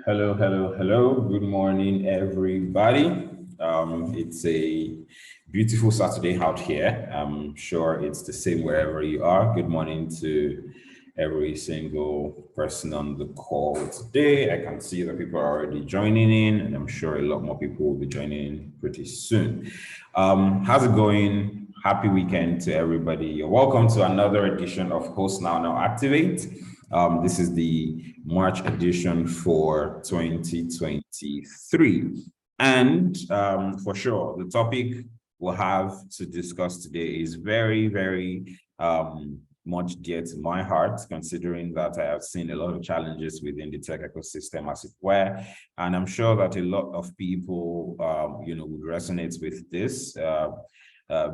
Hello, hello, hello. Good morning, everybody. It's a beautiful Saturday out here. I'm sure it's the same wherever you are. Good morning to every single person on the call today. I can see that people are already joining in, and I'm sure a lot more people will be joining in pretty soon. How's it going? Happy weekend to everybody. You're welcome to another edition of Host Now Activate. This is the March edition for 2023. And for sure, the topic we'll have to discuss today is very, very much dear to my heart, considering that I have seen a lot of challenges within the tech ecosystem, as it were. And I'm sure that a lot of people, would resonate with this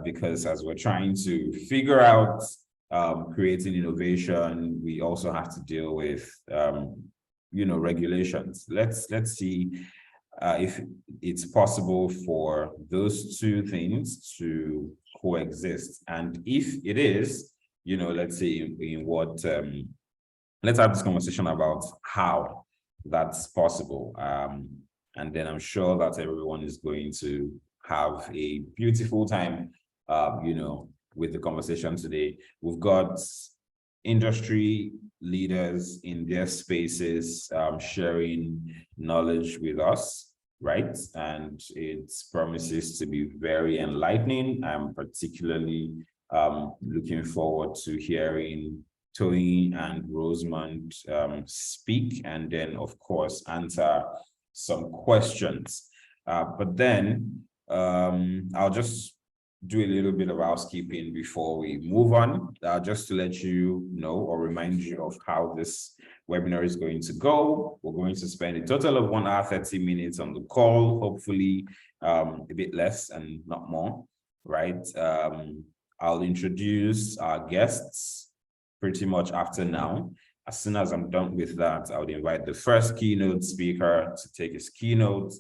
because as we're trying to figure out creating innovation, we also have to deal with, regulations. Let's see if it's possible for those two things to coexist. And if it is, let's say in what, let's have this conversation about how that's possible. And then I'm sure that everyone is going to have a beautiful time, with the conversation today. We've got industry leaders in their spaces sharing knowledge with us, right? And it promises to be very enlightening. I'm particularly looking forward to hearing Toyin and Rosemond speak, and then, of course, answer some questions. But then I'll just do a little bit of housekeeping before we move on, just to let you know or remind you of how this webinar is going to go. We're going to spend a total of 1 hour, 30 minutes on the call, hopefully a bit less and not more, right? I'll introduce our guests pretty much after now. As soon as I'm done with that, I would invite the first keynote speaker to take his keynote.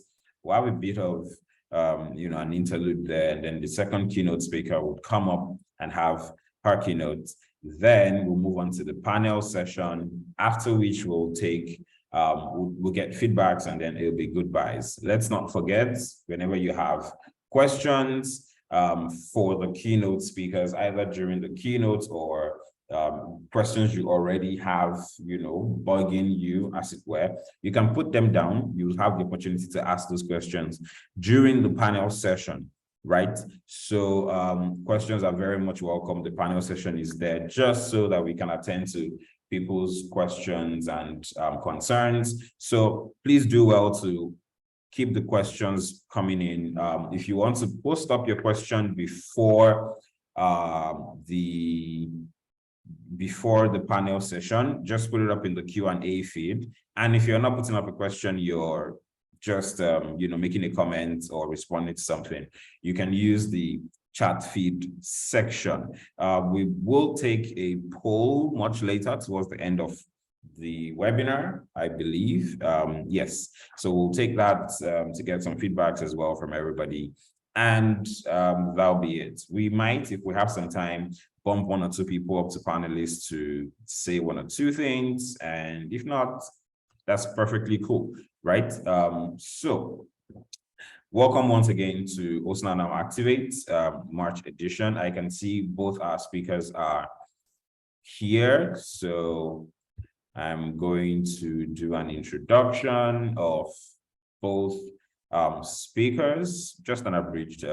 We'll have a bit of an interlude there, and then the second keynote speaker would come up and have her keynote. Then we'll move on to the panel session, after which we'll take we'll get feedbacks, and then it'll be goodbyes. Let's not forget, whenever you have questions for the keynote speakers, either during the keynote or questions you already have, bugging you, as it were, you can put them down. You'll have the opportunity to ask those questions during the panel session, right? So questions are very much welcome. The panel session is there just so that we can attend to people's questions and concerns. So please do well to keep the questions coming in. If you want to post up your question before the panel session, just put it up in the Q&A feed. And if you're not putting up a question, you're just making a comment or responding to something, you can use the chat feed section. We will take a poll much later towards the end of the webinar, I believe. Yes, so we'll take that to get some feedbacks as well from everybody. And that'll be it. We might, if we have some time, bump one or two people up to panelists to say one or two things. And if not, that's perfectly cool, right? So welcome once again to OSNA Now Activate March edition. I can see both our speakers are here. So I'm going to do an introduction of both speakers, just an abridged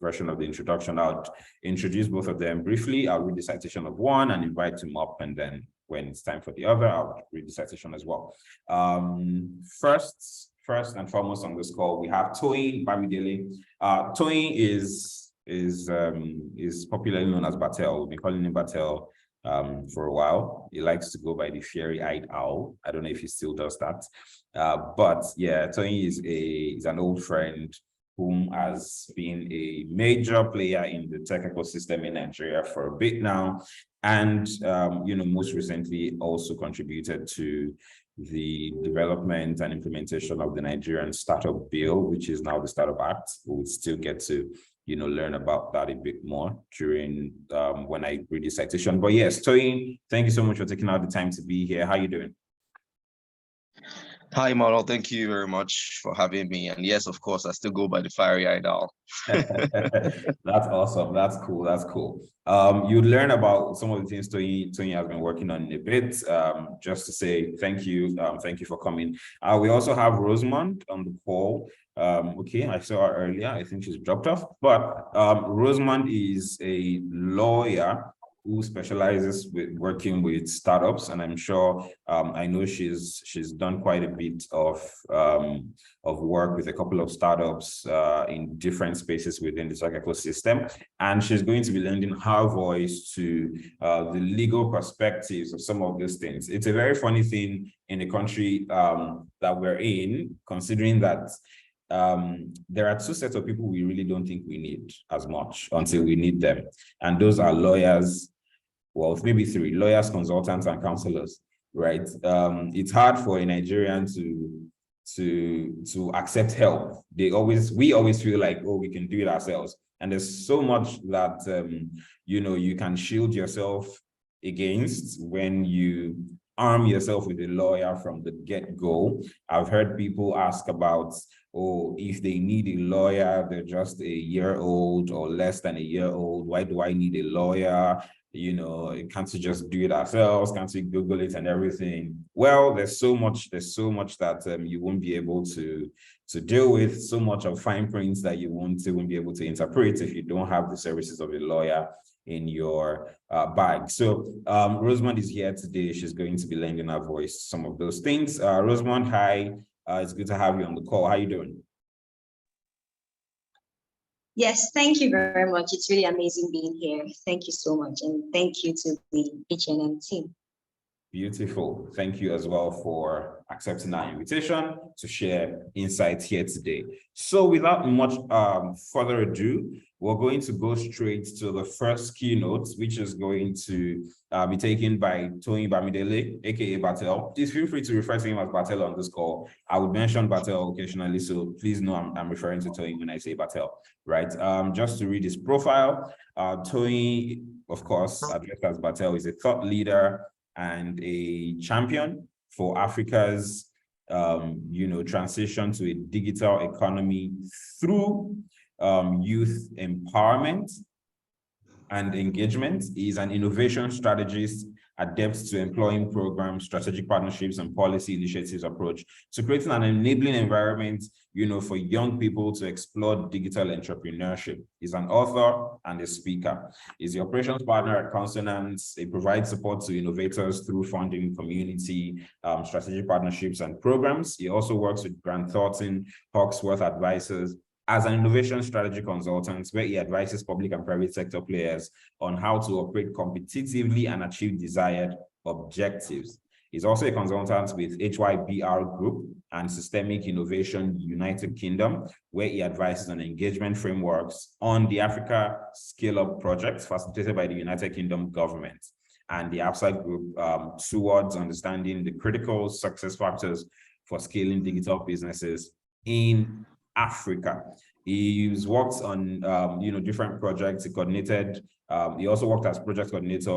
version of the introduction. I'll introduce both of them briefly. I'll read the citation of one and invite them up, and then when it's time for the other, I'll read the citation as well. First and foremost on this call, we have Toyin Bamidele. Toyin is popularly known as Batel. We've been calling him Batel for a while. He likes to go by the fiery-eyed owl. I don't know if he still does that. But yeah, Toyin is an old friend whom has been a major player in the tech ecosystem in Nigeria for a bit now. And, most recently also contributed to the development and implementation of the Nigerian Startup Bill, which is now the Startup Act. We'll still get to, learn about that a bit more during when I read the citation. But yes, Toyin, thank you so much for taking out the time to be here. How are you doing? Hi, Model. Thank you very much for having me. And yes, of course, I still go by the fiery-eyed owl. That's awesome. That's cool. That's cool. You learn about some of the things Toyin has been working on in a bit. Just to say thank you. Thank you for coming. We also have Rosemond on the call. Okay, I saw her earlier. I think she's dropped off. But Rosemond is a lawyer who specializes with working with startups, and I'm sure I know she's done quite a bit of work with a couple of startups in different spaces within the tech ecosystem, and she's going to be lending her voice to the legal perspectives of some of those things. It's a very funny thing in the country that we're in, considering that there are two sets of people we really don't think we need as much until we need them, and those are lawyers. Well, maybe three: lawyers, consultants, and counselors, right? It's hard for a Nigerian to accept help. We always feel like, oh, we can do it ourselves. And there's so much that, you can shield yourself against when you arm yourself with a lawyer from the get-go. I've heard people ask about, oh, if they need a lawyer, they're just a year old or less than a year old. Why do I need a lawyer? Can't we just do it ourselves? Can't we Google it and everything? Well, there's so much that you won't be able to deal with, so much of fine prints that you won't be able to interpret if you don't have the services of a lawyer in your bag. So Rosemond is here today. She's going to be lending her voice to some of those things. Rosemond, hi. It's good to have you on the call. How are you doing? Yes, thank you very much. It's really amazing being here. Thank you so much. And thank you to the HNN team. Beautiful. Thank you as well for accepting our invitation to share insights here today. So without much further ado, we're going to go straight to the first keynote, which is going to be taken by Toyin Bamidele, aka Batel. Please feel free to refer to him as Batel on this call. I would mention Batel occasionally, so please know I'm referring to Toyin when I say Batel, right? Just to read his profile, Toyin, of course, addressed as Batel, is a thought leader and a champion for Africa's transition to a digital economy through youth empowerment and engagement. Is an innovation strategist adept to employing programs, strategic partnerships, and policy initiatives approach to creating an enabling environment, for young people to explore digital entrepreneurship. He's an author and a speaker. He's the operations partner at Consonance. He provides support to innovators through funding, community, strategic partnerships, and programs. He also works with Grant Thornton, Hawksworth Advisors, as an innovation strategy consultant, where he advises public and private sector players on how to operate competitively and achieve desired objectives. He's also a consultant with HYBR Group and Systemic Innovation United Kingdom, where he advises on engagement frameworks on the Africa Scale-Up projects facilitated by the United Kingdom government and the APSA Group towards understanding the critical success factors for scaling digital businesses in Africa. He's worked on different projects. He coordinated. He also worked as project coordinator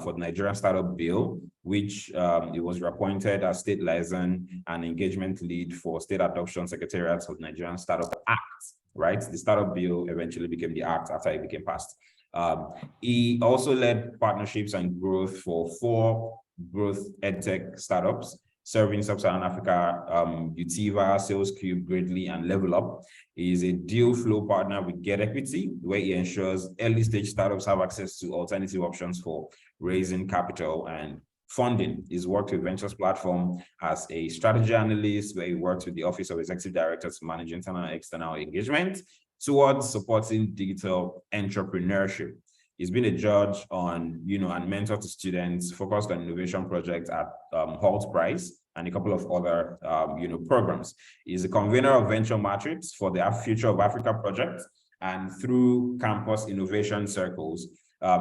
for the Nigerian Startup Bill, which he was reappointed as State Liaison and Engagement Lead for State Adoption Secretariat of the Nigerian Startup Act. Right, the Startup Bill eventually became the Act after it became passed. He also led partnerships and growth for 4 growth edtech startups serving Sub-Saharan Africa, Utiva, SalesCube, Gradely, and Level Up. He is a deal flow partner with Get Equity, where he ensures early stage startups have access to alternative options for raising capital and funding. He's worked with Ventures Platform as a strategy analyst, where he works with the Office of Executive Director to manage internal and external engagement towards supporting digital entrepreneurship. He's been a judge on, and mentor to students, focused on innovation projects at Holt Prize and a couple of other, programs. He's a convener of Venture Matrix for the Future of Africa project and through campus innovation circles.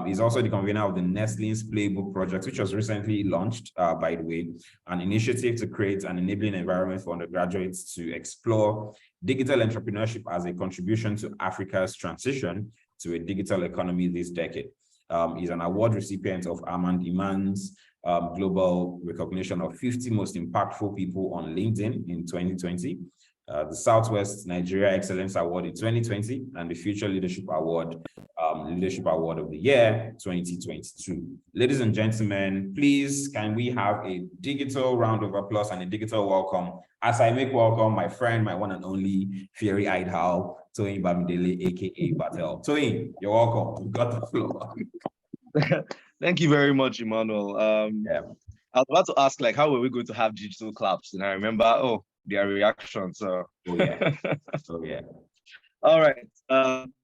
He's also the convener of the Nestle's Playbook project, which was recently launched, by the way, an initiative to create an enabling environment for undergraduates to explore digital entrepreneurship as a contribution to Africa's transition to a digital economy this decade. He's an award recipient of Armand Iman's global recognition of 50 most impactful people on LinkedIn in 2020, the Southwest Nigeria Excellence Award in 2020, and the Future Leadership Award of the Year 2022. Ladies and gentlemen, please, can we have a digital round of applause and a digital welcome as I make welcome my friend, my one and only fiery-eyed Hal, Toyin Bamidele, aka Batel. Toyin, you're welcome. You've got the floor. Thank you very much, Emmanuel. I was about to ask, how were we going to have digital claps? And I remember, their reactions. So. Oh yeah. All right.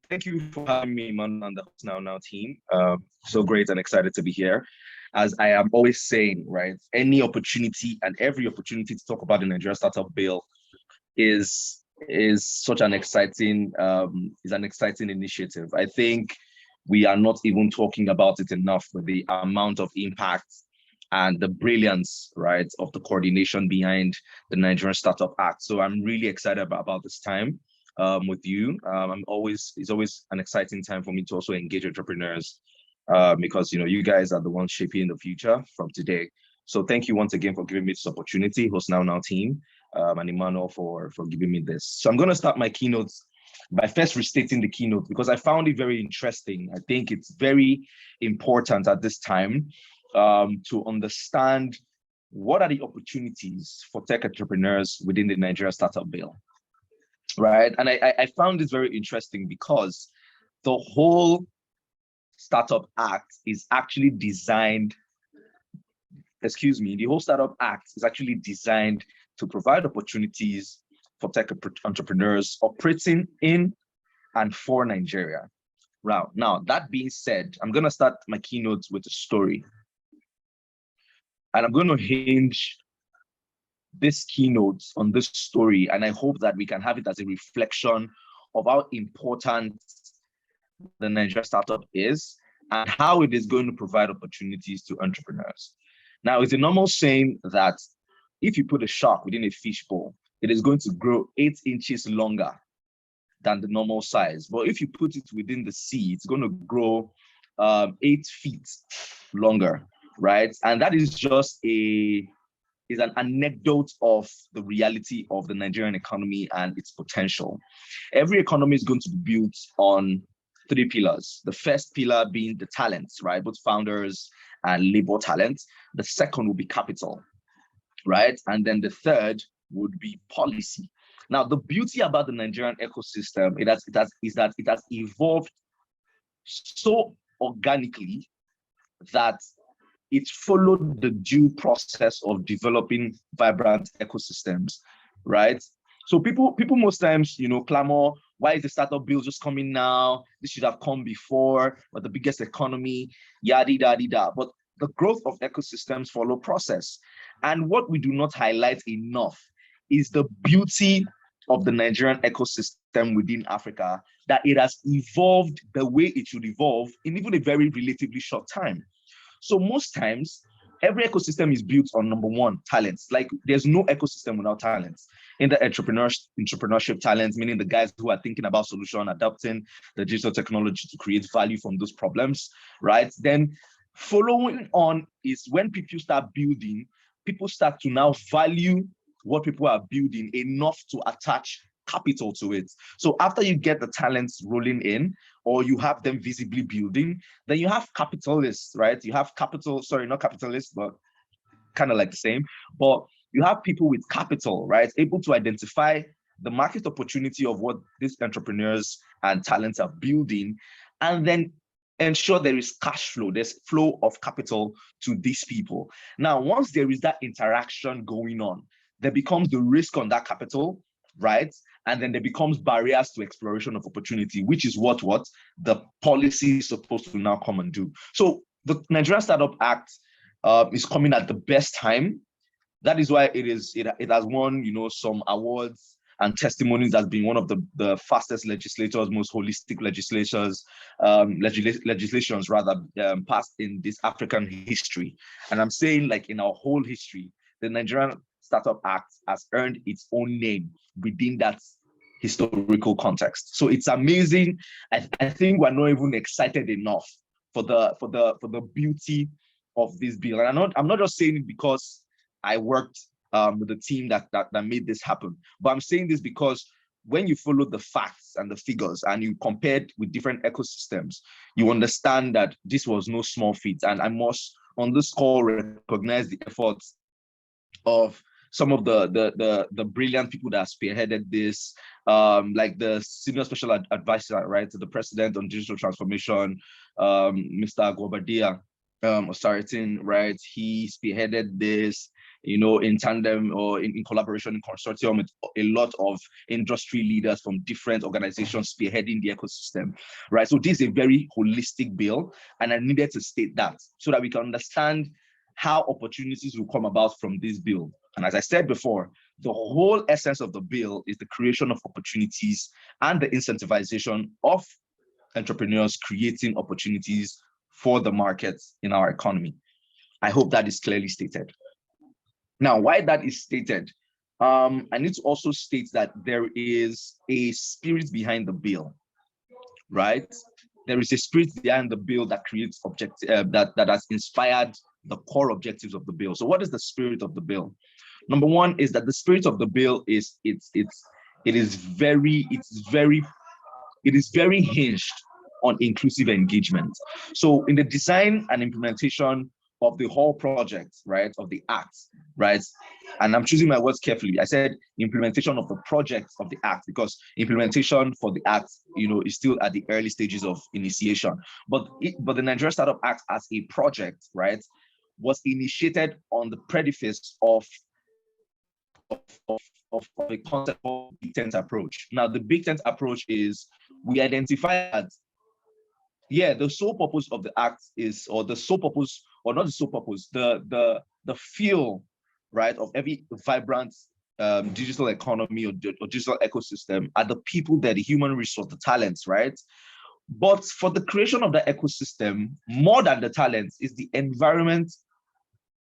Thank you for having me, Emmanuel, and the Host Now team. So great and excited to be here. As I am always saying, right, any opportunity and every opportunity to talk about the Nigerian Startup Bill is such an exciting initiative. I think we are not even talking about it enough with the amount of impact and the brilliance, right, of the coordination behind the Nigerian Startup Act. So I'm really excited about this time with you. It's always an exciting time for me to also engage entrepreneurs because you guys are the ones shaping the future from today. So thank you once again for giving me this opportunity, Host Now team, and Emmanuel for giving me this. So I'm going to start my keynotes by first restating the keynote because I found it very interesting. I think it's very important at this time to understand what are the opportunities for tech entrepreneurs within the Nigeria Startup Bill, right? And I found this very interesting because the whole Startup Act is actually designed, the whole Startup Act is actually designed to provide opportunities for tech entrepreneurs operating in and for Nigeria. Now, that being said, I'm going to start my keynote with a story. And I'm going to hinge this keynote on this story, and I hope that we can have it as a reflection of how important the Nigeria startup is and how it is going to provide opportunities to entrepreneurs. Now, it's a normal saying that if you put a shark within a fishbowl, it is going to grow 8 inches longer than the normal size. But if you put it within the sea, it's going to grow 8 feet longer, right? And that is just a is an anecdote of the reality of the Nigerian economy and its potential. Every economy is going to be built on 3 pillars. The first pillar being the talents, right? Both founders and labor talent. The second will be capital, right? And then the third would be policy. Now, the beauty about the Nigerian ecosystem is that it has evolved so organically that it followed the due process of developing vibrant ecosystems, right? So people most times, clamor, why is the startup bill just coming now? This should have come before, but the biggest economy, yada, yada, yada. But the growth of ecosystems follow process. And what we do not highlight enough is the beauty of the Nigerian ecosystem within Africa, that it has evolved the way it should evolve in even a very relatively short time. So most times, every ecosystem is built on, number one, talents. Like, there's no ecosystem without talents. In the entrepreneurship talents, meaning the guys who are thinking about solution, adapting the digital technology to create value from those problems, right? Then following on is when people start building, people start to now value what people are building enough to attach capital to it. So after you get the talents rolling in, or you have them visibly building, then you have capitalists, right? You have not capitalists, but kind of like the same, but you have people with capital, right? Able to identify the market opportunity of what these entrepreneurs and talents are building, and then ensure there is cash flow, there's flow of capital to these people. Now, once there is that interaction going on, there becomes the risk on that capital, right? And then there becomes barriers to exploration of opportunity, which is what the policy is supposed to now come and do. So the Nigerian Startup Act is coming at the best time. That is why it has won, some awards and testimonies as being one of the fastest legislators, most holistic legislations passed in this African history. And I'm saying, like, in our whole history, the Nigerian Startup Act has earned its own name within that historical context. So it's amazing. I think we're not even excited enough for the beauty of this bill. And I'm not just saying it because I worked with the team that made this happen, but I'm saying this because when you follow the facts and the figures and you compared with different ecosystems, you understand that this was no small feat. And I must, on this call, recognize the efforts of some of the brilliant people that spearheaded this, like the senior special advisor, right, to the president on digital transformation, Mr. Agwobadia Osaritin, right? He spearheaded this, in tandem or in collaboration, in consortium with a lot of industry leaders from different organizations spearheading the ecosystem, right? So this is a very holistic bill, and I needed to state that so that we can understand how opportunities will come about from this bill. And as I said before, the whole essence of the bill is the creation of opportunities and the incentivization of entrepreneurs creating opportunities for the markets in our economy. I hope that is clearly stated. Now, why that is stated, I need to also state that there is a spirit behind the bill, right? There is a spirit behind the bill that creates that has inspired the core objectives of the bill. So what is the spirit of the bill? Number one is that the spirit of the bill is very hinged on inclusive engagement. So in the design and implementation of the whole project, right, of the act, right, and I'm choosing my words carefully. I said implementation of the project of the act because implementation for the act, is still at the early stages of initiation. But the Nigerian Startup Act as a project, right, was initiated on the preface of a concept called Big Tent approach. Now, the Big Tent approach is we identify that, the sole purpose of the act is, or the sole purpose, or not the sole purpose, the feel, right, of every vibrant digital economy or digital ecosystem are the people there, the human resource, the talents, right? But for the creation of the ecosystem, more than the talents is the environment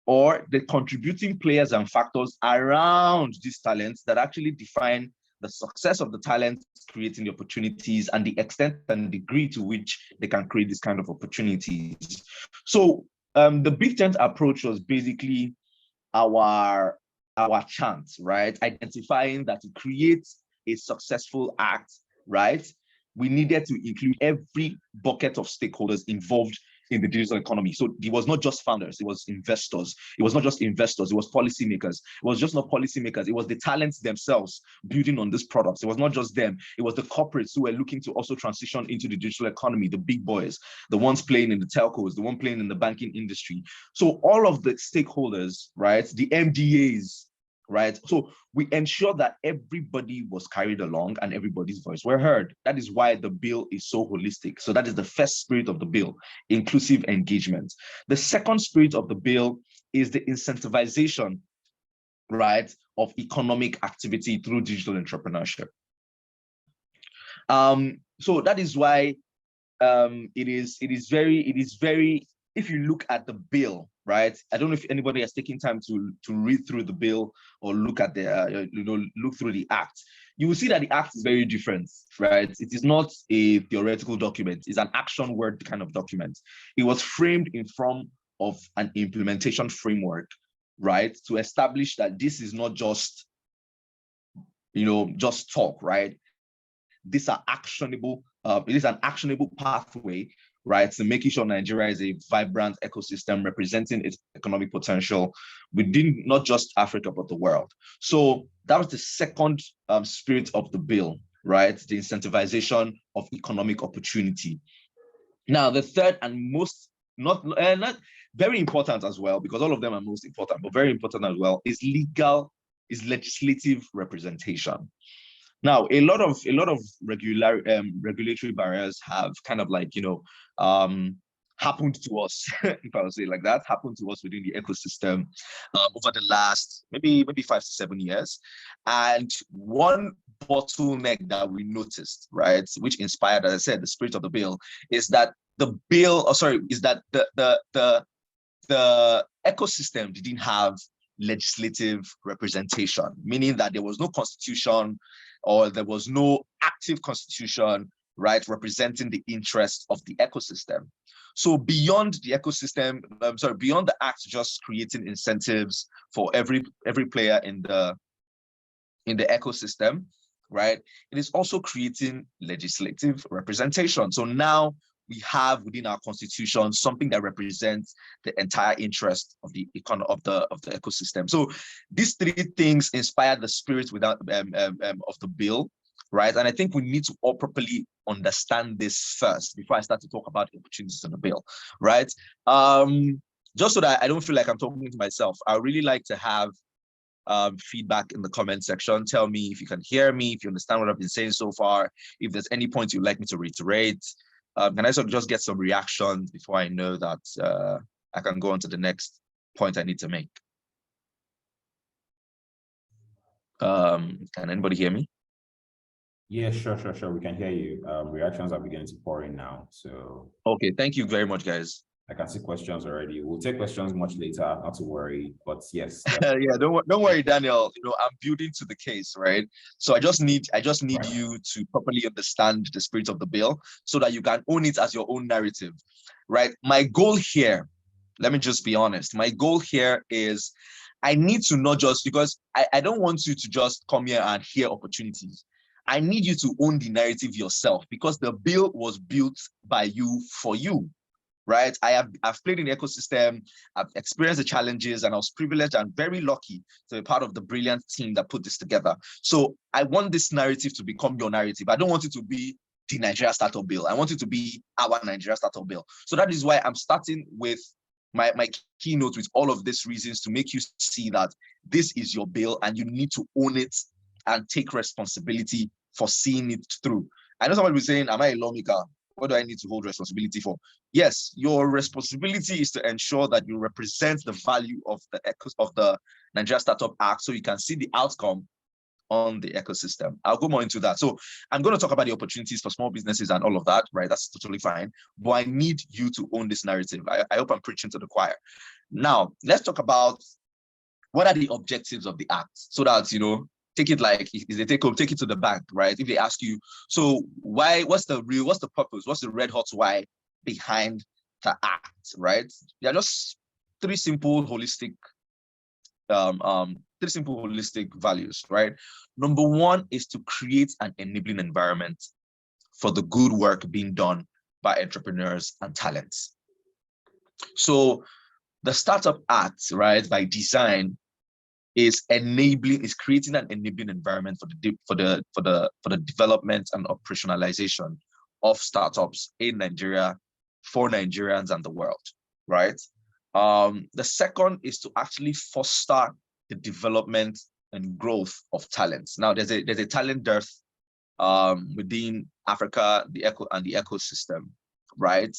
or the contributing players and factors around these talents that actually define the success of the talents creating the opportunities and the extent and degree to which they can create this kind of opportunities. So the Big Tent approach was basically our chance, right? Identifying that to create a successful act, right, we needed to include every bucket of stakeholders involved in the digital economy. So it was not just founders, it was investors. It was not just investors, it was policymakers. It was just not policymakers, it was the talents themselves building on these products. It was not just them, it was the corporates who were looking to also transition into the digital economy, the big boys, the ones playing in the telcos, the one playing in the banking industry. So all of the stakeholders, right, the MDAs, right? So we ensure that everybody was carried along and everybody's voice were heard. That is why the bill is so holistic. So that is the first spirit of the bill, inclusive engagement. The second spirit of the bill is the incentivization, right, of economic activity through digital entrepreneurship. So that is why it is very, if you look at the bill, right? I don't know if anybody has taken time to read through the bill or look at the look through the act. You will see that the act is very different, right? It is not a theoretical document. It's an action word kind of document. It was framed in form of an implementation framework, right? To establish that this is not just, just talk, right? These are actionable. It is an actionable pathway, right, to making sure Nigeria is a vibrant ecosystem representing its economic potential within not just Africa, but the world. So that was the second spirit of the bill, right? The incentivization of economic opportunity. Now, the third and most, not very important as well, because all of them are most important, but very important as well, is legislative representation. Now, a lot of regulatory barriers have kind of like, happened to us, if I would say it like that, happened to us within the ecosystem over the last maybe 5 to 7 years. And one bottleneck that we noticed, right, which inspired, as I said, the spirit of the bill, is that the ecosystem didn't have legislative representation, meaning that there was no constitution or there was no active constitution, right, representing the interests of the ecosystem. So beyond the ecosystem, beyond the act just creating incentives for every player in the ecosystem, right, it is also creating legislative representation. So now we have within our constitution something that represents the entire interest of the ecosystem. So these three things inspired the spirit of the bill, right? And I think we need to all properly understand this first before I start to talk about the opportunities in the bill, right? Just so that I don't feel like I'm talking to myself, I really like to have feedback in the comment section. Tell me if you can hear me, if you understand what I've been saying so far, if there's any points you'd like me to reiterate. Can I sort of just get some reactions before I know that I can go on to the next point I need to make? Can anybody hear me? Yeah, sure. We can hear you. Reactions are beginning to pour in now. So okay, thank you very much, guys. I can see questions already. We'll take questions much later, not to worry, but yes. Yeah, don't worry, Daniel. I'm building to the case, right? So I just need right. You to properly understand the spirit of the bill so that you can own it as your own narrative, right? My goal here, let me just be honest. My goal here is I need to not just, because I don't want you to just come here and hear opportunities. I need you to own the narrative yourself, because the bill was built by you for you. Right, I've played in the ecosystem, I've experienced the challenges, and I was privileged and very lucky to be part of the brilliant team that put this together. So I want this narrative to become your narrative. I don't want it to be the Nigeria Startup Bill. I want it to be our Nigeria Startup Bill. So that is why I'm starting with my keynote with all of these reasons to make you see that this is your bill and you need to own it and take responsibility for seeing it through. I know somebody will be saying, am I a lawmaker? What do I need to hold responsibility for? Yes, your responsibility is to ensure that you represent the value of the Nigeria Startup Act so you can see the outcome on the ecosystem. I'll go more into that. So I'm going to talk about the opportunities for small businesses and all of that, right? That's totally fine. But I need you to own this narrative. I hope I'm preaching to the choir. Now, let's talk about what are the objectives of the act so that, take it like is a take home, take it to the bank, right? If they ask you, so what's the purpose? What's the red hot why behind the act, right? There are just three simple holistic holistic values, right? Number one is to create an enabling environment for the good work being done by entrepreneurs and talents. So the Startup Act, right, by design, is creating an enabling environment for the development and operationalization of startups in Nigeria, for Nigerians and the world, right? The second is to actually foster the development and growth of talents. Now, there's a talent dearth within Africa, the ecosystem, right?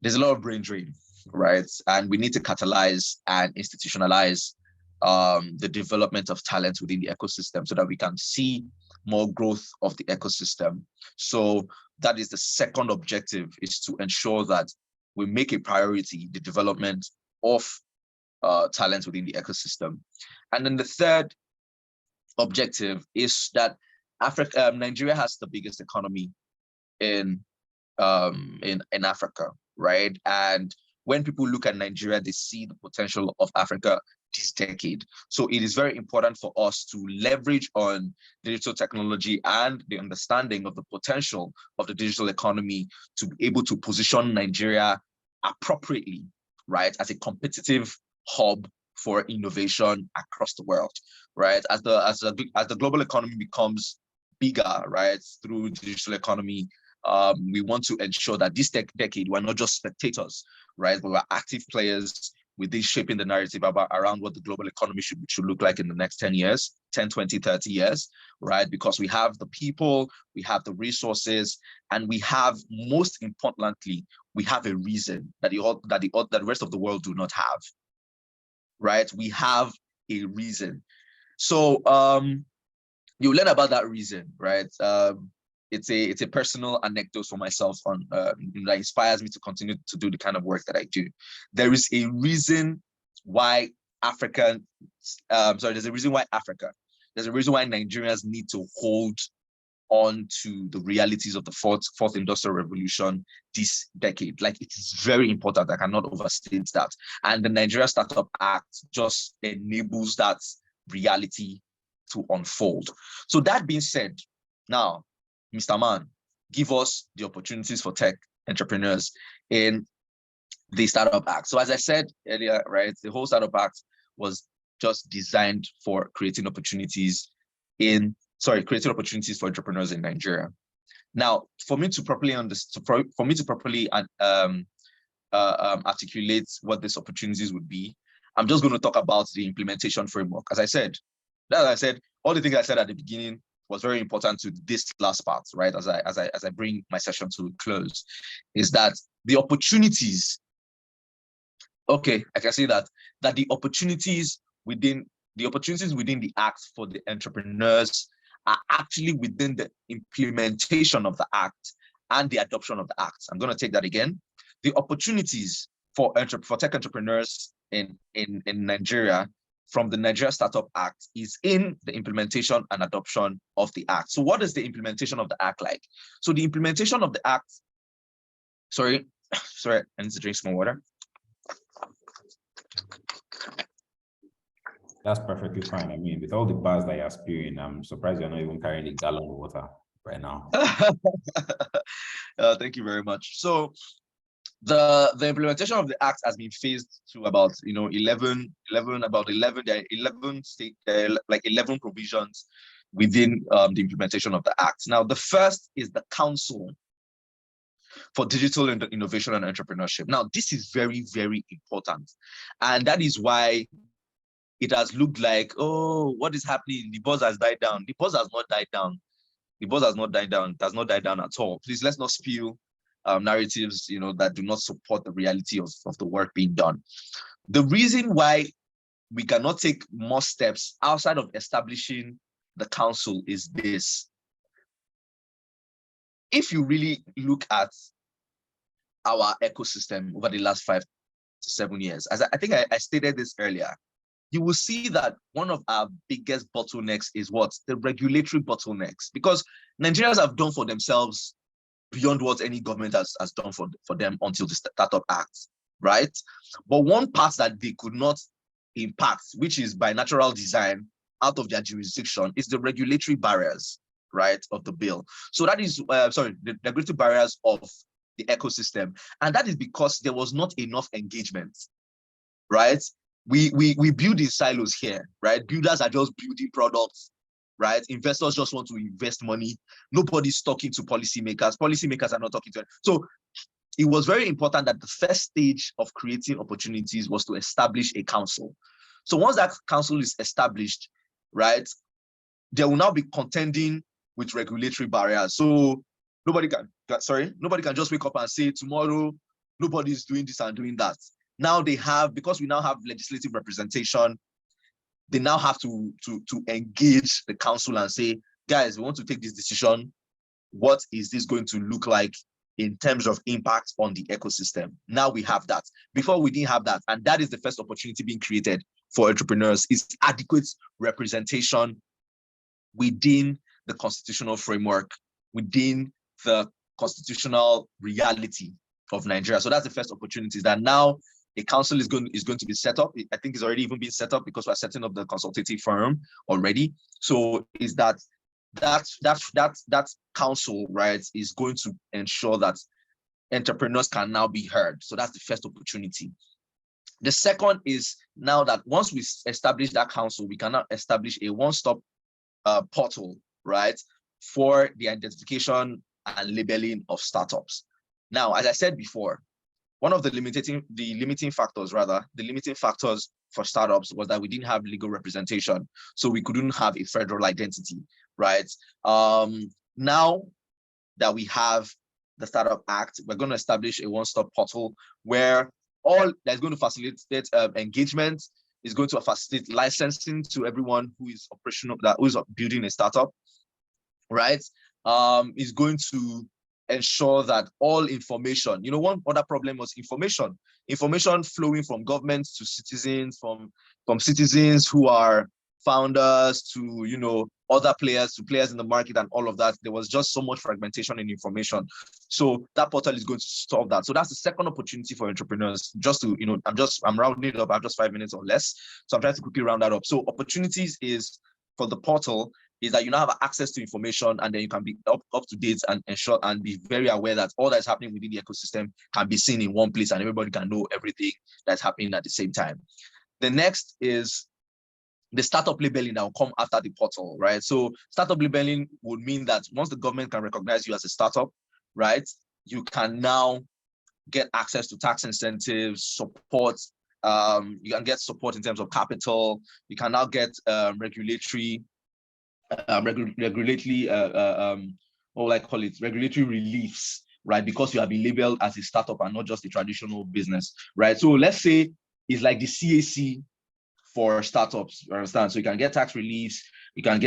There's a lot of brain drain, right? And we need to catalyze and institutionalize the development of talent within the ecosystem so that we can see more growth of the ecosystem. So that is the second objective, is to ensure that we make a priority the development of talent within the ecosystem. And then the third objective is that Nigeria has the biggest economy in Africa, right? And when people look at Nigeria, they see the potential of Africa this decade. So it is very important for us to leverage on digital technology and the understanding of the potential of the digital economy to be able to position Nigeria appropriately, right, as a competitive hub for innovation across the world, right? As the global economy becomes bigger, right, through digital economy, we want to ensure that this decade we're not just spectators, right, but we're active players within shaping the narrative around what the global economy should look like in the next 10 years, 10, 20, 30 years, right? Because we have the people, we have the resources, and we have, most importantly, we have a reason that the rest of the world do not have, right? We have a reason. So you learn about that reason, right? It's a personal anecdote for myself that inspires me to continue to do the kind of work that I do. There is a reason why there's a reason why Nigerians need to hold on to the realities of the fourth industrial revolution this decade. Like, it is very important. I cannot overstate that. And the Nigeria Startup Act just enables that reality to unfold. So that being said, now, Mr. Man, give us the opportunities for tech entrepreneurs in the Startup Act. So as I said earlier, right, the whole Startup Act was just designed for creating opportunities for entrepreneurs in Nigeria. Now, for me to properly articulate what these opportunities would be, I'm just going to talk about the implementation framework. As I said, all the things I said at the beginning was very important to this last part, right? As I bring my session to a close, is that the opportunities. Okay, I can say that the opportunities within the Act for the entrepreneurs are actually within the implementation of the Act and the adoption of the Act. I'm going to take that again. The opportunities for tech entrepreneurs in Nigeria from the Nigeria Startup Act is in the implementation and adoption of the Act. So what is the implementation of the Act like? So the implementation of the Act, sorry, I need to drink some more water. That's perfectly fine. I mean, with all the bars that you're spewing, I'm surprised you're not even carrying a gallon of water right now. Thank you very much. So the implementation of the Act has been phased to about 11 provisions within the implementation of the Act. Now, the first is the Council for Digital Innovation and Entrepreneurship. Now, this is very, very important, and that is why it has looked like, oh, what is happening? The buzz has died down. The buzz has not died down. The buzz has not died down. It has not died down at all. Please, let's not spew narratives, that do not support the reality of the work being done. The reason why we cannot take more steps outside of establishing the council is this. If you really look at our ecosystem over the last 5 to 7 years, as I think I stated this earlier, you will see that one of our biggest bottlenecks is what? The regulatory bottlenecks, because Nigerians have done for themselves beyond what any government has done for them until the Startup Act, right? But one part that they could not impact, which is by natural design out of their jurisdiction, is the regulatory barriers, right, of the bill. So that is, the regulatory barriers of the ecosystem. And that is because there was not enough engagement, right? We build in silos here, right? Builders are just building products, right? Investors just want to invest money. Nobody's talking to policymakers. Policymakers are not talking to them. So it was very important that the first stage of creating opportunities was to establish a council. So once that council is established, right, they will now be contending with regulatory barriers. So nobody can just wake up and say tomorrow nobody's doing this and doing that. Now they have, because we now have legislative representation, they now have to engage the council and say, guys, we want to take this decision. What is this going to look like in terms of impact on the ecosystem? Now we have that. Before we didn't have that. And that is the first opportunity being created for entrepreneurs, is adequate representation within the constitutional framework, within the constitutional reality of Nigeria. So that's the first opportunity, that now a council is going to be set up. I think it's already even been set up because we're setting up the consultative firm already. So is that council, right, is going to ensure that entrepreneurs can now be heard. So that's the first opportunity. The second is now that once we establish that council, we can now establish a one-stop portal, right, for the identification and labeling of startups. Now, as I said before, one of the limiting factors for startups was that we didn't have legal representation, so we couldn't have a federal identity, right? Now that we have the Startup Act, we're going to establish a one-stop portal where all that's going to facilitate engagement, is going to facilitate licensing to everyone who is operational, who is building a startup, right? Is going to ensure that all information, one other problem was information flowing from governments to citizens, from citizens who are founders to, other players, to players in the market and all of that. There was just so much fragmentation in information. So that portal is going to solve that. So that's the second opportunity for entrepreneurs. Just to, I'm rounding it up. I have just 5 minutes or less. So I'm trying to quickly round that up. So opportunities is for the portal is that you now have access to information, and then you can be up to date and ensure and be very aware that all that's happening within the ecosystem can be seen in one place, and everybody can know everything that's happening at the same time. The next is the startup labeling that will come after the portal, right? So startup labeling would mean that once the government can recognize you as a startup, right, you can now get access to tax incentives, support. You can get support in terms of capital. You can now get regulatory reliefs, right? Because you have been labeled as a startup and not just a traditional business, right? So let's say it's like the CAC for startups, you understand? So you can get tax reliefs, you can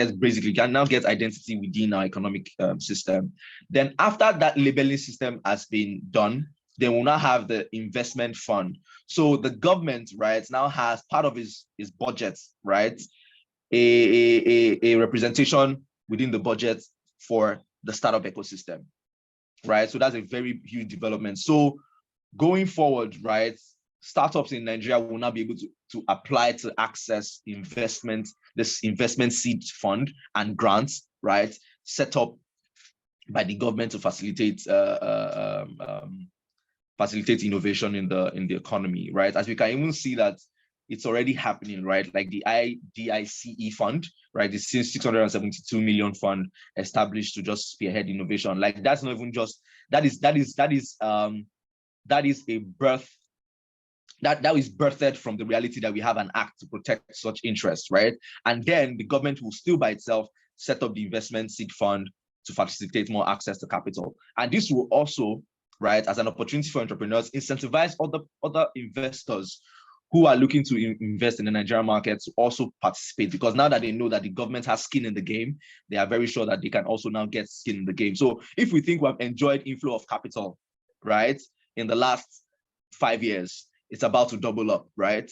now get identity within our economic system. Then after that labeling system has been done, they will now have the investment fund. So the government, right, now has part of his budget, right, a representation within the budget for the startup ecosystem, right? So that's a very huge development. So going forward, right, startups in Nigeria will now be able to apply to access this investment seed fund and grants, right, set up by the government to facilitate innovation in the economy, right? As we can even see that it's already happening, right? Like the IDICE fund, right? The 672 million fund established to just spearhead innovation. Like that's not even just that is a birth. That is birthed from the reality that we have an act to protect such interests, right? And then the government will still by itself set up the investment seed fund to facilitate more access to capital. And this will also, right, as an opportunity for entrepreneurs, incentivize other investors who are looking to invest in the Nigerian market to also participate, because now that they know that the government has skin in the game, they are very sure that they can also now get skin in the game. So if we think we have enjoyed inflow of capital, right, in the last 5 years, it's about to double up, right?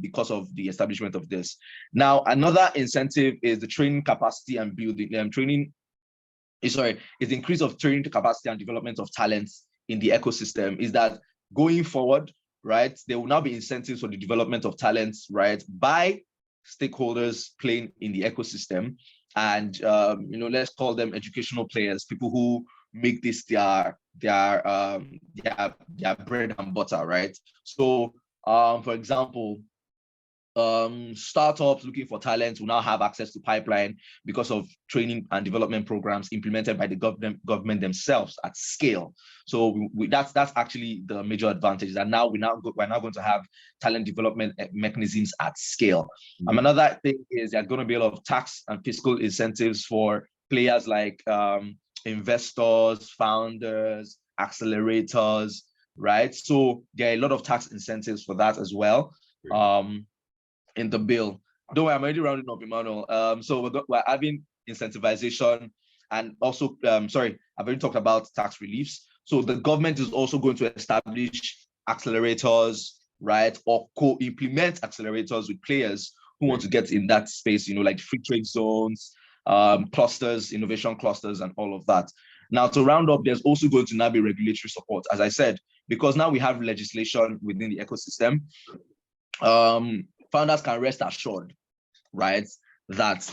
Because of the establishment of this. Now, another incentive is the training capacity and building. Is the increase of training capacity and development of talents in the ecosystem. Is that going forward, right, there will now be incentives for the development of talents, right, by stakeholders playing in the ecosystem. And let's call them educational players, people who make this their bread and butter, right? So for example, startups looking for talent will now have access to pipeline because of training and development programs implemented by the government themselves at scale. So that's actually the major advantage, that now we're now going to have talent development mechanisms at scale. Another thing is there's going to be a lot of tax and fiscal incentives for players like investors, founders, accelerators, right? So there are a lot of tax incentives for that as well. In the bill. Don't worry, I'm already rounding up, Emmanuel. So we're having incentivization, and also, I've already talked about tax reliefs. So the government is also going to establish accelerators, right, or co-implement accelerators with players who want to get in that space, like free trade zones, clusters, innovation clusters, and all of that. Now, to round up, there's also going to now be regulatory support, as I said, because now we have legislation within the ecosystem. Founders can rest assured, right, that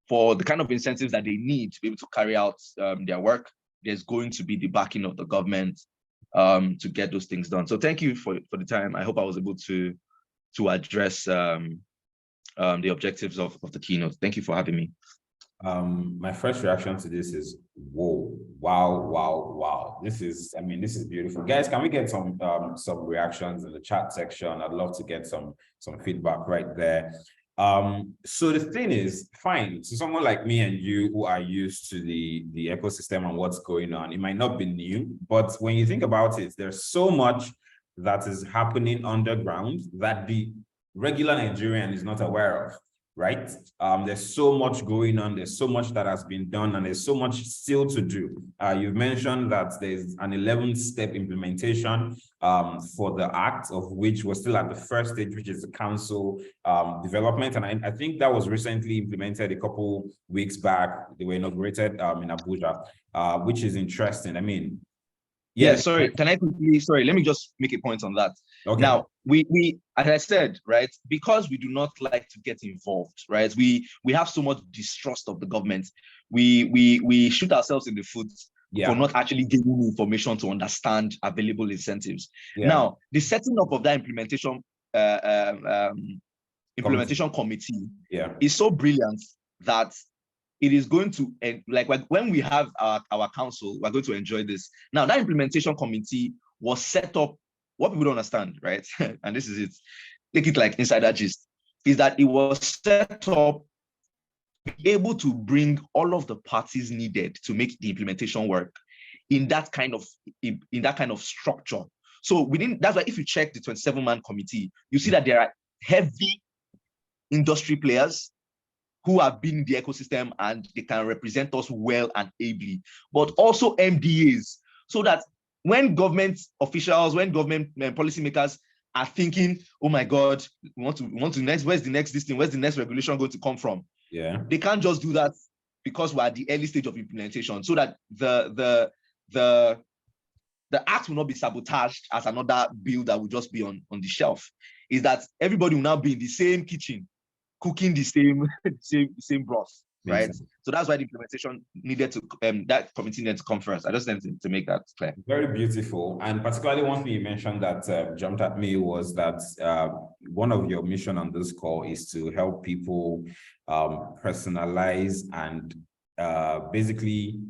for the kind of incentives that they need to be able to carry out their work, there's going to be the backing of the government to get those things done. So thank you for the time. I hope I was able to address the objectives of the keynote. Thank you for having me. My first reaction to this is, whoa, wow. This is beautiful. Guys, can we get some reactions in the chat section? I'd love to get some feedback right there. So the thing is, fine, so someone like me and you who are used to the ecosystem and what's going on, it might not be new, but when you think about it, there's so much that is happening underground that the regular Nigerian is not aware of. Right? There's so much going on, there's so much that has been done, and there's so much still to do. You've mentioned that there's an 11-step implementation for the act, of which we're still at the first stage, which is the council development. And I think that was recently implemented a couple weeks back. They were inaugurated in Abuja, which is interesting. I mean, yeah, sorry, let me just make a point on that. Okay. Now, we as I said, right, because we do not like to get involved, right? We have so much distrust of the government. We shoot ourselves in the foot for not actually giving information to understand available incentives. Now, the setting up of that implementation committee is so brilliant that it is going to, like when we have our council, we're going to enjoy this. Now, that implementation committee was set up, what people don't understand, right? And this is it, take it like insider gist, is that it was set up to be able to bring all of the parties needed to make the implementation work in that kind of structure. So that's why if you check the 27-man committee, you see that there are heavy industry players who have been in the ecosystem and they can represent us well and ably, but also MDAs, so that when government officials, when government policymakers are thinking, oh my God, we want to next, where's the next listing, where's the next regulation going to come from? Yeah, they can't just do that because we're at the early stage of implementation, so that the act will not be sabotaged as another bill that will just be on the shelf. Is that everybody will now be in the same kitchen, cooking the same broth, right? So that's why the implementation needed to, that committee needed to come first. I just wanted to make that clear. Very beautiful. And particularly one thing you mentioned that jumped at me was that one of your mission on this call is to help people personalize and basically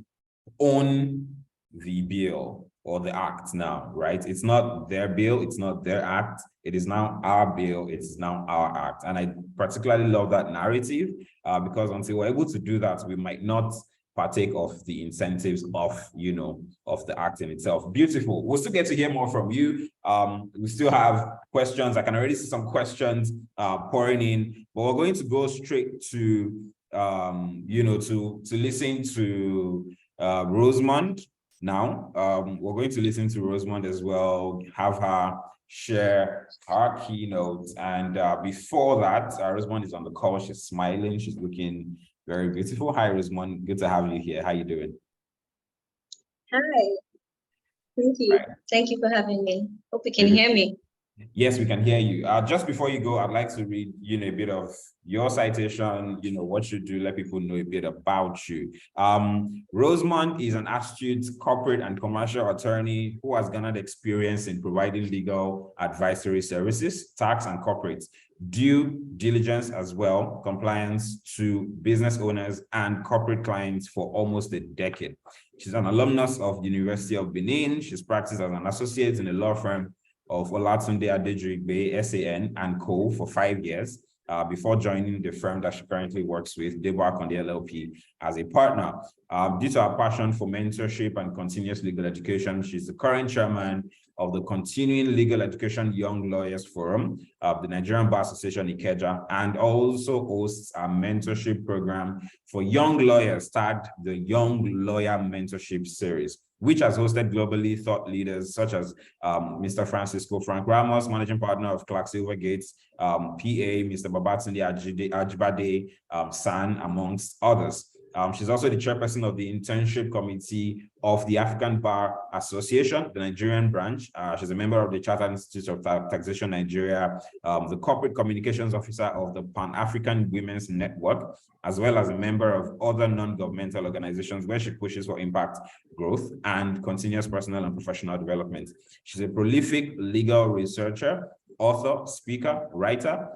own the bill or the act now, right? It's not their bill, it's not their act, it is now our bill, it's now our act. And I particularly love that narrative because until we're able to do that, we might not partake of the incentives of, of the act in itself. Beautiful. We'll still get to hear more from you. We still have questions. I can already see some questions pouring in, but we're going to go straight to, to listen to Rosemond. Now, we're going to listen to Rosemond as well, have her share our keynote. And before that, Rosemond is on the call. She's smiling. She's looking very beautiful. Hi, Rosemond. Good to have you here. How are you doing? Hi. Thank you. Right. Thank you for having me. Hope you can hear me. Yes, we can hear you. Just before you go, I'd like to read, a bit of your citation, what you do, let people know a bit about you. Rosemond is an astute corporate and commercial attorney who has garnered experience in providing legal advisory services, tax and corporate, due diligence as well, compliance to business owners and corporate clients for almost a decade. She's an alumnus of the University of Benin. She's practiced as an associate in a law firm of Olatunde Adejuyigbe, SAN and Co. for 5 years before joining the firm that she currently works with, DEBO AKANDE LLP, as a partner. Due to her passion for mentorship and continuous legal education, she's the current chairman of the Continuing Legal Education Young Lawyers Forum, the Nigerian Bar Association Ikeja, and also hosts a mentorship program for young lawyers, tagged the Young Lawyer Mentorship Series, which has hosted globally thought leaders such as Mr. Francisco Frank Ramos, managing partner of Clark Silvergate, PA, Mr. Babatunde Ajibade, San, amongst others. She's also the chairperson of the internship committee of the African Bar Association, the Nigerian branch. She's a member of the Chartered Institute of Taxation Nigeria, the corporate communications officer of the Pan-African Women's Network, as well as a member of other non-governmental organizations where she pushes for impact, growth, and continuous personal and professional development. She's a prolific legal researcher, author, speaker, writer,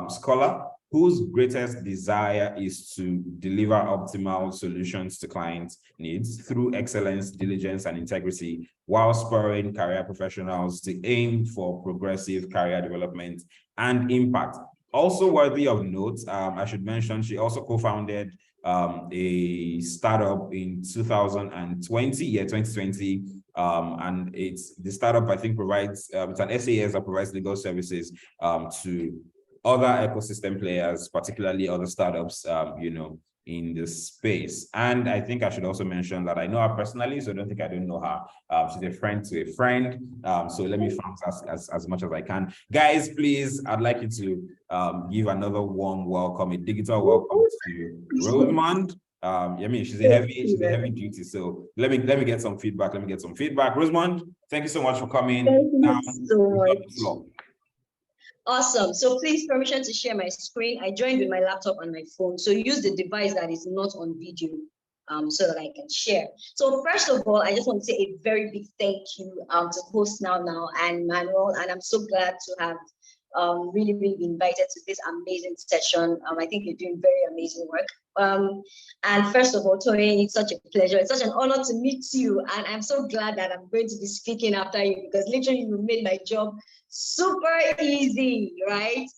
scholar, whose greatest desire is to deliver optimal solutions to clients' needs through excellence, diligence, and integrity, while spurring career professionals to aim for progressive career development and impact. Also worthy of note, I should mention, she also co-founded a startup in 2020, and the startup, I think, provides, it's an SAS that provides legal services to other ecosystem players, particularly other startups, in the space. And I think I should also mention that I know her personally, so I don't think I don't know her. She's a friend to a friend. So let me thank as much as I can. Guys, please, I'd like you to give another warm welcome, a digital welcome to Rosemond. I mean, she's a heavy duty. So let me get some feedback. Rosemond, thank you so much for coming. Thank you so much. Awesome. So please, permission to share my screen. I joined with my laptop and my phone. So use the device that is not on video so that I can share. So first of all, I just want to say a very big thank you to host Now and Manuel. And I'm so glad to have really been invited to this amazing session. I think you're doing very amazing work. And first of all, Toyin, it's such a pleasure. It's such an honor to meet you. And I'm so glad that I'm going to be speaking after you, because literally you made my job super easy, right?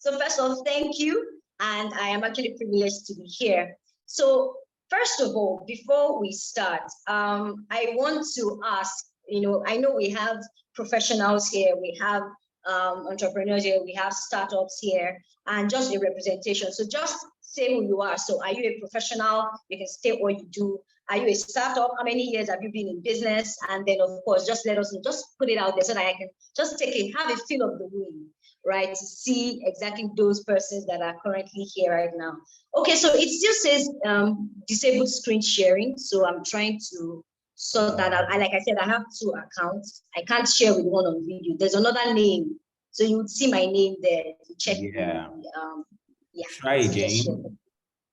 So first of all, thank you. And I am actually privileged to be here. So first of all, before we start, I want to ask, I know we have professionals here, we have entrepreneurs here, we have startups here, and just a representation. So just say who you are. So are you a professional? You can state what you do. Are you a startup? How many years have you been in business? And then, of course, just let us know, just put it out there so that I can just have a feel of the room, right? To see exactly those persons that are currently here right now. Okay, so it still says disabled screen sharing. So I'm trying to sort that out. Like I said, I have 2 accounts. I can't share with one on video. There's another name. So you would see my name there to check. Yeah. Try again.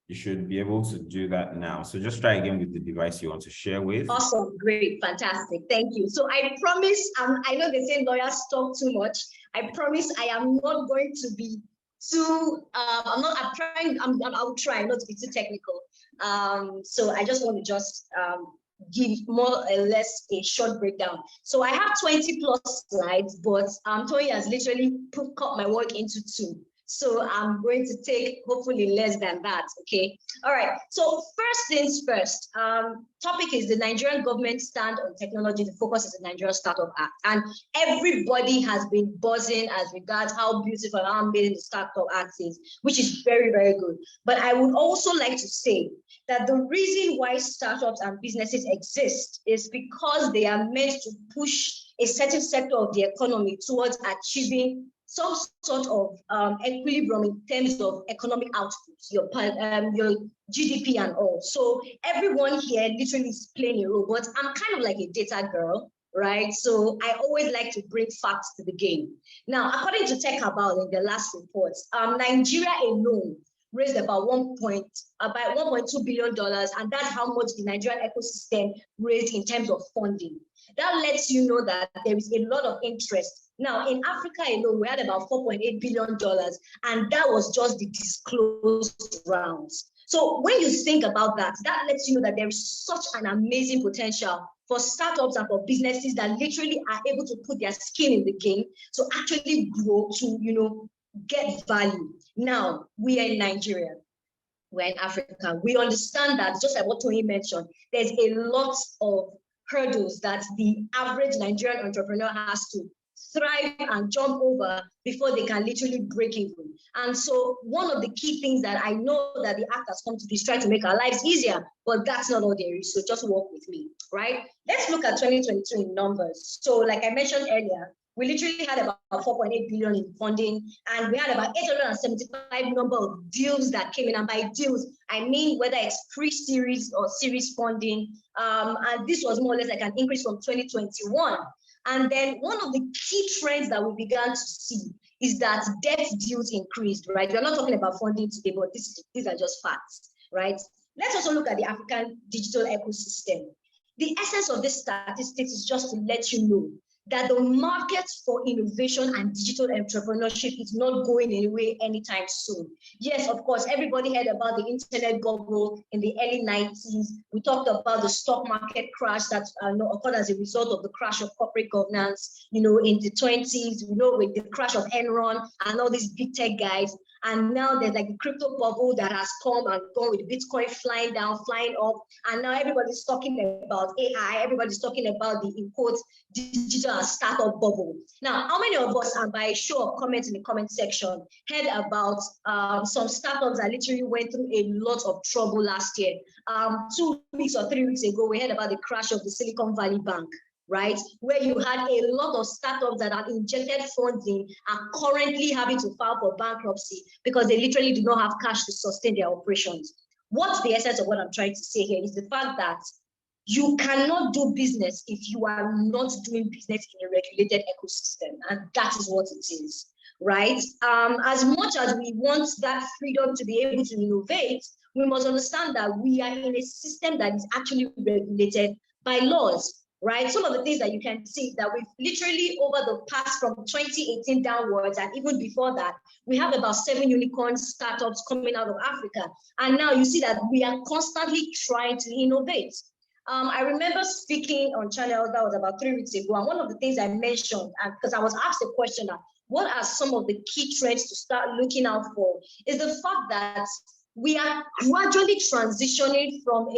You should be able to do that now. So just try again with the device you want to share with. Awesome, great, fantastic, thank you. So I promise, I know they say lawyers talk too much. I promise I am not going to be too, I'll try not to be too technical. So I just want to give more or less a short breakdown. So I have 20 plus slides, but Toyin has literally cut my work into 2. So I'm going to take hopefully less than that, okay? All right, so first things first, topic is the Nigerian government stand on technology. The focus is the Nigerian Startup Act. And everybody has been buzzing as regards how beautiful and how amazing the Startup Act is, which is very, very good. But I would also like to say that the reason why startups and businesses exist is because they are meant to push a certain sector of the economy towards achieving some sort of equilibrium in terms of economic output, your GDP and all. So everyone here literally is playing a role, but I'm kind of like a data girl. right? So I always like to bring facts to the game. Now, according to Tech About in the last report, Nigeria alone raised about $1.2 billion, and that's how much the Nigerian ecosystem raised in terms of funding. That lets you know that there is a lot of interest. Now, in Africa alone, we had about $4.8 billion, and that was just the disclosed rounds. So when you think about that, that lets you know that there is such an amazing potential for startups and for businesses that literally are able to put their skin in the game to actually grow, to get value. Now, we are in Nigeria, we're in Africa. We understand that, just like what Toyin mentioned, there's a lot of hurdles that the average Nigerian entrepreneur has to thrive and jump over before they can literally break even. And so one of the key things that I know that the act has come to do is try to make our lives easier, but that's not all there is. So just work with me, right? Let's look at 2022 in numbers. So like I mentioned earlier, we literally had about 4.8 billion in funding, and we had about 875 number of deals that came in. And by deals, I mean whether it's pre-series or series funding. And this was more or less like an increase from 2021. And then one of the key trends that we began to see is that debt deals increased, right? We're not talking about funding today, but these are just facts, right? Let's also look at the African digital ecosystem. The essence of this statistics is just to let you know that the market for innovation and digital entrepreneurship is not going anywhere anytime soon. Yes, of course, everybody heard about the internet bubble in the early 90s. We talked about the stock market crash that occurred as a result of the crash of corporate governance, in the 20s, with the crash of Enron and all these big tech guys. And now there's like the crypto bubble that has come and gone, with Bitcoin flying down, flying up. And now everybody's talking about AI. Everybody's talking about the, in quotes, digital startup bubble. Now, how many of us, and by a show of comments in the comment section, heard about some startups that literally went through a lot of trouble last year? 2 weeks or 3 weeks ago, we heard about the crash of the Silicon Valley Bank, right? Where you had a lot of startups that have injected funding are currently having to file for bankruptcy because they literally do not have cash to sustain their operations. What's the essence of what I'm trying to say here is the fact that you cannot do business if you are not doing business in a regulated ecosystem, and that is what it is, right? As much as we want that freedom to be able to innovate, we must understand that we are in a system that is actually regulated by laws, right? Some of the things that you can see that we've literally over the past from 2018 downwards, and even before that, we have about 7 unicorn startups coming out of Africa. And now you see that we are constantly trying to innovate. I remember speaking on channel, that was about 3 weeks ago, and one of the things I mentioned, because I was asked a question, what are some of the key trends to start looking out for, is the fact that we are gradually transitioning from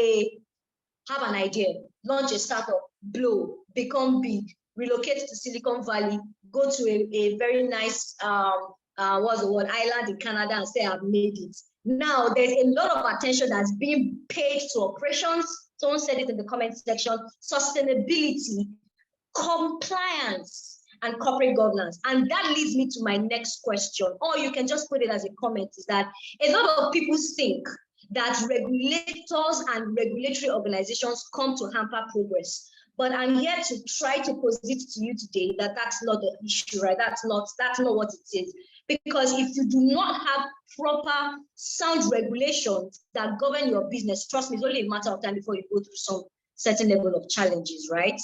have an idea, launch a startup, blow, become big, relocate to Silicon Valley, go to a very nice, island in Canada and say, I've made it. Now, there's a lot of attention that's being paid to operations. Someone said it in the comment section, sustainability, compliance, and corporate governance. And that leads me to my next question, or you can just put it as a comment, is that a lot of people think that regulators and regulatory organizations come to hamper progress. But I'm here to try to posit to you today that that's not the issue, right? That's not what it is. Because if you do not have proper sound regulations that govern your business, trust me, it's only a matter of time before you go through some certain level of challenges, right?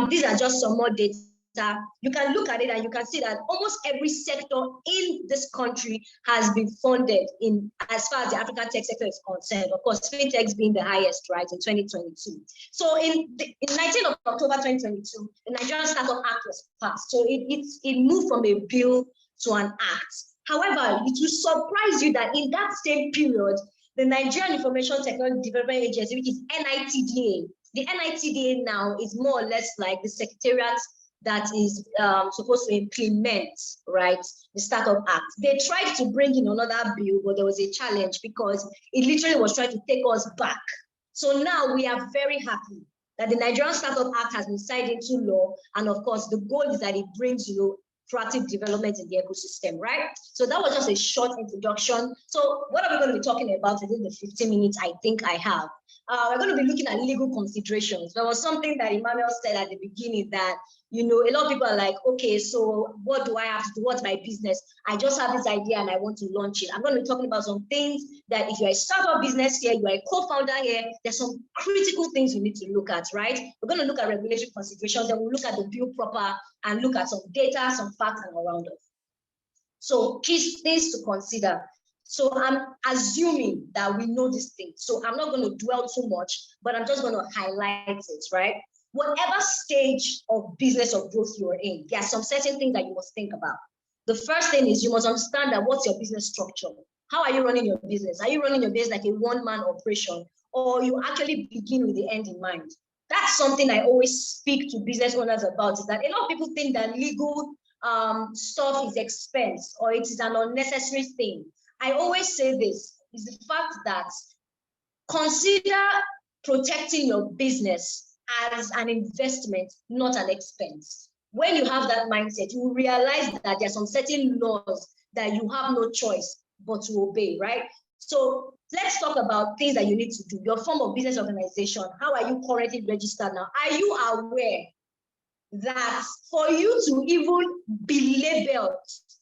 These are just some more data. You can look at it and you can see that almost every sector in this country has been funded in, as far as the African tech sector is concerned. Of course, fintechs being the highest, right, in 2022. So in 19th of October 2022, the Nigerian Startup Act was passed. So it moved from a bill to an act. However, it will surprise you that in that same period, the Nigerian Information Technology Development Agency, which is NITDA, the NITDA now is more or less like the secretariat that is supposed to implement, right, the Startup Act. They tried to bring in another bill, but there was a challenge because it literally was trying to take us back. So now we are very happy that the Nigerian Startup Act has been signed into law. And of course, the goal is that it brings, proactive development in the ecosystem, right? So that was just a short introduction. So what are we going to be talking about within the 15 minutes I think I have? We're going to be looking at legal considerations. There was something that Emmanuel said at the beginning that, you know, a lot of people are like, okay, so what do I have to do? What's my business? I just have this idea and I want to launch it. I'm going to be talking about some things that if you're a startup business here, you're a co-founder here, there's some critical things you need to look at, right? We're going to look at regulatory considerations, then we'll look at the bill proper and look at some data, some facts and around it. So key things to consider. So I'm assuming that we know these things. So I'm not going to dwell too much, but I'm just going to highlight it, right? Whatever stage of business or growth you're in, there are some certain things that you must think about. The first thing is you must understand that what's your business structure? How are you running your business? Are you running your business like a one-man operation, or you actually begin with the end in mind? That's something I always speak to business owners about, is that a lot of people think that legal stuff is expense or it is an unnecessary thing. I always say this, is the fact that consider protecting your business as an investment, not an expense. When you have that mindset, you will realize that there are some certain laws that you have no choice but to obey, right? So let's talk about things that you need to do. Your form of business organization, how are you currently registered now? Are you aware that for you to even be labeled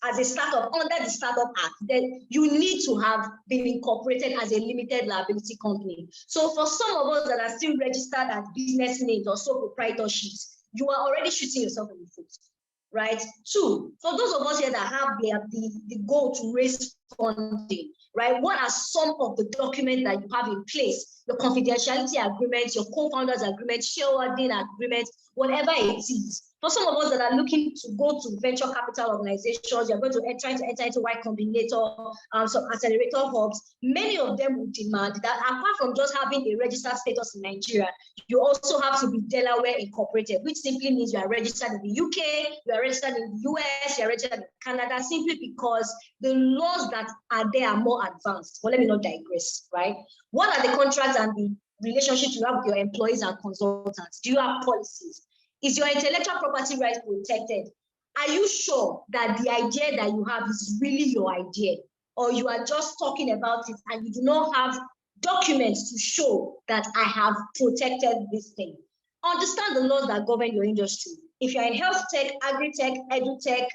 as a startup under the Startup Act, then you need to have been incorporated as a limited liability company. So for some of us that are still registered as business names or sole proprietorships, you are already shooting yourself in the foot, right? Two, for those of us here that have the goal to raise funding, right? What are some of the documents that you have in place? Your confidentiality agreements, your co-founders agreements, shareholding agreements, whatever it is. For some of us that are looking to go to venture capital organizations, you're going to try to enter into Y Combinator, some accelerator hubs, many of them will demand that apart from just having a registered status in Nigeria, you also have to be Delaware incorporated, which simply means you are registered in the UK, you are registered in the US, you are registered in Canada, simply because the laws that are there are more advanced. But let me not digress, right? What are the contracts and the relationships you have with your employees and consultants? Do you have policies? Is your intellectual property rights protected? Are you sure that the idea that you have is really your idea? Or you are just talking about it and you do not have documents to show that I have protected this thing? Understand the laws that govern your industry. If you're in health tech, agri-tech, edu-tech,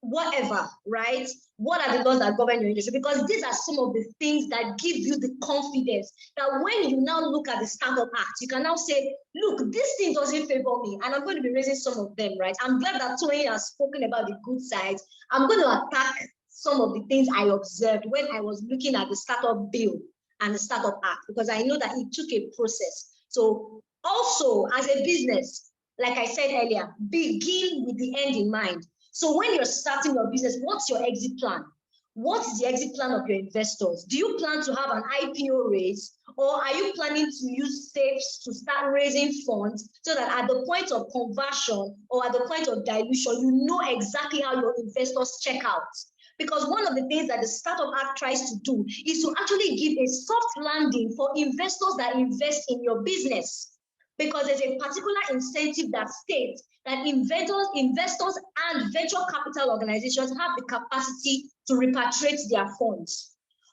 whatever, right? What are the laws that govern your industry? Because these are some of the things that give you the confidence that when you now look at the Startup Act, you can now say, look, this thing doesn't favor me, and I'm going to be raising some of them, right? I'm glad that Toyin has spoken about the good sides. I'm going to attack some of the things I observed when I was looking at the Startup Bill and the Startup Act, because I know that it took a process. So also, as a business, like I said earlier, begin with the end in mind. So when you're starting your business, what's your exit plan? What is the exit plan of your investors? Do you plan to have an IPO raise, or are you planning to use safes to start raising funds so that at the point of conversion or at the point of dilution, you know exactly how your investors check out? Because one of the things that the Startup Act tries to do is to actually give a soft landing for investors that invest in your business. Because there's a particular incentive that states that investors and venture capital organizations have the capacity to repatriate their funds.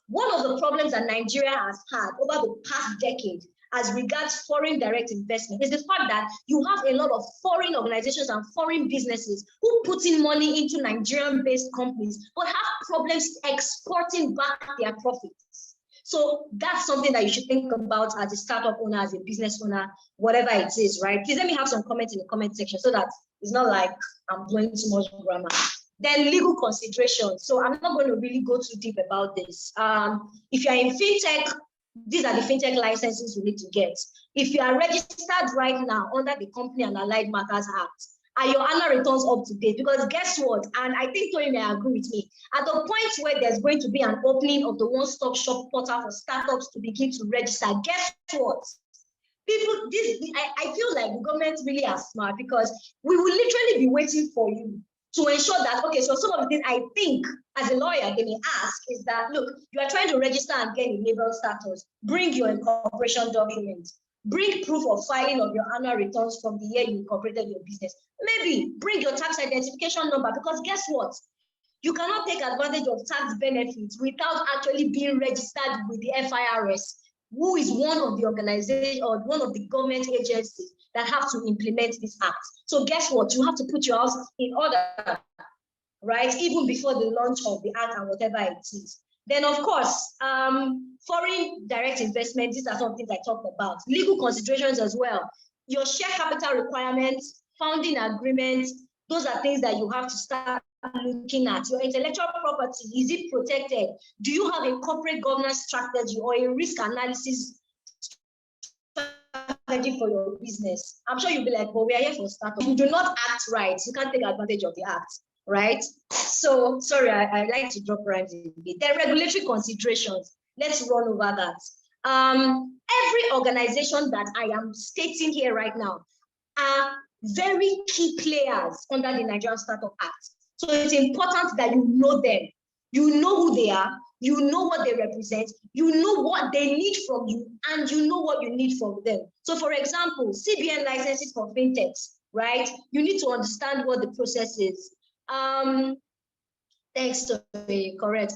One of the problems that Nigeria has had over the past decade as regards foreign direct investment is the fact that you have a lot of foreign organizations and foreign businesses who put in money into Nigerian-based companies but have problems exporting back their profits. So that's something that you should think about as a startup owner, as a business owner, whatever it is, right? Please let me have some comments in the comment section so that it's not like I'm blowing too much grammar. Then legal considerations. So I'm not going to really go too deep about this. If you're in fintech, these are the fintech licenses you need to get. If you are registered right now under the Company and Allied Matters Act, are your annual returns up to date? Because guess what? And I think Toyin may agree with me. At the point where there's going to be an opening of the one-stop shop portal for startups to begin to register, guess what? People, I feel like the government really are smart, because we will literally be waiting for you to ensure that, okay, so some of the things I think as a lawyer they may ask is that, look, you are trying to register and get a label status, bring your incorporation documents, Bring proof of filing of your annual returns from the year you incorporated your business. Maybe bring your tax identification number, because guess what? You cannot take advantage of tax benefits without actually being registered with the FIRS, who is one of the organizations or one of the government agencies that have to implement this act. So guess what? You have to put your house in order, right? Even before the launch of the act and whatever it is. Then, of course, foreign direct investment, these are some things I talked about. Legal considerations as well. Your share capital requirements, founding agreements, those are things that you have to start looking at. Your intellectual property, is it protected? Do you have a corporate governance strategy or a risk analysis strategy for your business? I'm sure you'll be like, well, we are here for startups. If you do not act right, you can't take advantage of the act, right? So, sorry, I like to drop rhymes a bit. There are regulatory considerations. Let's run over that. Every organization that I am stating here right now are very key players under the Nigerian Startup Act. So it's important that you know them. You know who they are, you know what they represent, you know what they need from you, and you know what you need from them. So for example, CBN licenses for fintechs, right? You need to understand what the process is. Thanks, Toyin. Correct.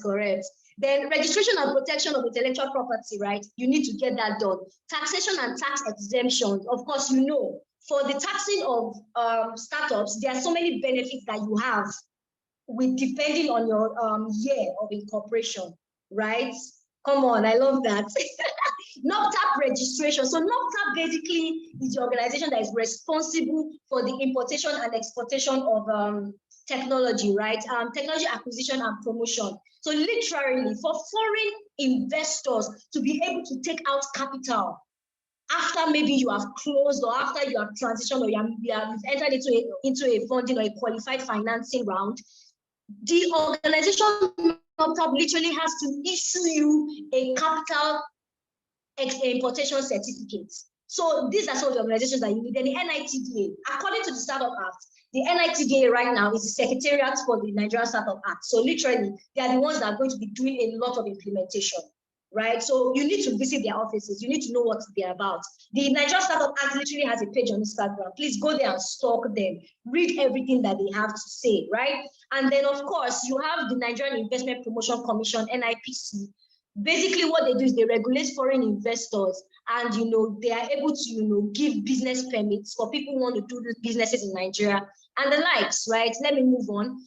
Then registration and protection of intellectual property, right? You need to get that done. Taxation and tax exemptions, of course, you know. For the taxing of startups, there are so many benefits that you have with depending on your year of incorporation, right? Come on, I love that. NOPTAP registration. So NOPTAP basically is the organization that is responsible for the importation and exportation of technology, right? Technology acquisition and promotion. So literally for foreign investors to be able to take out capital after maybe you have closed or after you have transitioned or you have entered into a funding or a qualified financing round, the organization literally has to issue you a capital importation certificate. So these are some of the organizations that you need. Then the NITDA, according to the Startup Act, the NITDA right now is the Secretariat for the Nigerian Startup Act. So literally, they are the ones that are going to be doing a lot of implementation, right? So you need to visit their offices. You need to know what they're about. The Nigerian Startup Act literally has a page on Instagram. Please go there and stalk them. Read everything that they have to say, right? And then, of course, you have the Nigerian Investment Promotion Commission, NIPC. Basically, what they do is they regulate foreign investors, and they are able to give business permits for people who want to do businesses in Nigeria and the likes, right? Let me move on.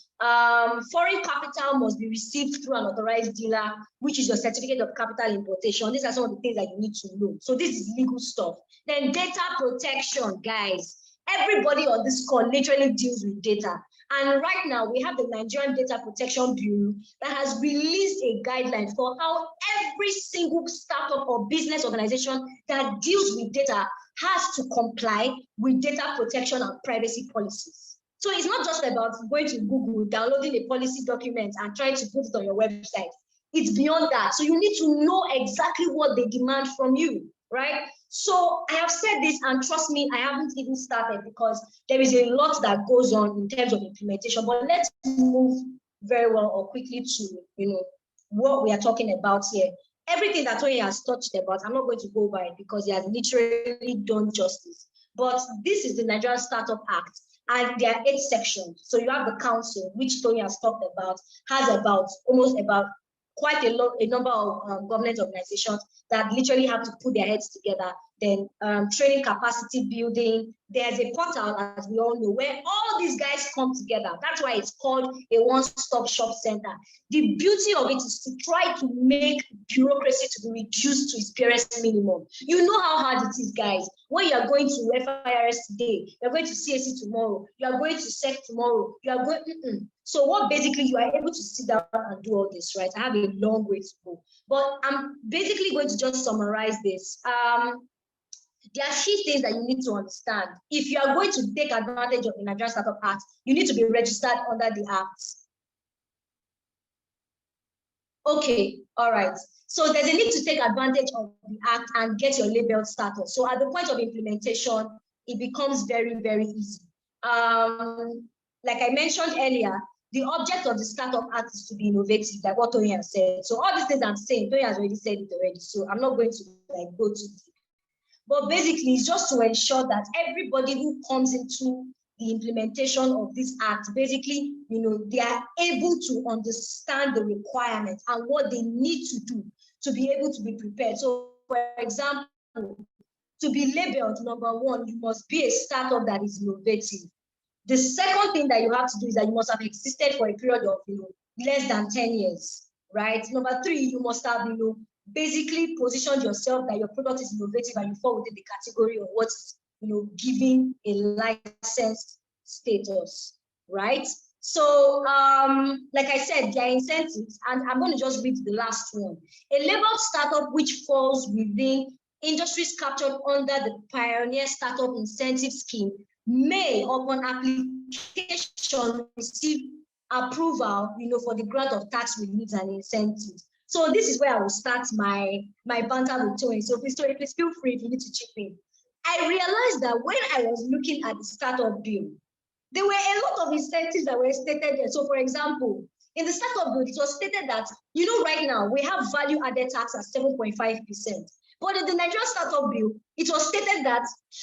Foreign capital must be received through an authorized dealer, which is your certificate of capital importation. These are some of the things that you need to know. So this is legal stuff. Then data protection, guys. Everybody on this call literally deals with data. And right now, we have the Nigerian Data Protection Bureau that has released a guideline for how every single startup or business organization that deals with data has to comply with data protection and privacy policies. So it's not just about going to Google, downloading a policy document and trying to put it on your website. It's beyond that. So you need to know exactly what they demand from you, right? So I have said this, and trust me, I haven't even started because there is a lot that goes on in terms of implementation. But let's move very well or quickly to what we are talking about here. Everything that Toyin has touched about, I'm not going to go by it because he has literally done justice. But this is the Nigerian Startup Act, and there are 8 sections. So you have the council, which Toyin has talked about, has almost quite a number of government organizations that literally have to put their heads together. Then training, capacity building. There's a portal, as we all know, where all these guys come together. That's why it's called a one-stop shop center. The beauty of it is to try to make bureaucracy to be reduced to its barest minimum. You know how hard it is, guys. When you are going to FIRS today, you're going to CAC tomorrow, you are going to SEC tomorrow, you are going. So what basically you are able to sit down and do all this, right? I have a long way to go, but I'm basically going to just summarize this. There are key things that you need to understand. If you are going to take advantage of the Nigerian Startup Act, you need to be registered under the Act. Okay, all right. So there's a need to take advantage of the Act and get your labeled status. So at the point of implementation, it becomes very, very easy. Like I mentioned earlier, the object of the Startup Act is to be innovative, like what Toyin has said. So all these things I'm saying, Toyin has already said it already, so I'm not going to go to deep. But basically, it's just to ensure that everybody who comes into the implementation of this act, basically, they are able to understand the requirements and what they need to do to be able to be prepared. So, for example, to be labeled number one, you must be a startup that is innovative. The second thing that you have to do is that you must have existed for a period of less than 10 years, right? Number three, you must have basically positioned yourself that your product is innovative and you fall within the category of what's giving a license status, right? So, like I said, there are incentives, and I'm going to just read the last one. A labeled startup which falls within industries captured under the Pioneer Startup Incentive Scheme may, upon application, receive approval, for the grant of tax reliefs and incentives. So this is where I will start my banter with Toyin. So please feel free if you need to chip in. I realized that when I was looking at the startup bill, there were a lot of incentives that were stated there. So, for example, in the startup bill, it was stated that, right now we have value added tax at 7.5%. But in the Nigerian startup bill, it was stated that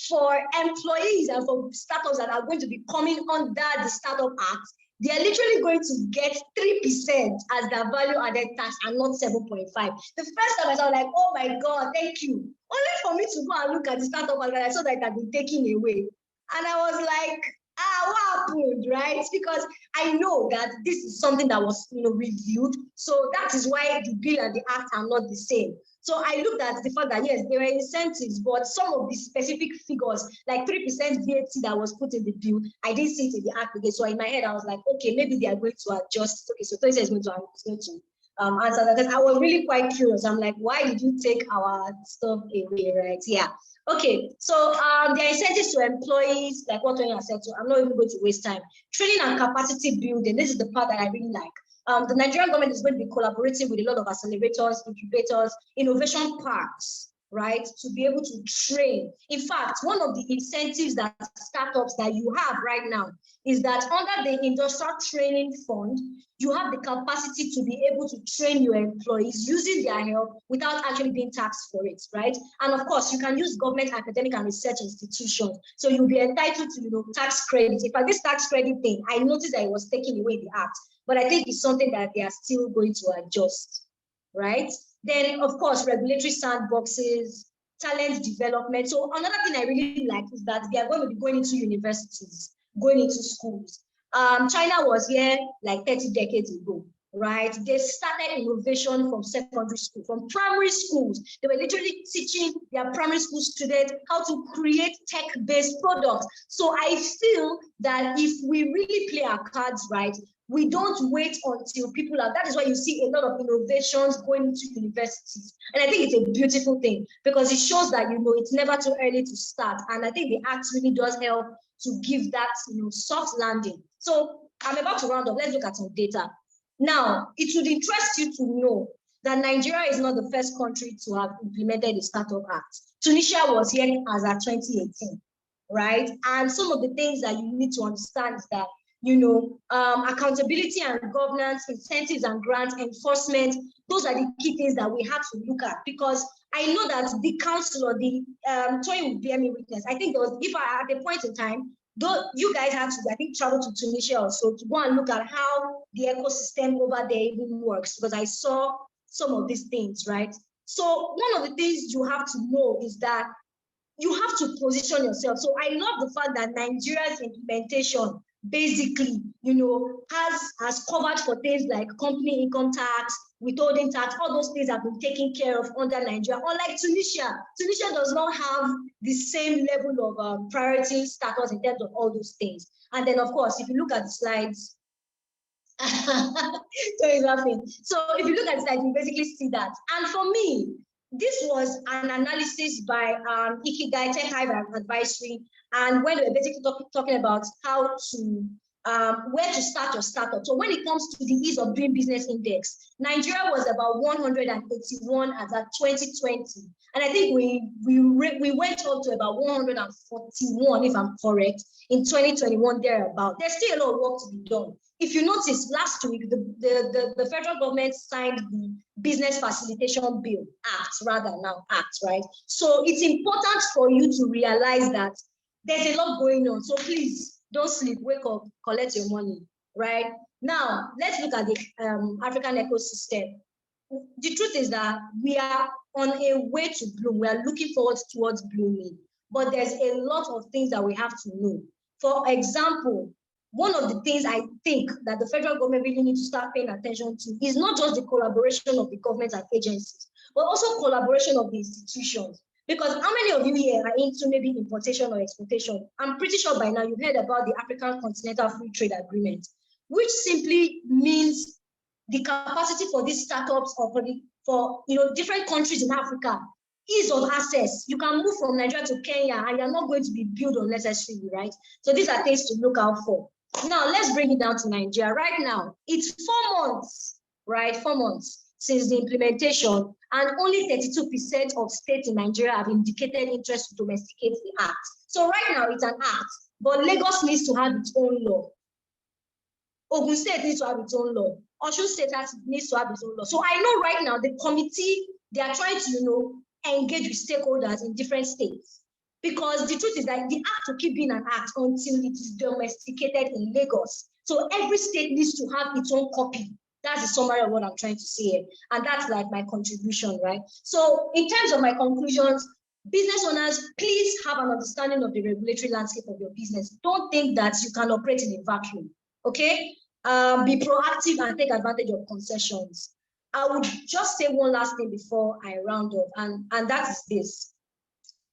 for employees and for startups that are going to be coming under the Startup Act, they are literally going to get 3% as their value added tax and not 7.5. The first time I was like, oh my God, thank you. Only for me to go and look at the Startup Act, I saw that it had been taken away. And I was like, what happened, right? Because I know that this is something that was, reviewed. So that is why the bill and the act are not the same. So I looked at the fact that, yes, there were incentives, but some of the specific figures, like 3% VAT that was put in the bill, I didn't see it in the act again. So in my head, I was like, okay, maybe they are going to adjust. Okay, so Toyin is going to answer that. I was really quite curious. I'm like, why did you take our stuff away, right? Yeah. Okay, so there are incentives to employees, like what Toyin has said, so I'm not even going to waste time. Training and capacity building, this is the part that I really like. The Nigerian government is going to be collaborating with a lot of accelerators, incubators, innovation parks, right, to be able to train. In fact, one of the incentives that startups that you have right now is that under the Industrial Training Fund, you have the capacity to be able to train your employees using their help without actually being taxed for it, right? And of course, you can use government, academic, and research institutions. So you'll be entitled to, tax credits. In fact, this tax credit thing, I noticed that it was taken away in the act, but I think it's something that they are still going to adjust, right? Then, of course, regulatory sandboxes, talent development. So another thing I really like is that they are going to be going into universities, going into schools. China was here like 30 decades ago, right? They started innovation from secondary school, from primary schools. They were literally teaching their primary school students how to create tech-based products. So I feel that if we really play our cards right, we don't wait until people are, that is why you see a lot of innovations going into universities. And I think it's a beautiful thing because it shows that, it's never too early to start. And I think the act really does help to give that, soft landing. So I'm about to round up. Let's look at some data. Now, it would interest you to know that Nigeria is not the first country to have implemented the Startup Act. Tunisia was here as at 2018, right? And some of the things that you need to understand is that, accountability and governance, incentives and grant enforcement, those are the key things that we have to look at, because I know that the council or the Toyin will bear me witness. I think there was, if I at a point in time, though you guys had to, I think, travel to Tunisia also to go and look at how the ecosystem over there even works, because I saw some of these things, right? So one of the things you have to know is that you have to position yourself. So I love the fact that Nigeria's implementation basically, has covered for things like company income tax, withholding tax, all those things have been taken care of under Nigeria. Unlike Tunisia, Tunisia does not have the same level of priority status in terms of all those things. And then, of course, if you look at the slides, so he's laughing. So if you look at the slides, you basically see that. And for me, this was an analysis by Ikigai Tech Hive Advisory, and when they were basically talking about how to where to start your startup. So when it comes to the ease of doing business index, Nigeria was about 181 as at 2020. And I think we went up to about 141, if I'm correct, in 2021 thereabout. There's still a lot of work to be done. If you notice, last week, the federal government signed the Business Facilitation Bill, Act, right? So it's important for you to realize that there's a lot going on. So please, don't sleep, wake up, collect your money, right? Now, let's look at the African ecosystem. The truth is that we are on a way to bloom. We are looking forward towards blooming, but there's a lot of things that we have to know. For example, one of the things I think that the federal government really needs to start paying attention to is not just the collaboration of the government and agencies, but also collaboration of the institutions. Because how many of you here are into maybe importation or exportation? I'm pretty sure by now you've heard about the African Continental Free Trade Agreement, which simply means the capacity for these startups or for different countries in Africa, ease of access. You can move from Nigeria to Kenya and you're not going to be billed unnecessarily, right? So these are things to look out for. Now let's bring it down to Nigeria. Right now, it's 4 months, right? 4 months since the implementation, and only 32% of states in Nigeria have indicated interest to domesticate the act. So right now it's an act, but Lagos needs to have its own law. Ogun State needs to have its own law. Osun State needs to have its own law. So I know right now the committee, they are trying to, engage with stakeholders in different states. Because the truth is that the act will keep being an act until it is domesticated in Lagos. So every state needs to have its own copy. That's the summary of what I'm trying to say here. And that's like my contribution, right? So in terms of my conclusions, business owners, please have an understanding of the regulatory landscape of your business. Don't think that you can operate in a vacuum, okay? Be proactive and take advantage of concessions. I would just say one last thing before I round up, and that is this.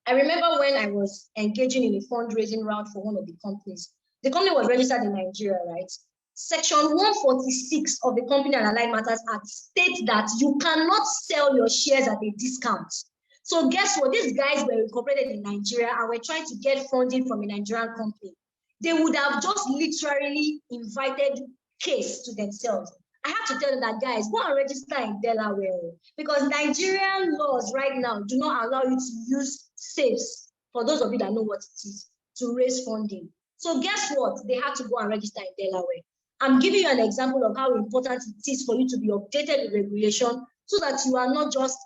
I remember when I was engaging in a fundraising round for one of the companies. The company was registered in Nigeria, right? Section 146 of the Company and Allied Matters Act states that you cannot sell your shares at a discount. So guess what? These guys were incorporated in Nigeria and were trying to get funding from a Nigerian company. They would have just literally invited case to themselves. I have to tell them that, guys, go and register in Delaware, because Nigerian laws right now do not allow you to use safes, for those of you that know what it is, to raise funding. So guess what? They had to go and register in Delaware. I'm giving you an example of how important it is for you to be updated with regulation so that you are not just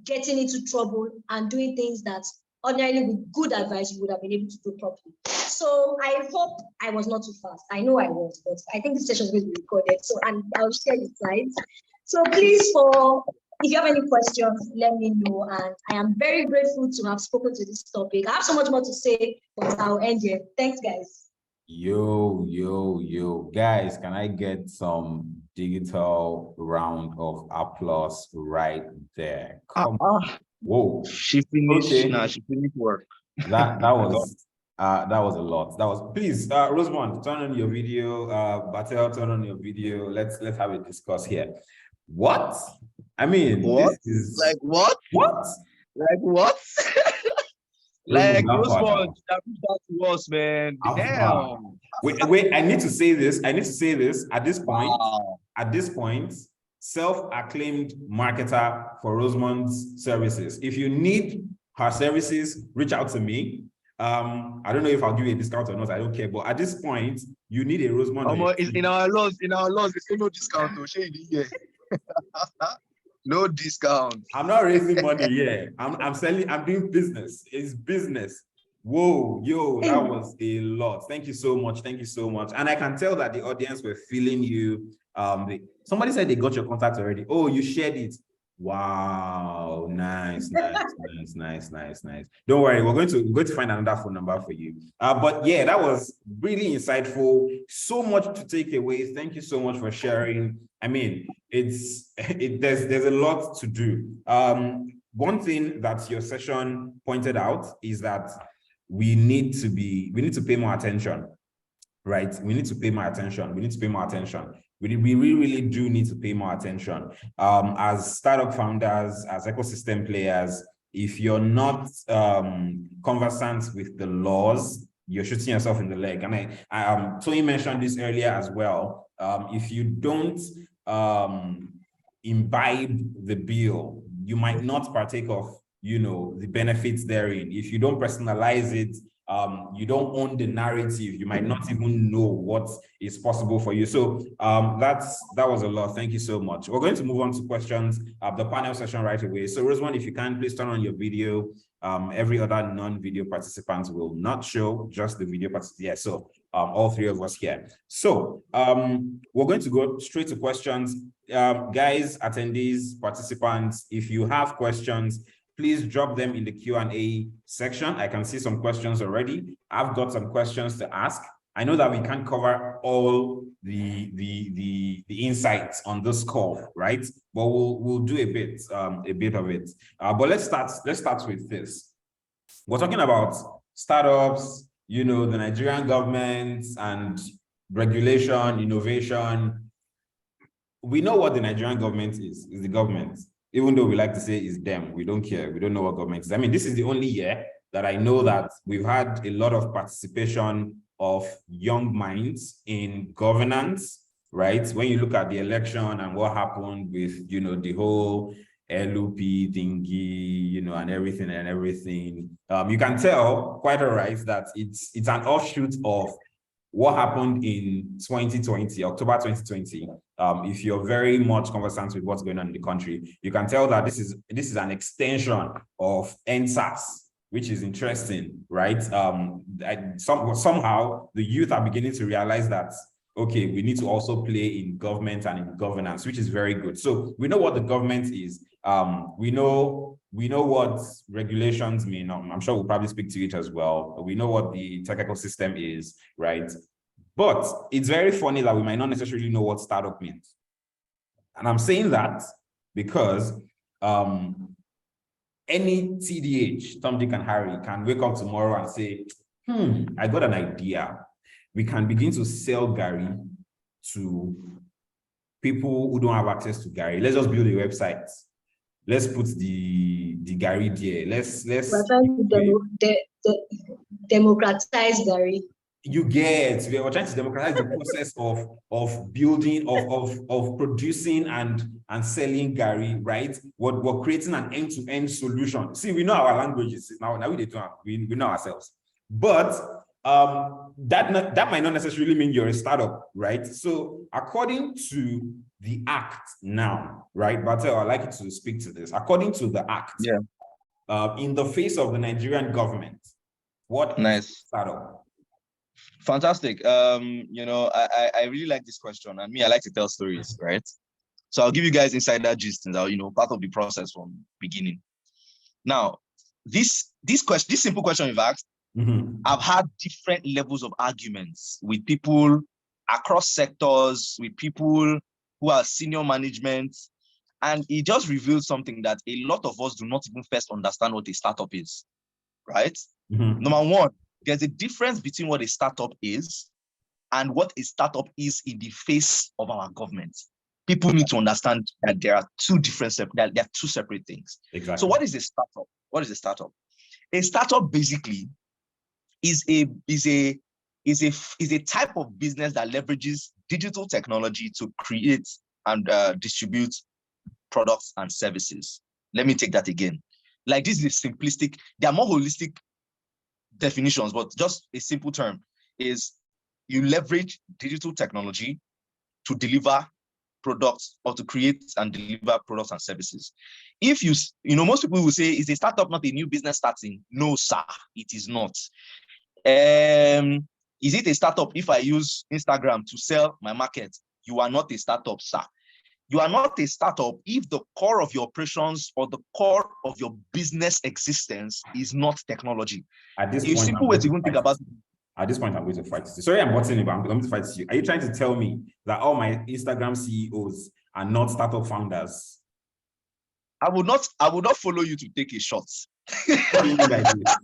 getting into trouble and doing things that ordinarily with good advice you would have been able to do properly. So I hope I was not too fast. I know I was, but I think this session is going to be recorded. So I'll share the slides. So please, if you have any questions, let me know. And I am very grateful to have spoken to this topic. I have so much more to say, but I'll end here. Thanks, guys. Yo, guys, can I get some digital round of applause right there? Come on. Whoa. She finished. Okay. Nah, she finished work. That was a lot. That was, please, Rosemond, turn on your video. Batel, turn on your video. Let's have a discuss here. What? I mean, what? This is like what? What? Like what? Like Rosemond, that to us, man. Damn. Wait, I need to say this. At this point, wow. At this point, self-acclaimed marketer for Rosemond's services. If you need her services, reach out to me. I don't know if I'll give you a discount or not. I don't care. But at this point, you need a Rosemond. In our laws, there's no discount. No discount. I'm not raising money here. I'm selling. I'm doing business. It's business. Whoa, yo, that was a lot. Thank you so much. Thank you so much. And I can tell that the audience were feeling you. Somebody said they got your contact already. Oh, you shared it. Wow, nice. Don't worry, we're going to find another phone number for you. But yeah, that was really insightful. So much to take away. Thank you so much for sharing. I mean, there's a lot to do. One thing that your session pointed out is that we need to pay more attention, right? We need to pay more attention. We really do need to pay more attention. As startup founders, as ecosystem players, if you're not conversant with the laws, you're shooting yourself in the leg. And Toyin mentioned this earlier as well. If you don't imbibe the bill, you might not partake of, the benefits therein. If you don't personalize it, you don't own the narrative, you might not even know what is possible for you. So that was a lot. Thank you so much. We're going to move on to questions of the panel session right away. So Rosemond, if you can, please turn on your video. Every other non-video participants will not show, just the video participants. Yeah, so all three of us here. So we're going to go straight to questions. Guys, attendees, participants, if you have questions, please drop them in the Q&A section. I can see some questions already. I've got some questions to ask. I know that we can't cover all the insights on this call, right? But we'll do a bit of it. But let's start with this. We're talking about startups, the Nigerian government and regulation, innovation. We know what the Nigerian government is the government. Even though we like to say it's them, we don't care. We don't know what government is. I mean, this is the only year that I know that we've had a lot of participation of young minds in governance, right? When you look at the election and what happened with, the whole LUP thingy, and everything, you can tell quite all right that it's an offshoot of what happened in 2020, October 2020. If you're very much conversant with what's going on in the country, you can tell that this is an extension of NSAS, which is interesting, right? Somehow the youth are beginning to realize that, okay, we need to also play in government and in governance, which is very good. So we know what the government is. We know what regulations mean. I'm sure we'll probably speak to it as well. We know what the tech ecosystem is, right? But it's very funny that we might not necessarily know what startup means. And I'm saying that because any TDH, Tom, Dick, and Harry, can wake up tomorrow and say, I got an idea. We can begin to sell Gary to people who don't have access to Gary. Let's just build a website. Let's put the Gary there. We're trying to democratize Gary. You get, we're trying to democratize the process of building, of producing and selling Gary, right? We're creating an end-to-end solution. See, we know our languages now we know ourselves. But that might not necessarily mean you're a startup, right? So according to the act now, right, Bartel, I'd like you to speak to this. According to the act, in the face of the Nigerian government, what is startup? Fantastic. I really like this question, and I like to tell stories, right? So I'll give you guys insider gist and part of the process from beginning. Now, this simple question you've asked, I've had different levels of arguments with people across sectors, with people who are senior management, and it just reveals something that a lot of us do not even first understand what a startup is, right? Number one, there's a difference between what a startup is and what a startup is in the face of our government. People need to understand that there are two separate things. Exactly. So what is a startup? What is a startup? A startup basically is a type of business that leverages digital technology to create and distribute products and services. Let me take that again. Like, this is simplistic. There are more holistic definitions, but just a simple term is you leverage digital technology to deliver products or to create and deliver products and services. If most people will say, is a startup not a new business starting? No, sir, it is not. Is it a startup if I use Instagram to sell my market? You are not a startup, sir. You are not a startup if the core of your operations or the core of your business existence is not technology. At this a simple way to even think about it. At this point, I'm going to fight you. Sorry, I'm butting you, but I'm going to fight you. Are you trying to tell me that all my Instagram CEOs are not startup founders? I would not follow you to take a shot. What do you mean by this?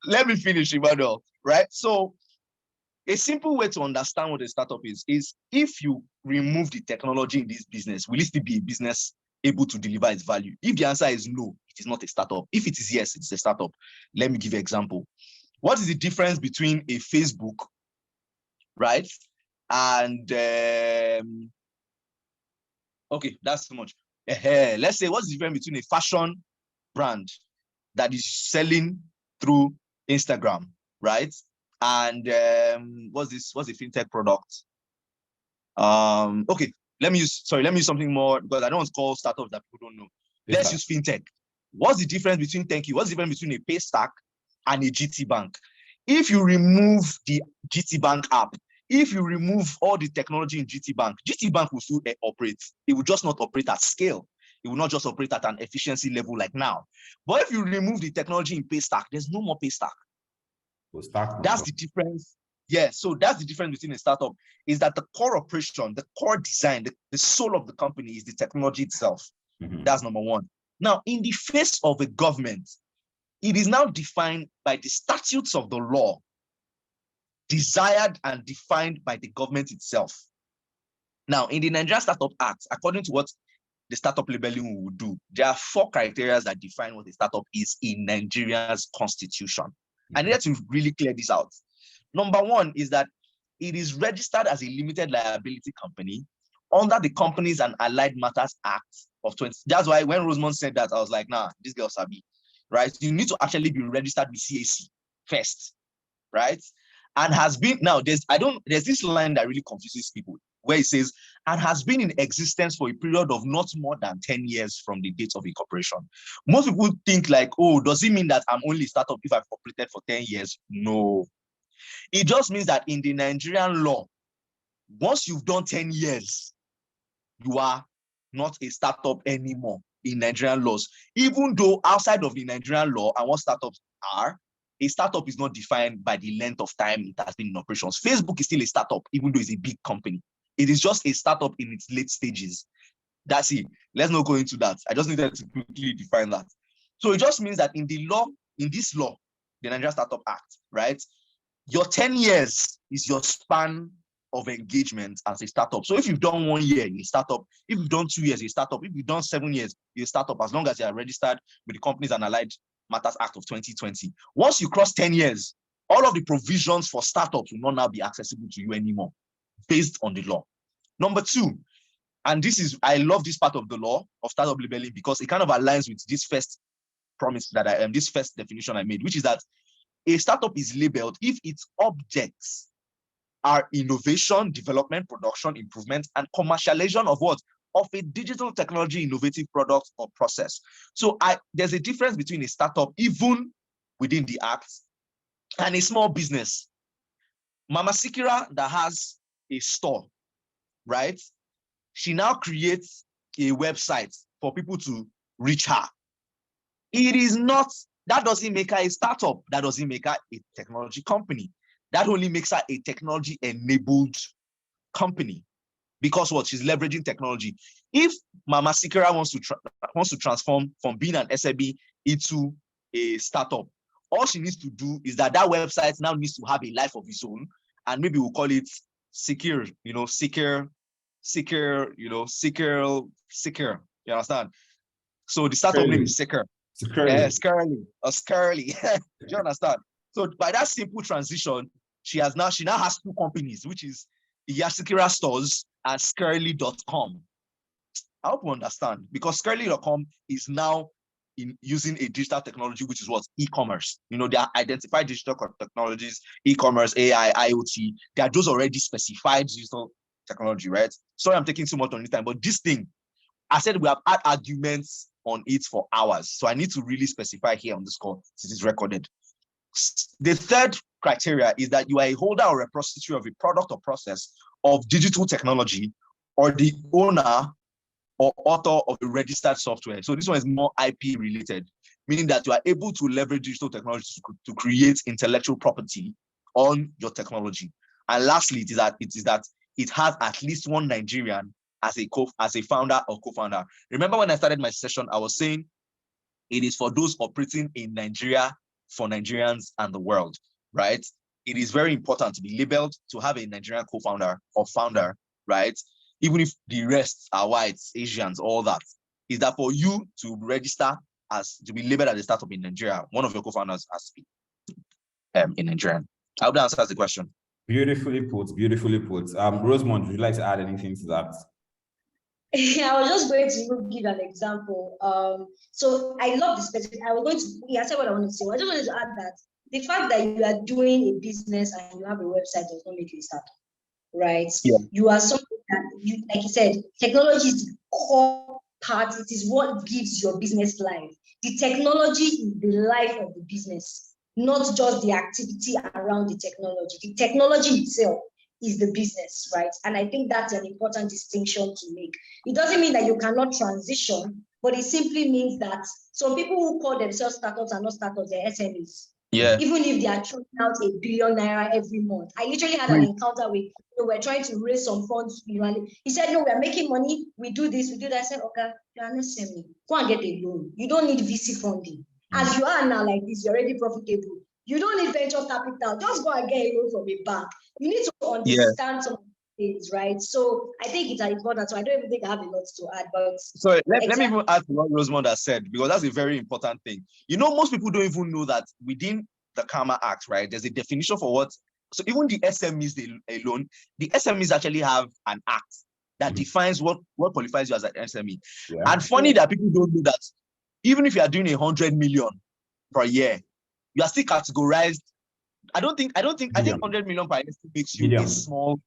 Let me finish, Emmanuel, right? So a simple way to understand what a startup is if you remove the technology in this business, will it still be a business able to deliver its value? If the answer is no, it is not a startup. If it is yes, it's a startup. Let me give you an example. What is the difference between a Facebook, right? And okay, that's too much. Let's say, what's the difference between a fashion brand that is selling through Instagram, right? And what's the fintech product? Okay, let me use something more, because I don't want to call startups that people don't know. Let's use fintech. What's the difference between, thank you, what's the difference between a Paystack and a GT Bank? If you remove the GT Bank app, if you remove all the technology in GT Bank will still operate. It will just not operate at scale. It will not just operate at an efficiency level like now. But if you remove the technology in Paystack, there's no more Paystack. That's the difference. Yeah, so that's the difference between a startup, is that the core operation, the core design, the soul of the company is the technology itself. That's number one. Now, in the face of a government, it is now defined by the statutes of the law, desired and defined by the government itself. Now, in the Nigerian Startup Act, according to what the startup labeling will do, there are 4 criteria that define what a startup is in Nigeria's constitution. I need to really clear this out. Number 1 is that it is registered as a limited liability company under the Companies and Allied Matters Act of 20. That's why when Rosemond said that, I was like, nah, this girl sabi, right? You need to actually be registered with CAC first, right? And has been, now there's this line that really confuses people, where it says, and has been in existence for a period of not more than 10 years from the date of incorporation. Most people think like, oh, does it mean that I'm only a startup if I've operated for 10 years? No. It just means that in the Nigerian law, once you've done 10 years, you are not a startup anymore in Nigerian laws. Even though outside of the Nigerian law and what startups are, a startup is not defined by the length of time it has been in operations. Facebook is still a startup, even though it's a big company. It is just a startup in its late stages. That's it. Let's not go into that. I just needed to quickly define that. So it just means that in this law, the Nigerian Startup Act, right, your 10 years is your span of engagement as a startup. So if you've done 1 year, you're a startup. If you've done 2 years, you're a startup. If you've done 7 years, you're a startup, as long as you are registered with the Companies and Allied Matters Act of 2020. Once you cross 10 years, all of the provisions for startups will not now be accessible to you anymore, based on the law. Number 2, and this is, I love this part of the law of startup labeling, because it kind of aligns with this first promise that this first definition I made, which is that a startup is labeled if its objects are innovation, development, production, improvement, and commercialization of what? Of a digital technology, innovative product or process. So there's a difference between a startup, even within the act, and a small business. Mama Sikira that has a store, right? She now creates a website for people to reach her. It is not, that doesn't make her a startup. That doesn't make her a technology company. That only makes her a technology-enabled company, because what? She's leveraging technology. If Mama Sikira wants to transform from being an SME into a startup, all she needs to do is that website now needs to have a life of its own, and maybe we'll call it Secure, Secure. You understand? So the startup name is Secure. Scarly. Do you understand? So by that simple transition, she now has 2 companies, which is Yasikira Stores and Scarly.com. I hope you understand, because Scarly.com is now using a digital technology, which is what? E-commerce. They are identified digital technologies, e-commerce, AI, IoT. They are those already specified digital technology, right? Sorry, I'm taking too much on this time, but this thing, I said we have had arguments on it for hours. So I need to really specify here on this call, since it's recorded. The third criteria is that you are a holder or repository of a product or process of digital technology, or the owner or author of a registered software. So this one is more IP related, meaning that you are able to leverage digital technology to create intellectual property on your technology. And lastly, it is that it has at least one Nigerian as a founder or co-founder. Remember when I started my session, I was saying it is for those operating in Nigeria, for Nigerians and the world, right? It is very important to be labeled, to have a Nigerian co-founder or founder, right? Even if the rest are whites, Asians, all that. Is that for you to register to be labeled as a startup in Nigeria, one of your co-founders has to be. in Nigerian. I hope that answers the question. Beautifully put, beautifully put. Rosemond, would you like to add anything to that? I was just going to give an example. So I love this specific. I was going to, I said what I wanted to say. I just wanted to add that the fact that you are doing a business and you have a website does not make you a startup, right? Yeah. You are something that, you, like you said, technology is the core part. It is what gives your business life. The technology is the life of the business, not just the activity around the technology. The technology itself is the business, right? And I think that's an important distinction to make. It doesn't mean that you cannot transition, but it simply means that some people who call themselves startups are not startups, they're SMEs. Yeah. Even if they are throwing out ₦1 billion every month. I literally had an encounter with, we're trying to raise some funds. He said, no, we're making money. We do this, we do that. I said, okay, you're an SME. Go and get a loan. You don't need VC funding. As you are now like this, you're already profitable. You don't need venture capital. Just go and get a loan from a bank. You need to understand some things, right? So I think it's important. So I don't even think I have a lot to add. But so let me even add to what Rosemond has said, because that's a very important thing. You know, most people don't even know that within the Karma Act, right, there's a definition for what. So even the SMEs alone, the SMEs actually have an act that defines what qualifies you as an SME. Yeah. And funny that people don't know that even if you are doing 100 million per year, you are still categorized. I think 100 million per year still makes you a small,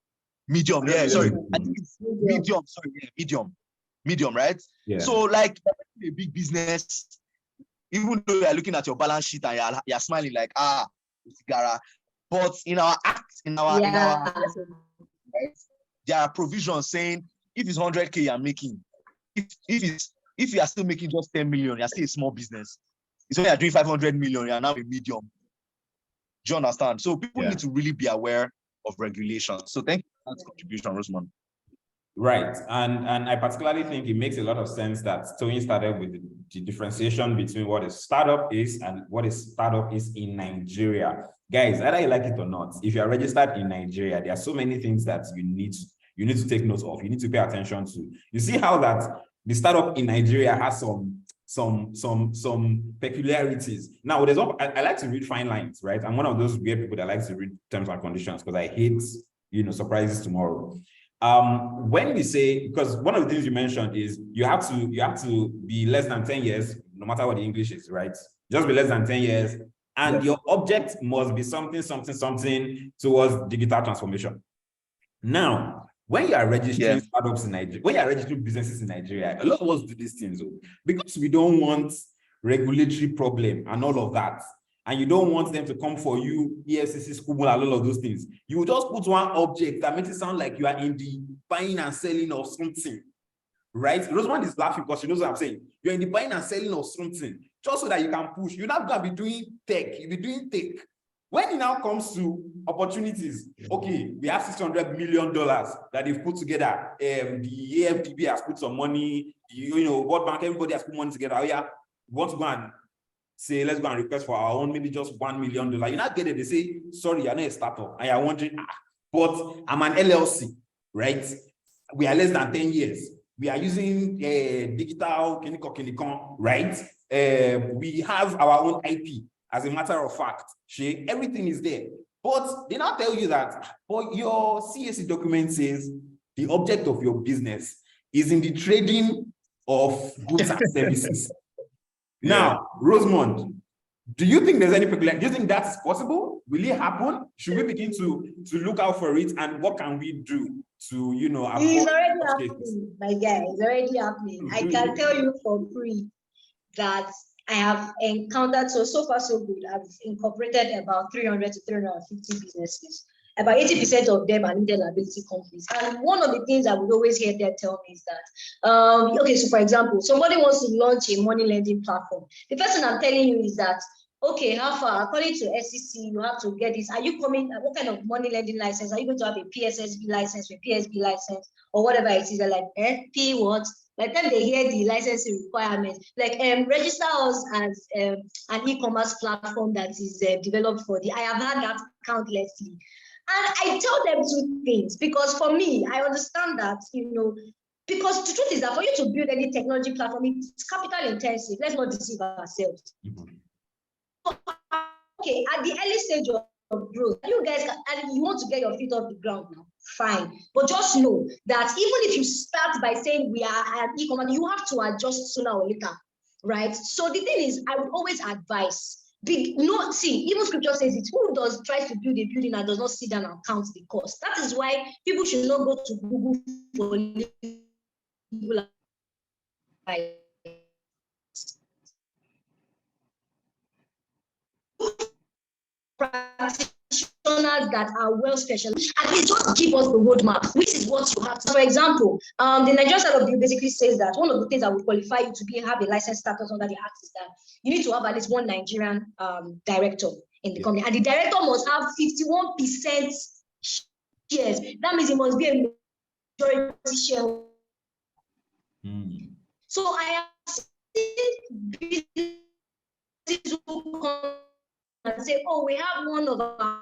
medium. Yeah, sorry. I think it's medium. Sorry, yeah, medium, right? Yeah. So like a big business, even though you're looking at your balance sheet and you're smiling like, but in our act, in our right, there are provisions saying if it's 100K you're making, if you are still making just 10 million, you're still a small business. It's when you're doing 500 million, you're now a medium. Do you understand? So people need to really be aware of regulations. So thank you for that contribution, Rosemond. Right. And I particularly think it makes a lot of sense that Toyin started with the differentiation between what a startup is and what a startup is in Nigeria. Guys, either you like it or not, if you are registered in Nigeria, there are so many things that you need to take note of. You need to pay attention to. You see how that the startup in Nigeria has some peculiarities. Now, there's I like to read fine lines, right? I'm one of those weird people that likes to read terms and conditions because I hate, surprises tomorrow. When we say, because one of the things you mentioned is you have to be less than 10 years, no matter what the English is, right? Just be less than 10 years. And your object must be something towards digital transformation. Now, when you are registering startups in Nigeria, when you are registering businesses in Nigeria, a lot of us do these things because we don't want regulatory problem and all of that. And you don't want them to come for you, EFCC, school, and all of those things. You will just put one object that makes it sound like you are in the buying and selling of something, right? Rosemond is laughing because she knows what I'm saying. You're in the buying and selling of something, just so that you can push. You're not going to be doing tech. You'll be doing tech. When it now comes to opportunities, okay, we have $600 million that they've put together. The AFDB has put some money, World Bank, everybody has put money together. Oh yeah, we want to go and say, let's go and request for our own, maybe just $1 million. You not get it, they say, sorry, you're not a startup. And you're wondering, but I'm an LLC, right? We are less than 10 years. We are using digital, right? We have our own IP. As a matter of fact, everything is there. But they now tell you that, but your CAC document says the object of your business is in the trading of goods and services. Now, Rosemond, do you think there's any peculiar? Do you think that's possible? Will it happen? Should we begin to look out for it? And what can we do to, It's already happening, my guy. It's already happening. I can tell you for free that I have encountered, so far so good. I've incorporated about 300 to 350 businesses. About 80% of them are limited liability companies. And one of the things I would always hear them tell me is that, okay, so for example, somebody wants to launch a money lending platform. The first thing I'm telling you is that, okay, how far? According to SEC, you have to get this. Are you coming? What kind of money lending license? Are you going to have a PSSB license, a PSB license, or whatever it is? They're like, P what? By the time they hear the licensing requirements, like register us as an e-commerce platform that is developed for I have had that countlessly. And I tell them two things, because for me, I understand that, because the truth is that for you to build any technology platform, it's capital intensive. Let's not deceive ourselves. Okay, okay, at the early stage of growth, you guys can, and you want to get your feet off the ground now, fine. But just know that even if you start by saying we are an e-commerce, you have to adjust sooner or later, right? So the thing is, I would always advise, even scripture says it, who tries to build a building and does not sit down and count the cost? That is why people should not go to Google for legal advice. Practitioners that are well specialized, at least just give us the roadmap, which is what you have to. For example, the Nigerian side of the bill basically says that one of the things that would qualify you to have a license status under the act is that you need to have at least one Nigerian director in the company, and the director must have 51% shares. That means it must be a majority shareholder. So I have seen businesses who come and say, oh, we have one of our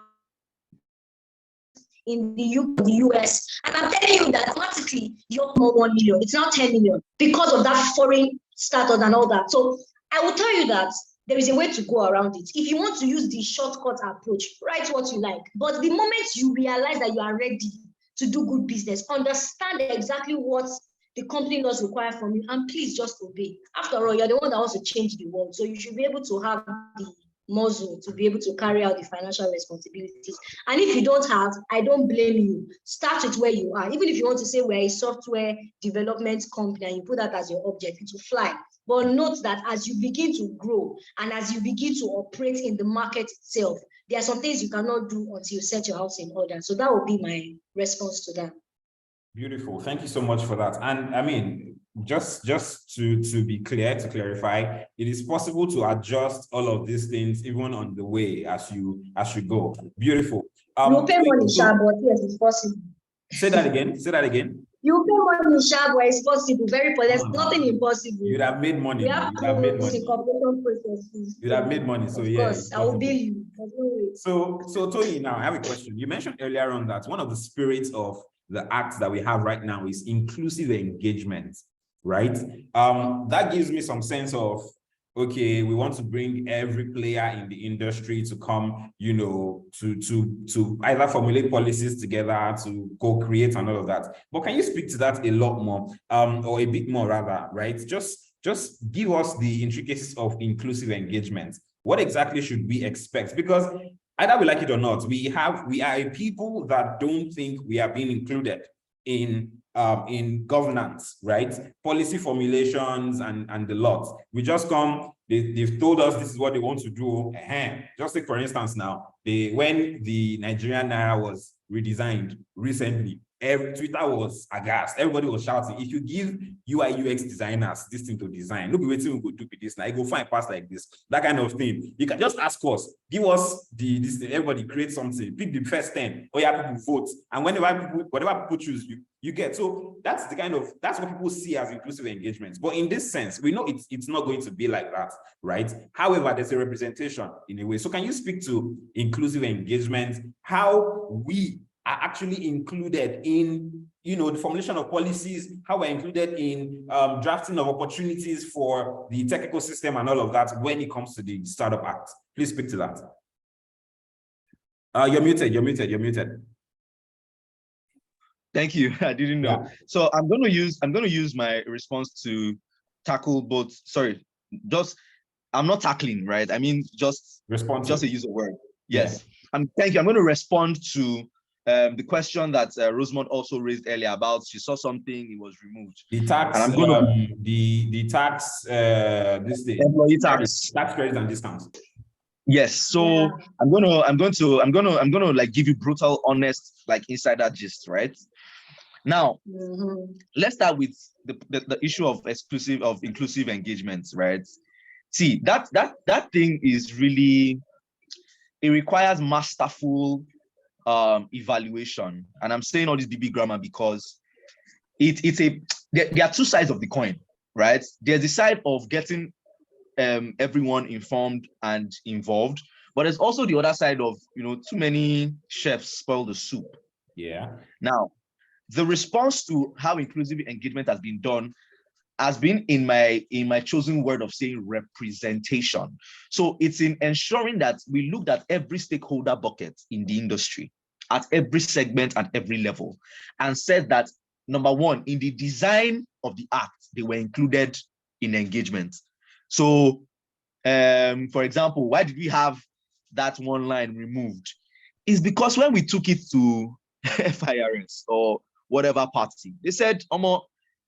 in the US, and I'm telling you that automatically you're more 1 million. It's now 10 million because of that foreign status and all that. So I will tell you that there is a way to go around it. If you want to use the shortcut approach, write what you like. But the moment you realize that you are ready to do good business, understand exactly what the company does require from you, and please just obey. After all, you're the one that wants to change the world. So you should be able to have the muscle to be able to carry out the financial responsibilities. And if you don't have, I don't blame you. Start with where you are. Even if you want to say we're a software development company and you put that as your object, it will fly. But note that as you begin to grow and as you begin to operate in the market itself, there are some things you cannot do until you set your house in order. So that would be my response to that. Beautiful. Thank you so much for that. And I mean, just to be clear, to clarify, it is possible to adjust all of these things even on the way as you go. Beautiful. You pay money, but yes, it's possible. Say that again. Say that again. You pay money, but it's possible. Very possible. There's nothing impossible. You'd have made money. We have You'd have made money. You'd have made money. So yeah, of course, I will bill you. So Toyin, now I have a question. You mentioned earlier on that one of the spirits of the act that we have right now is inclusive engagement, right? That gives me some sense of, okay, we want to bring every player in the industry to come, you know, to either formulate policies together, to co-create and all of that. But can you speak to that a lot more, or a bit more rather, right? Just give us the intricacies of inclusive engagement. What exactly should we expect? Because either we like it or not, we are a people that don't think we are being included in governance, right? Policy formulations and the lot. We just come, they've told us this is what they want to do. Just take for instance now, when the Nigerian Naira was redesigned recently, Twitter was aghast. Everybody was shouting, if you give UI UX designers this thing to design, look, wait till we go do this now, you go find parts like this, that kind of thing. You can just ask us, give us this thing, everybody create something, pick the first 10, or yeah, people vote, and whatever people choose, you get. So that's what people see as inclusive engagement. But in this sense, we know it's not going to be like that, right? However, there's a representation in a way. So can you speak to inclusive engagement, how we are actually included in, you know, the formulation of policies, how we're included in drafting of opportunities for the tech ecosystem and all of that when it comes to the Startup Act? Please speak to that. You're muted. Thank you. I didn't know. Yeah. So I'm going to use my response to tackle both. Sorry, I'm not tackling, right? I mean, just a use of word. Yes. Yeah. Thank you. I'm going to respond to the question that Rosemond also raised earlier about she saw something, it was removed. The tax, and I'm going to the tax, this thing, employee tax credits and discounts. Yes, so I'm gonna like give you brutal, honest, like insider gist, right? Now, let's start with the issue of inclusive engagement, right? See, that thing is really, it requires masterful evaluation, and I'm saying all this DB grammar because there are two sides of the coin, right? There's the side of getting everyone informed and involved, but there's also the other side of, you know, too many chefs spoil the soup. Yeah. Now, the response to how inclusive engagement has been done has been in my chosen word of saying representation. So it's in ensuring that we looked at every stakeholder bucket in the industry, at every segment, at every level, and said that, number one, in the design of the act, they were included in engagement. So, for example, why did we have that one line removed? It's because when we took it to FIRS or whatever party, they said,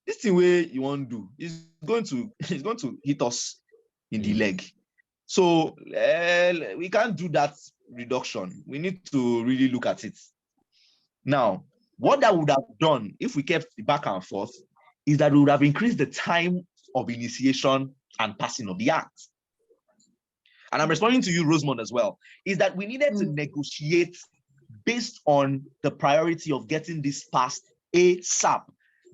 this thing way you want to do is going to hit us in the leg. So we can't do that reduction. We need to really look at it. Now, what that would have done if we kept the back and forth is that we would have increased the time of initiation and passing of the act. And I'm responding to you, Rosemond, as well, is that we needed to negotiate based on the priority of getting this passed ASAP,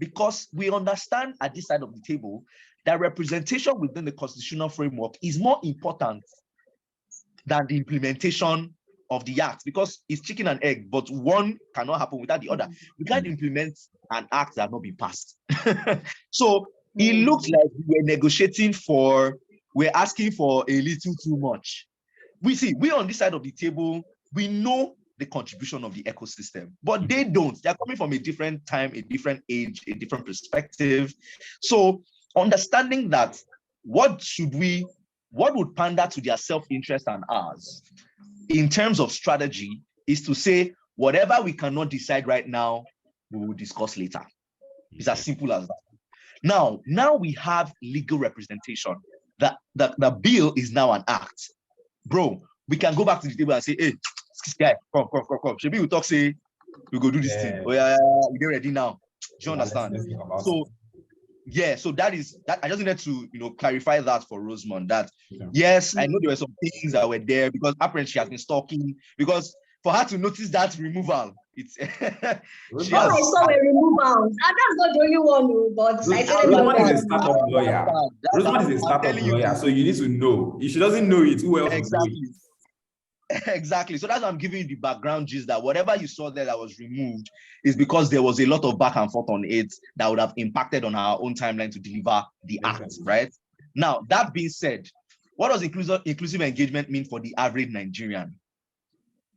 because we understand at this side of the table that representation within the constitutional framework is more important than the implementation of the act, because it's chicken and egg, but one cannot happen without the other. We can't implement an act that has not been passed. So it looks like we're negotiating we're asking for a little too much. We on this side of the table, we know the contribution of the ecosystem, but they don't. They're coming from a different time, a different age, a different perspective. So understanding that, what would pander to their self-interest and ours in terms of strategy is to say, whatever we cannot decide right now, we will discuss later. It's as simple as that. Now we have legal representation. The bill is now an act. Bro, we can go back to the table and say, hey, guy, come. Maybe we talk, say, we go do this thing. Oh yeah, we get ready now. Do you understand? So yeah, so that is that. I just needed to clarify that for Rosemond, that yes, I know there were some things that were there because apparently she has been stalking, because for her to notice that removal, it's I saw a removal. And that's not the only one, but Rosemond is a startup lawyer. Rosemond is a startup lawyer, so you need to know. If she doesn't know it, who else will know it? Exactly. So that's why I'm giving you the background gist, that whatever you saw there that was removed is because there was a lot of back and forth on it that would have impacted on our own timeline to deliver the act, right? Now, that being said, what does inclusive engagement mean for the average Nigerian?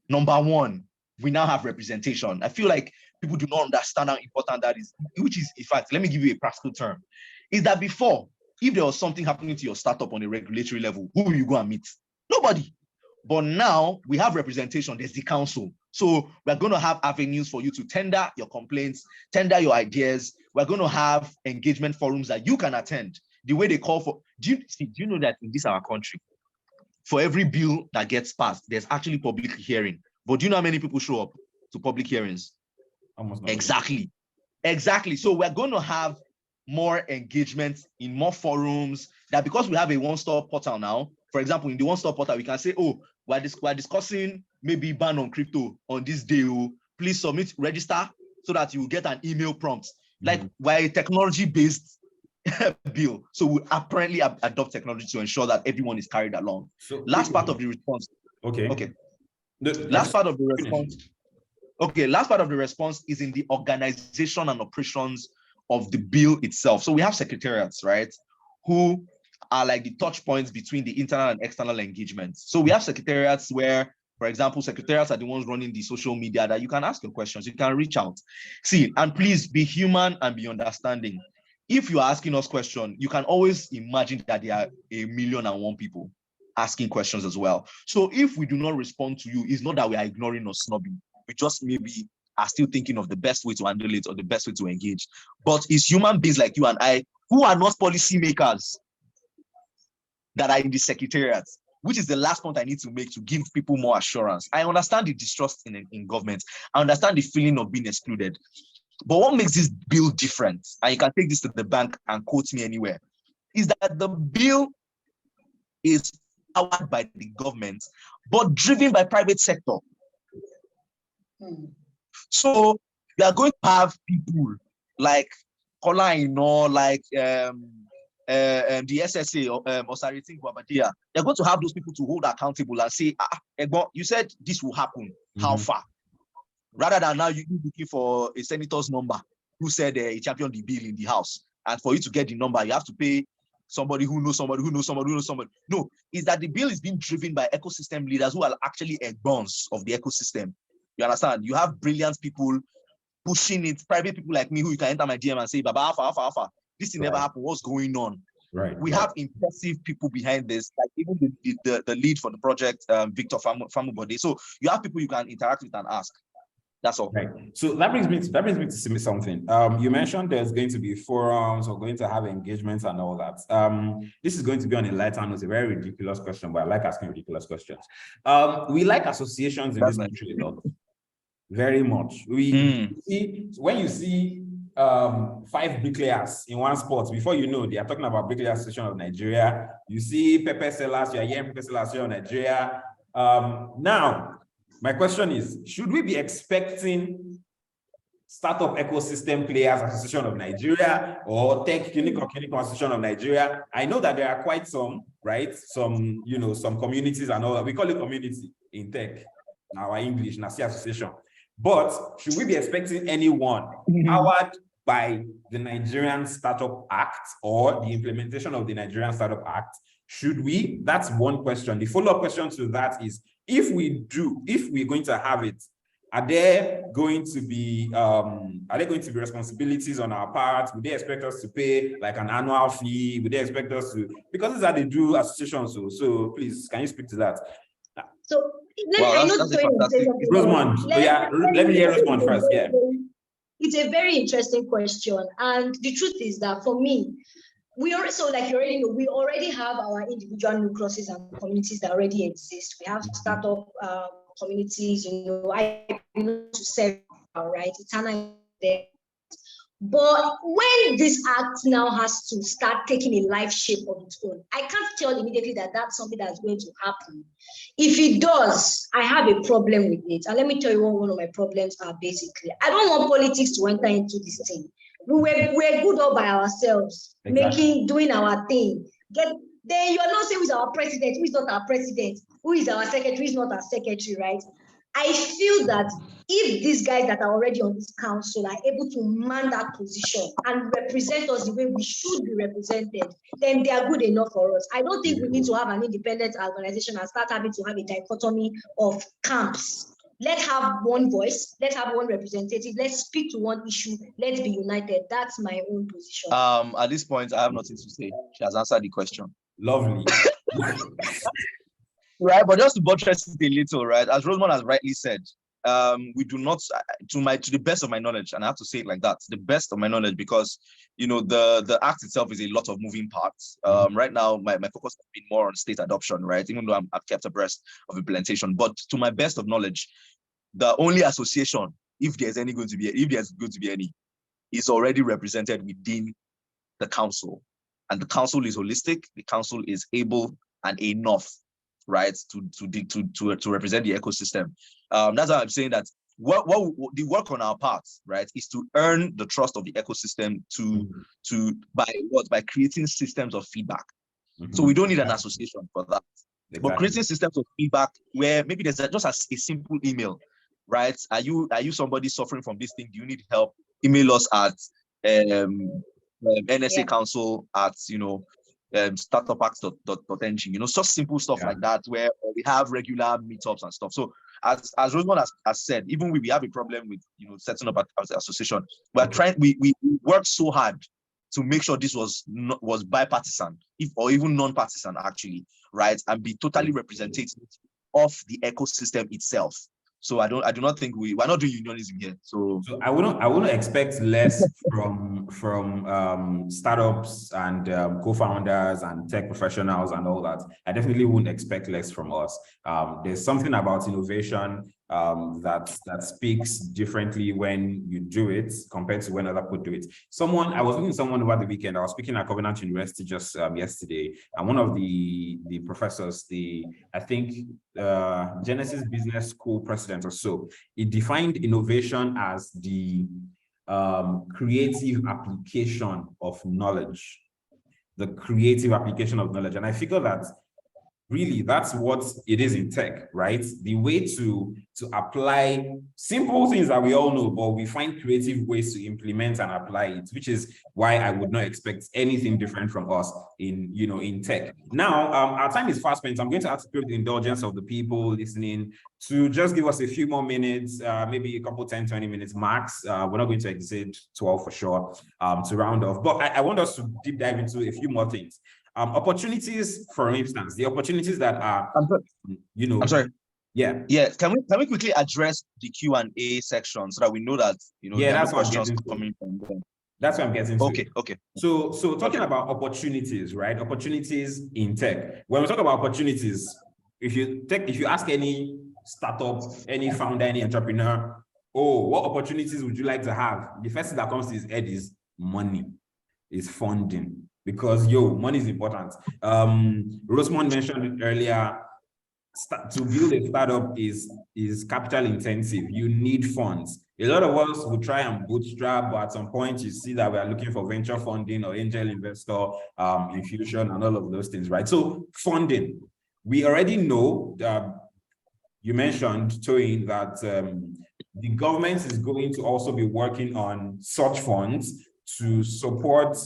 Number one, we now have representation. I feel like people do not understand how important that is, which is, in fact, let me give you a practical term, is that before, if there was something happening to your startup on a regulatory level, who will you go and meet? Nobody. But now we have representation. There's the council. So we're going to have avenues for you to tender your complaints, tender your ideas. We're going to have engagement forums that you can attend. The way they call for, do you know that in this our country, for every bill that gets passed, there's actually public hearing. But do you know how many people show up to public hearings? Almost not. Exactly. So we're going to have more engagement in more forums, that because we have a one-stop portal now. For example, in the one-stop portal, we can say, oh, we're discussing maybe ban on crypto on this day. Please submit, register, so that you will get an email prompt. Like, we're a technology-based bill. So we apparently adopt technology to ensure that everyone is carried along. So last part of the response. Okay. Last part of the response. Okay, last part of the response is in the organization and operations of the bill itself. So we have secretariats, right, who are like the touch points between the internal and external engagements. So we have secretariats where, for example, secretariats are the ones running the social media that you can ask your questions, you can reach out. See, and please be human and be understanding. If you are asking us questions, you can always imagine that there are 1,000,001 people asking questions as well. So if we do not respond to you, it's not that we are ignoring or snubbing. We just maybe are still thinking of the best way to handle it or the best way to engage. But it's human beings like you and I who are not policymakers that are in the secretariat, which is the last point I need to make to give people more assurance. I understand the distrust in government. I understand the feeling of being excluded. But what makes this bill different, and you can take this to the bank and quote me anywhere, is that the bill is powered by the government, but driven by private sector. So we are going to have people like Kola, like the SSA or Osaritin Guabadia. They're going to have those people to hold accountable and say, Egbo, you said this will happen. How far? Rather than now you looking for a senator's number who said he championed the bill in the House and for you to get the number, you have to pay somebody who knows somebody who knows somebody who knows somebody. No, is that the bill is being driven by ecosystem leaders who are actually bones of the ecosystem. You understand? You have brilliant people pushing it, private people like me who you can enter my DM and say, Baba, alpha, this thing never happened. What's going on? Right. We have impressive people behind this, like even the lead for the project, Victor Famubode. So you have people you can interact with and ask. That's all. Right. So that brings me to something. You mentioned there's going to be forums or going to have engagements and all that. This is going to be on a lighter note, a very ridiculous question, but I like asking ridiculous questions. We like associations in this country a lot. Very much. We see, when you see 5 bricklayers in one spot, before you know, they are talking about Bricklayer Association of Nigeria. You see pepper sellers, you are hearing pepper sellers of Nigeria. Now, my question is, should we be expecting Startup Ecosystem Players Association of Nigeria or Tech Clinical Association of Nigeria? I know that there are quite some, right? Some, you know, some communities and all that. We call it community in tech, our English, Nasi Association. But should we be expecting anyone powered by the Nigerian Startup Act or the implementation of the Nigerian Startup Act? Should we? That's one question. The follow-up question to that is, if we're going to have it, are there going to be responsibilities on our part? Would they expect us to pay like an annual fee? Would they expect us to, because this is how they do associations? So please, can you speak to that? So Rosemond, let me hear Rosemond first. Yeah. It's a very interesting question. And the truth is that for me, we also, like you already know, we already have our individual nucleuses and communities that already exist. We have startup communities, you know, I belong to several, right? It's there. But when this act now has to start taking a life shape of its own, I can't tell immediately that that's something that's going to happen. If it does, I have a problem with it. And let me tell you what one of my problems are basically. I don't want politics to enter into this thing. We're good all by ourselves, doing our thing. Then you're not saying who is our president, who is not our president, who is our secretary, who is not our secretary, right? I feel that if these guys that are already on this council are able to man that position and represent us the way we should be represented, then they are good enough for us. I don't think we need to have an independent organization and start having to have a dichotomy of camps. Let's have one voice, let's have one representative, let's speak to one issue, let's be united. That's my own position. At this point, I have nothing to say. She has answered the question. Lovely. Right, but just to buttress it a little, right, as Rosemond has rightly said, we do not, to the best of my knowledge, and I have to say it like that, to the best of my knowledge, because you know the act itself is a lot of moving parts. Right now, my focus has been more on state adoption, right? Even though I've kept abreast of implementation, but to my best of knowledge, the only association, if there's going to be any, is already represented within the council, and the council is holistic. The council is able and enough, right, to represent the ecosystem. That's why I'm saying that what the work on our part, right, is to earn the trust of the ecosystem by creating systems of feedback. So we don't need an association for that. But creating systems of feedback where maybe there's just a simple email, right? Are you somebody suffering from this thing? Do you need help? Email us at NSA Council at startupacts.ng, you know, such simple stuff like that, where we have regular meetups and stuff. So as Rosemond has said, even we have a problem with setting up an association. We're trying, we worked so hard to make sure this was bipartisan, or even non-partisan actually, right, and be totally representative of the ecosystem itself. So I do not think we're not doing unionism here. So I wouldn't expect less from startups and co-founders and tech professionals and all that. I definitely wouldn't expect less from us. There's something about innovation that speaks differently when you do it compared to when other people do it. I was meeting someone over the weekend. I was speaking at Covenant University just yesterday, and one of the professors, I think Genesis Business School president or so, it defined innovation as the creative application of knowledge. The creative application of knowledge. And I figure that really, that's what it is in tech, right? The way to apply simple things that we all know, but we find creative ways to implement and apply it, which is why I would not expect anything different from us in, in tech. Now, our time is fast spent. I'm going to ask the indulgence of the people listening to just give us a few more minutes, maybe a couple 10, 20 minutes max. We're not going to exceed 12 for sure, to round off. But I want us to deep dive into a few more things. Opportunities, for instance, the opportunities that are, I'm sorry. Yeah. Yeah. Can we quickly address the Q&A section so that we know that, yeah, that's questions coming from them? That's what I'm getting to. Okay. So talking about opportunities, right? Opportunities in tech. When we talk about opportunities, if you ask any startup, any founder, any entrepreneur, what opportunities would you like to have? The first thing that comes to his head is money, is funding. Because money is important. Rosemond mentioned it earlier. To build a startup is capital intensive. You need funds. A lot of us will try and bootstrap, but at some point you see that we are looking for venture funding or angel investor infusion and all of those things, right? So funding, we already know. You mentioned, Toyin, that the government is going to also be working on such funds to support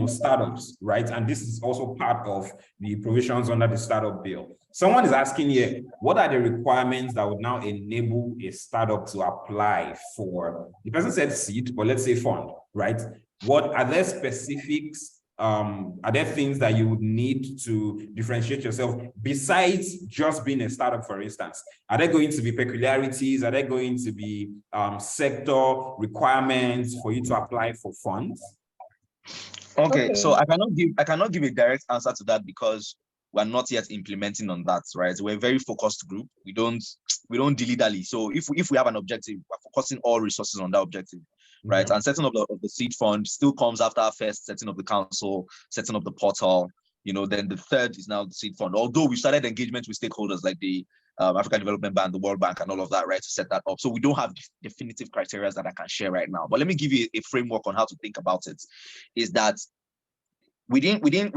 startups, right? And this is also part of the provisions under the startup bill. Someone is asking here, what are the requirements that would now enable a startup to apply for, the person said seed, but let's say fund, right? What are there specifics? Are there things that you would need to differentiate yourself besides just being a startup, for instance? Are there going to be peculiarities? Are there going to be sector requirements for you to apply for funds? Okay, so I cannot give a direct answer to that because we're not yet implementing on that, right? We're a very focused group. We don't dilly-dally. So if we have an objective, we're focusing all resources on that objective, right? And setting up the seed fund still comes after first setting up the council, setting up the portal. Then the third is now the seed fund. Although we started engagement with stakeholders like the African Development Bank, the World Bank, and all of that, right, to set that up. So we don't have definitive criteria that I can share right now. But let me give you a framework on how to think about it. Is that within the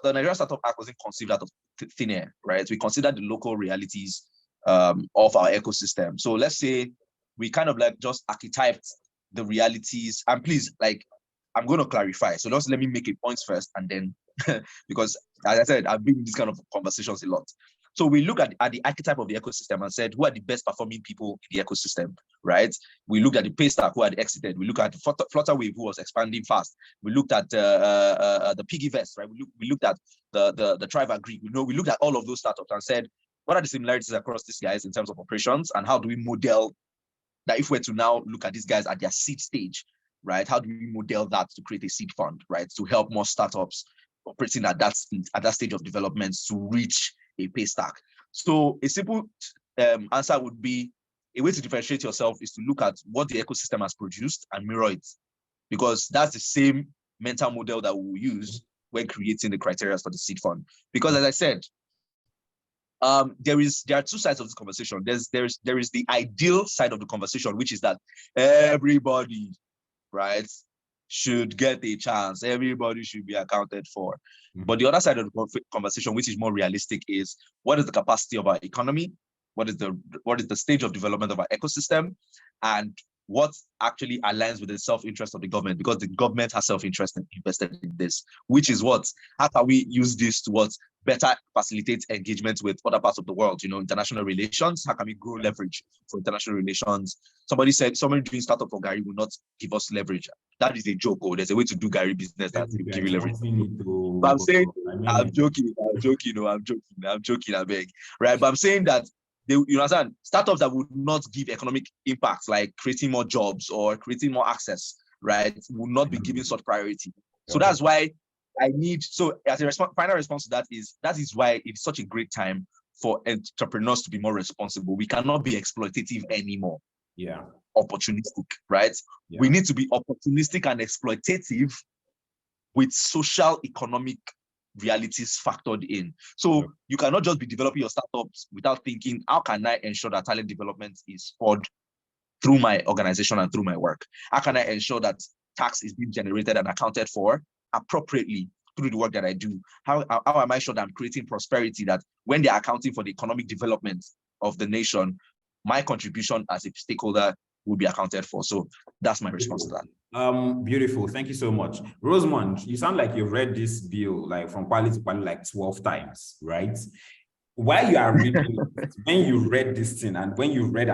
Nigerian Startup Act wasn't conceived out of thin air, right? We considered the local realities of our ecosystem. So let's say we kind of like just archetyped the realities. And please, like, I'm going to clarify. So just let me make a point first, and then because as I said, I've been in these kind of conversations a lot. So we look at the archetype of the ecosystem and said, who are the best performing people in the ecosystem, right? We looked at the Paystack who had exited. We looked at Flutterwave who was expanding fast. We looked at the Piggyverse, right? We looked at the Tribe Agree. We looked at all of those startups and said, what are the similarities across these guys in terms of operations, and how do we model that? If we're to now look at these guys at their seed stage, right? How do we model that to create a seed fund, right? To help more startups operating at that stage of development to reach a Paystack. So a simple answer would be, a way to differentiate yourself is to look at what the ecosystem has produced and mirror it, because that's the same mental model that we will use when creating the criteria for the seed fund. Because as I said, there are two sides of this conversation. There is the ideal side of the conversation, which is that everybody, right, should get a chance. Everybody should be accounted for. But the other side of the conversation, which is more realistic, is what is the capacity of our economy? What is the stage of development of our ecosystem? And what actually aligns with the self-interest of the government? Because the government has self-interest invested in this, which is how can we use this to better facilitate engagement with other parts of the world, international relations? How can we grow leverage for international relations? Somebody said somebody doing startup for Gary will not give us leverage. That is a joke. There's a way to do Gary business that will give you leverage. But I'm saying, I'm joking, I beg. Right? But I'm saying that you understand, startups that would not give economic impact, like creating more jobs or creating more access, right, will not be given such priority. So that's why as a final response to that is why it's such a great time for entrepreneurs to be more responsible. We cannot be exploitative anymore. Yeah. Opportunistic, right? Yeah. We need to be opportunistic and exploitative with social economic realities factored in. So you cannot just be developing your startups without thinking, how can I ensure that talent development is fed through my organization and through my work? How can I ensure that tax is being generated and accounted for appropriately through the work that I do? How am I sure that I'm creating prosperity, that when they're accounting for the economic development of the nation, my contribution as a stakeholder will be accounted for? So that's my response to that. Beautiful. Thank you so much. Rosemond, you sound like you've read this bill like from quality to quality like 12 times, right? While you are reading, when you read this thing and when you read,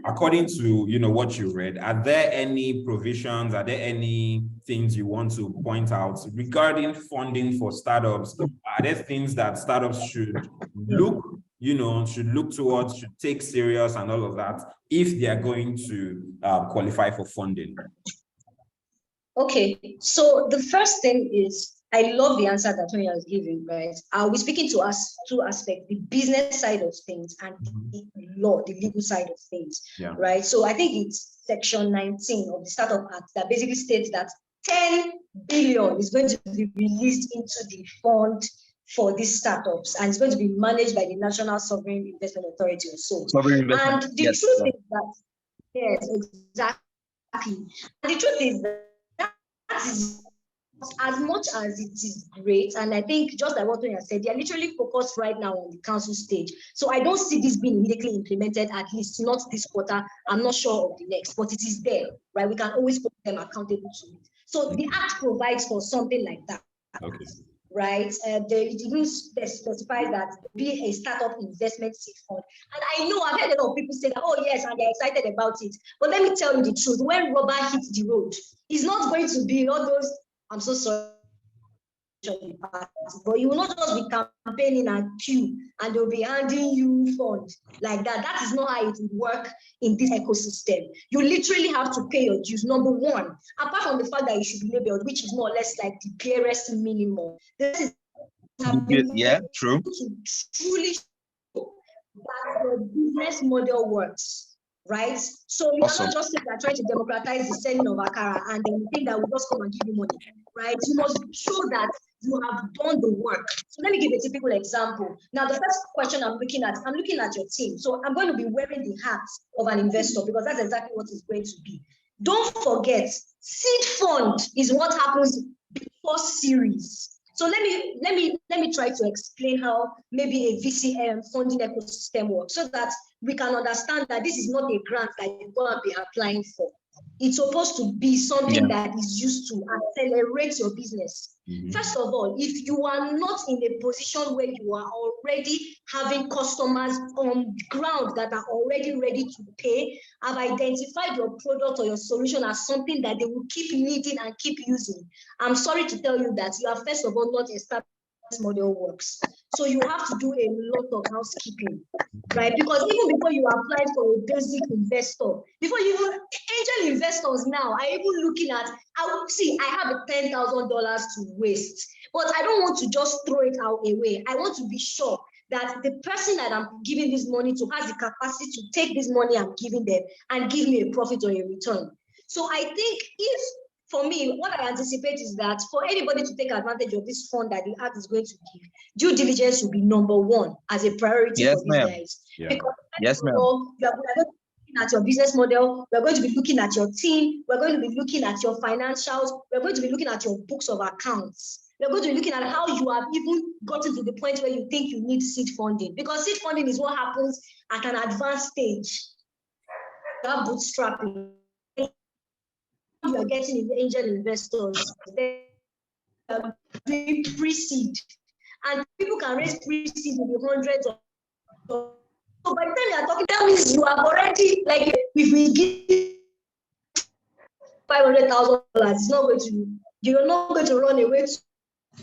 according to what you read, are there any provisions? Are there any things you want to point out regarding funding for startups? Are there things that startups should look towards, should take serious and all of that if they are going to qualify for funding? Okay, so the first thing is, I love the answer that Toyin has given, right? We're speaking to us two aspects, the business side of things and the law, the legal side of things, right? So I think it's section 19 of the Startup Act that basically states that 10 billion is going to be released into the fund for these startups, and it's going to be managed by the National Sovereign Investment Authority or so. And the truth is that, yes, exactly. And the truth is that is, as much as it is great, and I think just like what Toyin said, they are literally focused right now on the council stage. So I don't see this being immediately implemented, at least not this quarter. I'm not sure of the next, but it is there, right? We can always hold them accountable to it. So the act provides for something like that. Okay. Right? It even specifies that be a startup investment seed fund. And I know I've heard a lot of people say that, oh yes, and they're excited about it. But let me tell you the truth, when rubber hits the road, it's not going to be all those, I'm so sorry, but you will not just be campaigning and queue and they'll be handing you funds like that. That is not how it will work in this ecosystem. You literally have to pay your dues. Number one, apart from the fact that you should be labeled, which is more or less like the barest minimum. This is true. To truly show that your business model works. Right? So you cannot just say that trying to democratize the selling of Akara and then think that we'll just come and give you money. Right? You must show that you have done the work. So let me give a typical example. Now, the first question I'm looking at your team. So I'm going to be wearing the hat of an investor because that's exactly what it's going to be. Don't forget, seed fund is what happens before series. So let me try to explain how maybe a VCM funding ecosystem works so that we can understand that this is not a grant that you're going to be applying for. It's supposed to be something that is used to accelerate your business. First of all, if you are not in a position where you are already having customers on ground that are already ready to pay, have identified your product or your solution as something that they will keep needing and keep using, I'm sorry to tell you that you are first of all not established model works. So you have to do a lot of housekeeping, right? Because even before you apply for a basic investor, before you even, angel investors now are even looking at, I have $10,000 to waste, but I don't want to just throw it out away. I want to be sure that the person that I'm giving this money to has the capacity to take this money I'm giving them and give me a profit or a return. So I think for me, what I anticipate is that for anybody to take advantage of this fund that the act is going to give, due diligence will be number one as a priority for these guys. Yeah. Because yes, ma'am. We're looking at your business model, we're going to be looking at your team, we're going to be looking at your financials, we're going to be looking at your books of accounts. We're going to be looking at how you have even gotten to the point where you think you need seed funding. Because seed funding is what happens at an advanced stage. You have bootstrapping. You are getting in angel investors, they are doing pre-seed, and people can raise pre-seed in the hundreds of. So by the time you are talking, that means you have already, like, if we give $500,000, it's not going to, you're not going to run away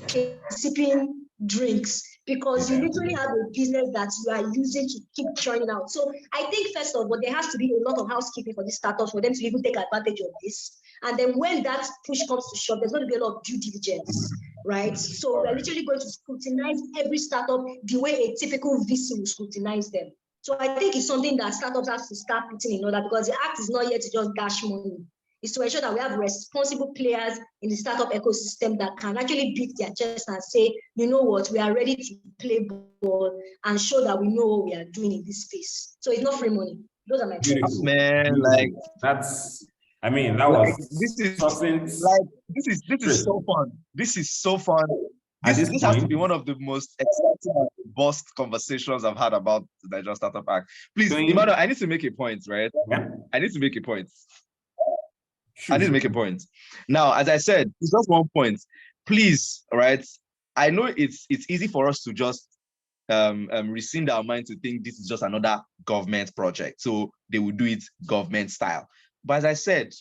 to sipping drinks because you literally have a business that you are using to keep churning out. So I think first of all, there has to be a lot of housekeeping for these startups for them to even take advantage of this. And then when that push comes to shove, there's going to be a lot of due diligence, right? So we're literally going to scrutinize every startup the way a typical VC will scrutinize them. So I think it's something that startups have to start putting in order because the act is not yet to just dash money. It's to ensure that we have responsible players in the startup ecosystem that can actually beat their chest and say, you know what, we are ready to play ball and show that we know what we are doing in this space. So it's not free money. Those are my Beautiful. Man, like that's I mean, that Like, was this is succinct. like this is so fun. This is so fun. This has to be one of the most exciting and robust conversations I've had about the Nigerian Startup Act. Please, Emmanuel, I need to make a point, right? Yeah. I need to make a point. Sure, I need to make a point. Now, as I said, it's just one point. Please, right? I know it's easy for us to just rescind our mind to think this is just another government project. So they will do it government style. But as I said,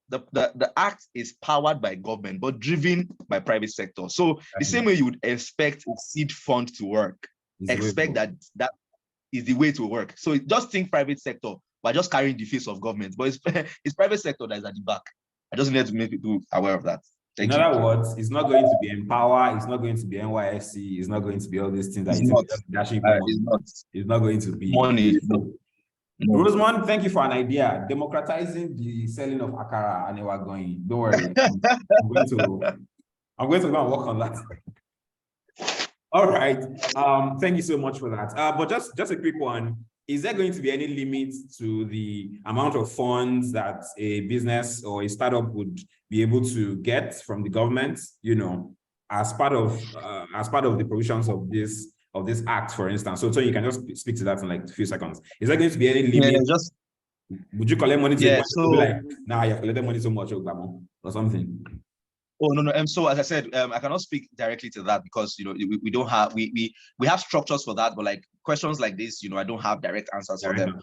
the act is powered by government, but driven by private sector. So the same way you would expect a seed fund to work, expect that is the way to work. So just think private sector, we're just carrying the face of government, but it's private sector that is at the back. I just need to make people aware of that. In other words, it's not going to be Empower, it's not going to be NYSC, it's not going to be all these things that it's not. It's not going to be money. No. Rosemond, thank you for an idea. Democratizing the selling of akara, and we're going. Don't worry. I'm going to go and work on that. All right. Thank you so much for that. But just a quick one. Is there going to be any limit to the amount of funds that a business or a startup would be able to get from the government, you know, as part of the provisions of this act, for instance? So you can just speak to that in like a few seconds. Is there going to be any limit? Yeah, would you collect money to so be like, nah, you collected money so much or something? Oh, no. So as I said, I cannot speak directly to that because, you know, we don't have, we have structures for that, but like questions like this, you know, I don't have direct answers for them.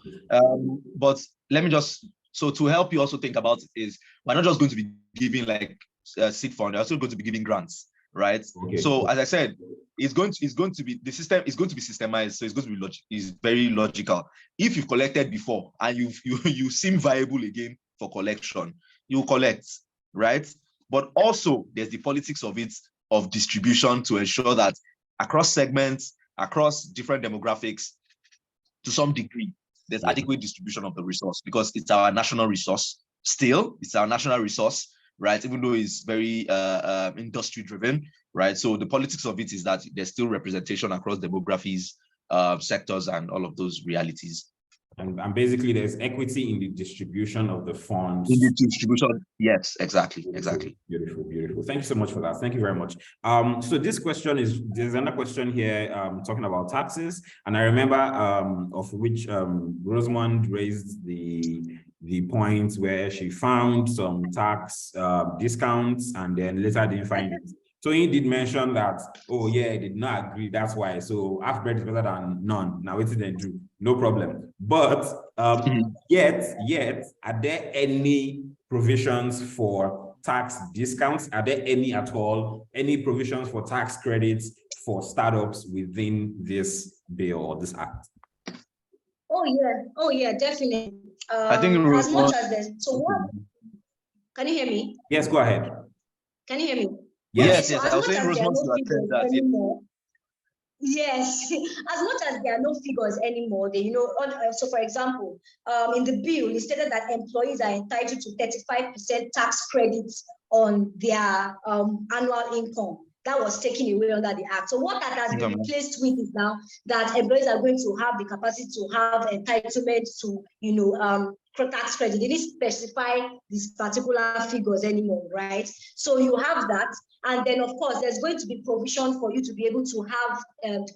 But let me just, so to help you also think about it is, we're not just going to be giving like seed fund, we're also going to be giving grants, right? Okay. So as I said, it's going to be, the system is going to be systemized, so it's going to be is very logical. If you've collected before and you seem viable again for collection, you collect, right? But also there's the politics of it, of distribution, to ensure that across segments, across different demographics, to some degree, there's adequate distribution of the resource, because it's our national resource. Still, it's our national resource, right? Even though it's very industry driven, right? So the politics of it is that there's still representation across demographies, sectors, and all of those realities. And basically, there's equity in the distribution of the funds. In the distribution, yes, exactly. Beautiful. Thank you so much for that. Thank you very much. So this question there's another question here talking about taxes, and I remember of which Rosemond raised the point where she found some tax discounts and then later didn't find it. So he did mention that, oh yeah, he did not agree, that's why. So half bread is better than none. Now it's then do, no problem. But yet, are there any provisions for tax discounts? Are there any at all, any provisions for tax credits for startups within this bill or this act? Oh yeah, definitely. I think as much as there's, so what, can you hear me? Yes, go ahead. Can you hear me? Yes. I was saying Rosemond to attend that. Yes, as much as there are no figures anymore, they, so for example, in the bill, it stated that employees are entitled to 35% tax credits on their annual income. That was taken away under the act. So what that has been replaced with is now that employees are going to have the capacity to have entitlement to, tax credit. They didn't specify these particular figures anymore, right? So you have that. And then, of course, there's going to be provision for you to be able to have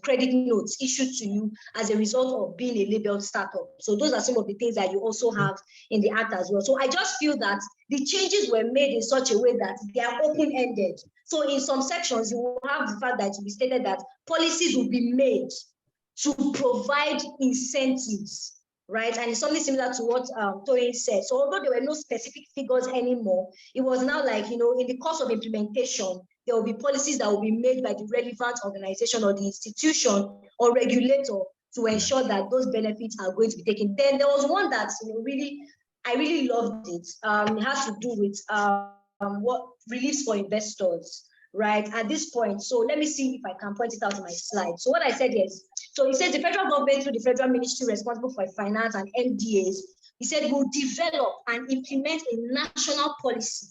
credit notes issued to you as a result of being a labeled startup. So those are some of the things that you also have in the act as well. So I just feel that the changes were made in such a way that they are open-ended. So in some sections, you will have the fact that it will be stated that policies will be made to provide incentives, right? And it's something similar to what Toyin said. So although there were no specific figures anymore, it was now like, in the course of implementation, there will be policies that will be made by the relevant organization or the institution or regulator to ensure that those benefits are going to be taken. Then there was one that I really loved it. It has to do with what reliefs for investors, right? At this point, so let me see if I can point it out in my slide. So what I said is, so it says the federal government through the federal ministry responsible for finance and MDAs, he said will develop and implement a national policy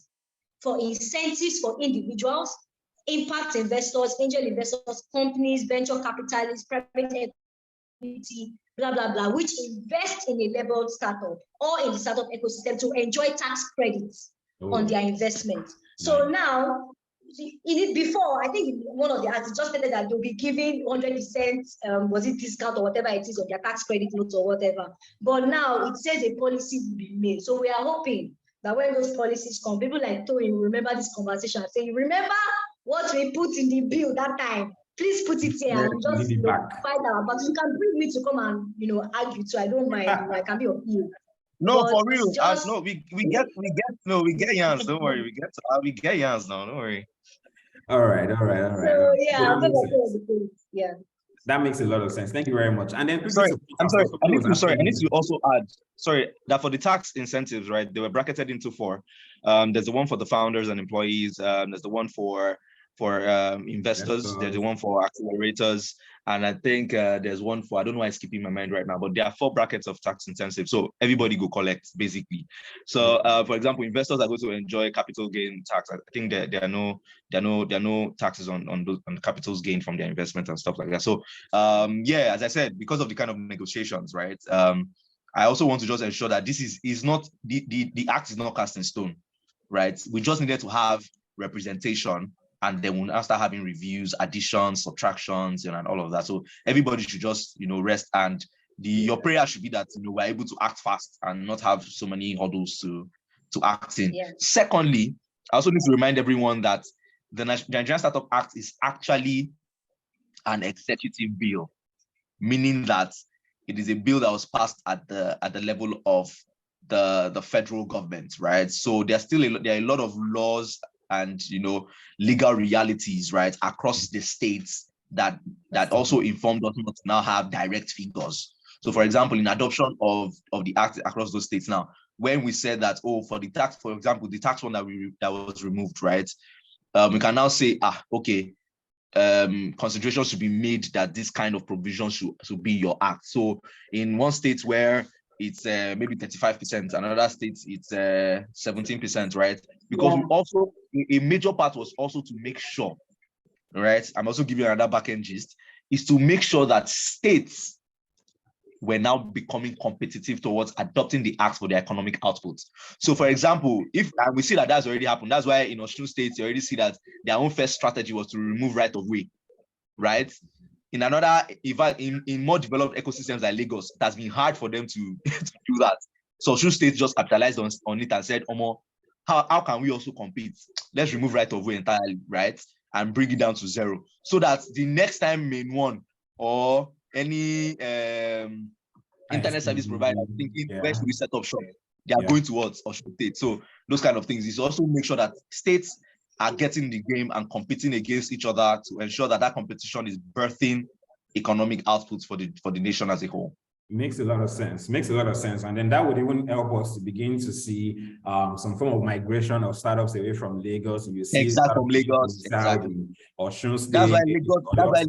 for incentives for individuals, impact investors, angel investors, companies, venture capitalists, private community, blah, blah, blah, which invest in a labeled startup or in the startup ecosystem to enjoy tax credits on their investment. So now, in it before, I think one of the artists just stated that they'll be giving 100%, was it discount or whatever it is, of their tax credit notes or whatever. But now it says a policy will be made. So we are hoping that when those policies come, people like Toyin remember this conversation and say, remember what we put in the bill that time? Please put it here and just fight out. But you can bring me to come and argue too. I don't mind. I can be of you. No, but for real. No, we get yans. Don't worry. We get yans now. Don't worry. All right. So yeah, that makes a lot of sense. Thank you very much. And then I'm sorry. I need to also add, that for the tax incentives, right, they were bracketed into 4. There's the one for the founders and employees. There's the one for investors. There's the one for accelerators, and I think there's one for, I don't know why it's skipping my mind right now, but there are 4 brackets of tax incentives, so everybody go collect basically. So for example, investors are going to enjoy capital gain tax. I think there are no taxes on capitals gained from their investment and stuff like that. So yeah, as I said, because of the kind of negotiations, right, I also want to just ensure that this is not the act is not cast in stone, right? We just needed to have representation, and then we'll now start having reviews, additions, subtractions, and all of that. So everybody should just, rest, and your prayer should be that we're able to act fast and not have so many hurdles to act in. Yeah. Secondly, I also need to remind everyone that the Nigerian Startup Act is actually an executive bill, meaning that it is a bill that was passed at the level of the federal government, right? So there are a lot of laws and legal realities, right, across the states that also informed us not to now have direct figures. So for example, in adoption of the act across those states now, when we said that, for the tax, for example, the tax one that was removed, right, we can now say, okay, consideration should be made that this kind of provision should be your act. So in one state where it's maybe 35%, another state it's 17%, right? Because we also, a major part was also to make sure, right? I'm also giving you another back-end gist, is to make sure that states were now becoming competitive towards adopting the act for their economic output. So for example, and we see that that's already happened. That's why in Osun State, you already see that their own first strategy was to remove right of way, right? In more developed ecosystems like Lagos, it has been hard for them to do that. So Osun State just capitalized on it and said, how can we also compete? Let's remove right of way entirely, right? And bring it down to 0. So that the next time Main One or any internet service provider thinking where should we set up shop, they are going towards Osun State. So those kind of things is also make sure that states are getting the game and competing against each other to ensure that competition is birthing economic outputs for the nation as a whole. Makes a lot of sense. And then that would even help us to begin to see some form of migration of startups away from Lagos. You see from Lagos, exactly. Osun State. That's why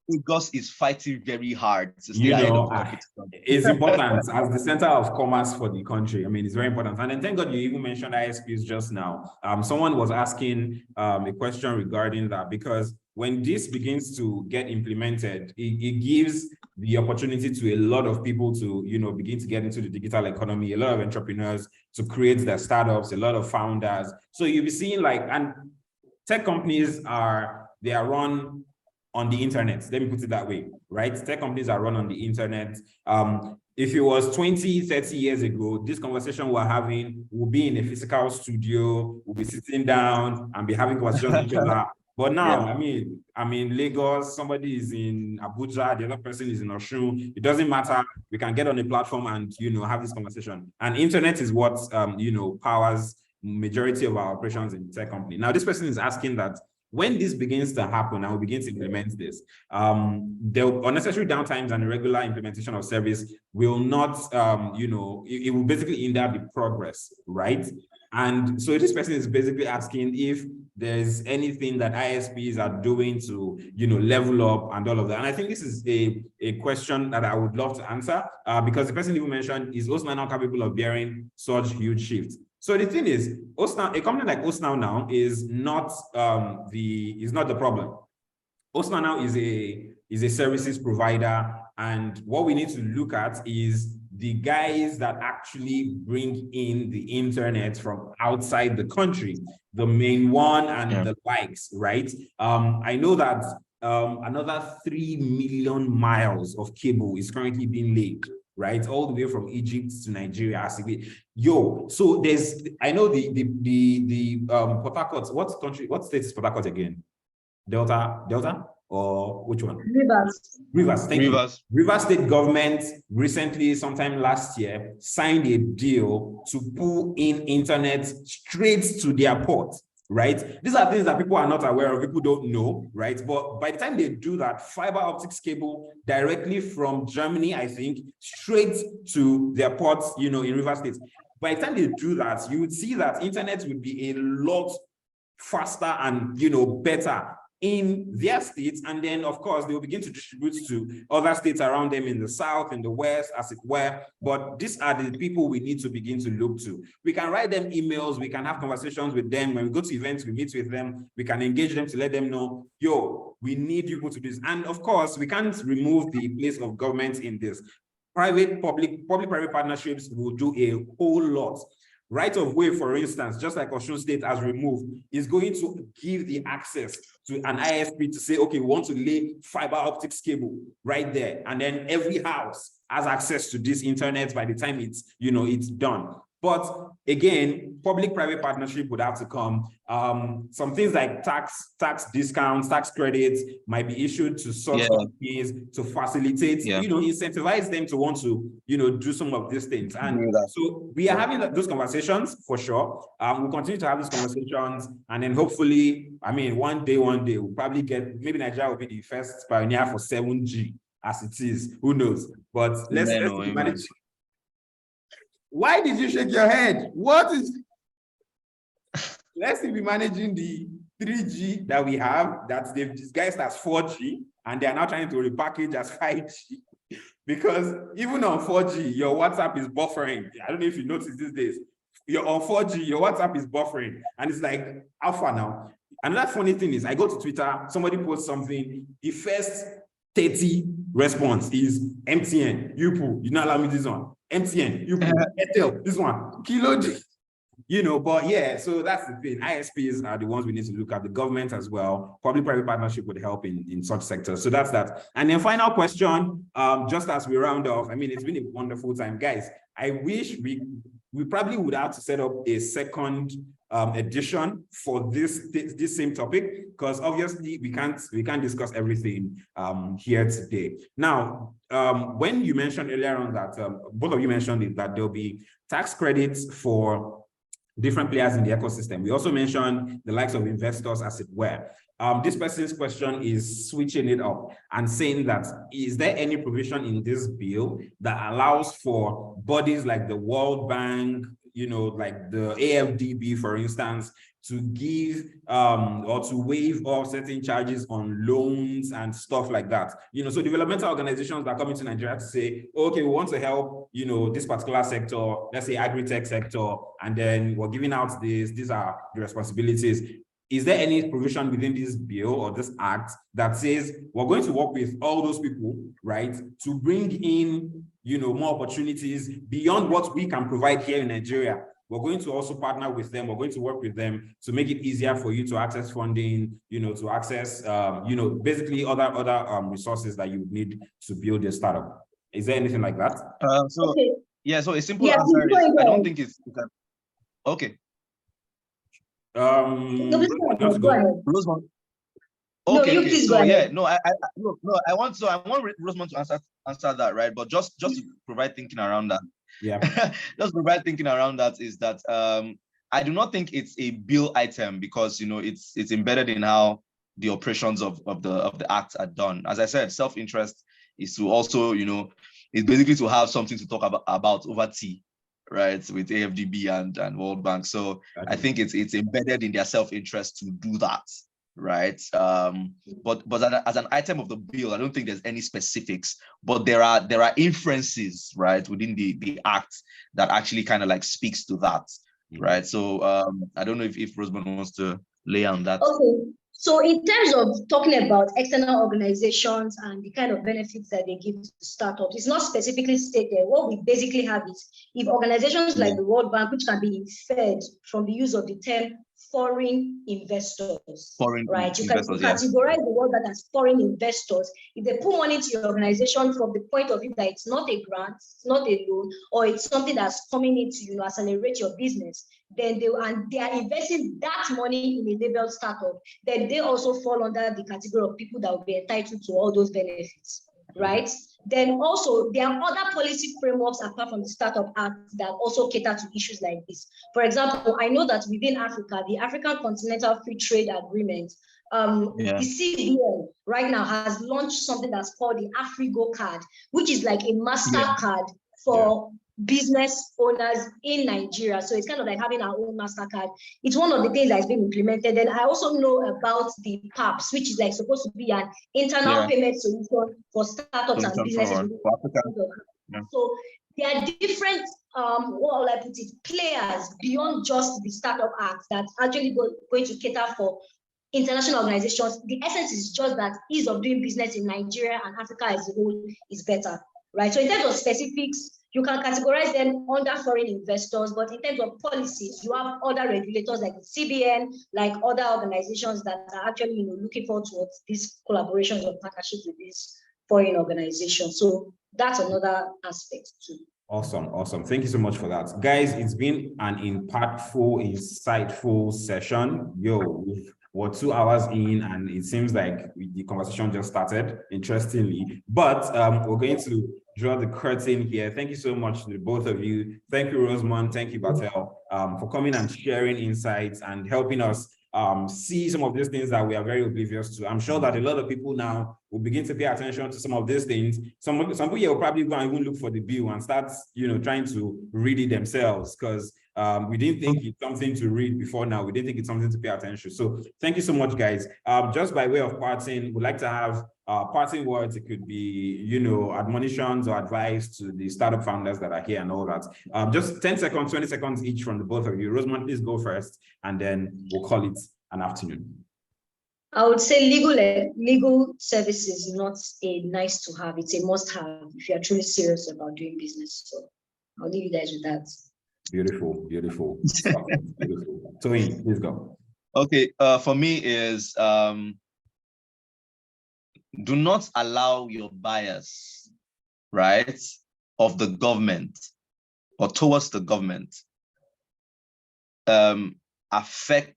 Lagos is fighting very hard to stay ahead of competition. It's important as the center of commerce for the country. I mean, it's very important. And then thank God you even mentioned ISPs just now. Someone was asking a question regarding that, because when this begins to get implemented, it gives the opportunity to a lot of people to, begin to get into the digital economy, a lot of entrepreneurs to create their startups, a lot of founders. So you'll be seeing and tech companies are run on the internet. Let me put it that way, right? Tech companies are run on the internet. If it was 20, 30 years ago, this conversation we're having will be in a physical studio, we'll be sitting down and be having conversations with each other. But now, I'm in Lagos, somebody is in Abuja, the other person is in Osun. It doesn't matter. We can get on a platform and, have this conversation. And internet is what, powers majority of our operations in the tech company. Now, this person is asking that when this begins to happen and we begin to implement this, the unnecessary downtimes and irregular implementation of service will not, it will basically hinder the progress, right? And so this person is basically asking if there's anything that ISPs are doing to, level up and all of that. And I think this is a question that I would love to answer because the person even mentioned, is Osna now capable of bearing such huge shifts? So the thing is, a company like Osna now is not the problem. Osna now is a services provider And what we need to look at is the guys that actually bring in the internet from outside the country, the main one and the likes, right? I know that another 3 million miles of cable is currently being laid, right, all the way from Egypt to Nigeria. So there's, I know the Port Harcourt, what state is Port Harcourt again? Delta, or which one? Rivers, thank you. Rivers State government recently, sometime last year, signed a deal to pull in internet straight to their port, right? These are things that people are not aware of, people don't know, right? But by the time they do that, fiber optics cable directly from Germany, I think, straight to their ports, in Rivers State. By the time they do that, you would see that internet would be a lot faster and, better in their states, and then of course they will begin to distribute to other states around them in the south, in the west, as it were. But these are the people we need to begin to look to. We can write them emails, we can have conversations with them. When we go to events, we meet with them, we can engage them to let them know, we need people to do this. And of course, we can't remove the place of government in this. Public-private partnerships will do a whole lot. Right of way, for instance, just like Osun State has removed, is going to give the access to an ISP to say, okay, we want to lay fiber optics cable right there. And then every house has access to this internet by the time it's, it's done. But again, public-private partnership would have to come. Some things like tax discounts, tax credits might be issued to such companies to facilitate, incentivize them to want to, do some of these things. And so we are having those conversations for sure. We'll continue to have these conversations, and then hopefully, one day we'll probably get, maybe Nigeria will be the first pioneer for 7G as it is. Who knows? But let's manage. Why did you shake your head? What is? Let's be managing the 3G that we have, that they've disguised as 4G, and they are now trying to repackage as 5G. Because even on 4G, your WhatsApp is buffering. I don't know if you notice these days. You're on 4G, your WhatsApp is buffering. And it's like, how far now? Another funny thing is, I go to Twitter, somebody posts something, the first 30 response is MTN, you not allow me this one. MTN, Airtel, this one, Kilo G. But yeah, so that's the thing. ISPs are the ones we need to look at, the government as well. Public-private partnership would help in such sectors. So that's that. And then final question, just as we round off, it's been a wonderful time. Guys, I wish we probably would have to set up a second edition for this same topic, because obviously we can't discuss everything here today. Now, when you mentioned earlier on that, both of you mentioned it, that there'll be tax credits for different players in the ecosystem. We also mentioned the likes of investors, as it were. This person's question is switching it up and saying that, is there any provision in this bill that allows for bodies like the World Bank, like the AFDB, for instance, to give or to waive off certain charges on loans and stuff like that? So developmental organizations that come into Nigeria to say, okay, we want to help, this particular sector, let's say agri-tech sector, and then we're giving out these are the responsibilities. Is there any provision within this bill or this act that says we're going to work with all those people, right, to bring in, more opportunities beyond what we can provide here in Nigeria? We're going to also partner with them. We're going to work with them to make it easier for you to access funding, to access, basically other resources that you need to build a startup. Is there anything like that? So a simple answer is, I don't think it's okay. Rosemond. Okay. So yeah, I want Rosemond to answer that, right? But just to provide thinking around that. Yeah. Just provide thinking around that is that I do not think it's a bill item, because it's embedded in how the operations of the act are done. As I said, self-interest is to also, it's basically to have something to talk about over tea, right, with AFDB and World Bank. So I think it's embedded in their self-interest to do that, right? But as an item of the bill, I don't think there's any specifics, but there are inferences, right, within the act that actually kind of like speaks to that, right? So I don't know if Rosemond wants to lay on that. Okay. So in terms of talking about external organizations and the kind of benefits that they give to startups, it's not specifically stated. What we basically have is if organizations like the World Bank, which can be inferred from the use of the term foreign investors, right? You can categorize the World Bank as foreign investors. If they put money into your organization from the point of view that it's not a grant, it's not a loan, or it's something that's coming in to accelerate your business, then they are investing that money in a labeled startup, then they also fall under the category of people that will be entitled to all those benefits, right? Then also there are other policy frameworks apart from the Startup Act that also cater to issues like this. For example, I know that within Africa, the African Continental Free Trade Agreement, the CBN right now has launched something that's called the Afrigo card, which is like a MasterCard for business owners in Nigeria. So it's kind of like having our own MasterCard. It's one of the things that's been implemented. And I also know about the PAPS, which is like supposed to be an internal payment solution for startups and businesses. So there are different, what will I put it, players beyond just the Startup Act that's actually going to cater for international organizations. The essence is just that ease of doing business in Nigeria and Africa as a whole is better, right? So in terms of specifics, you can categorize them under foreign investors, but in terms of policies, you have other regulators like the CBN, like other organizations that are actually looking forward towards these collaborations or partnerships with these foreign organizations. So that's another aspect too. Awesome. Thank you so much for that. Guys, it's been an impactful, insightful session. We're 2 hours in and it seems like the conversation just started, interestingly. But we're going to draw the curtain here. Thank you so much to both of you. Thank you, Rosemond. Thank you, Batel, for coming and sharing insights and helping us see some of these things that we are very oblivious to. I'm sure that a lot of people now will begin to pay attention to some of these things. Some people here will probably go and even look for the bill and start, trying to read it themselves because we didn't think it's something to read before now. We didn't think it's something to pay attention. So thank you so much, guys. Just by way of parting, we'd like to have parting words. It could be, admonitions or advice to the startup founders that are here and all that. Just 10 seconds, 20 seconds each from the both of you. Rosemond, please go first, and then we'll call it an afternoon. I would say legal services is not a nice to have, it's a must have if you're truly serious about doing business. So I'll leave you guys with that. Beautiful. Beautiful. Toyin, please go. Okay, for me is do not allow your bias, right, of the government or towards the government affect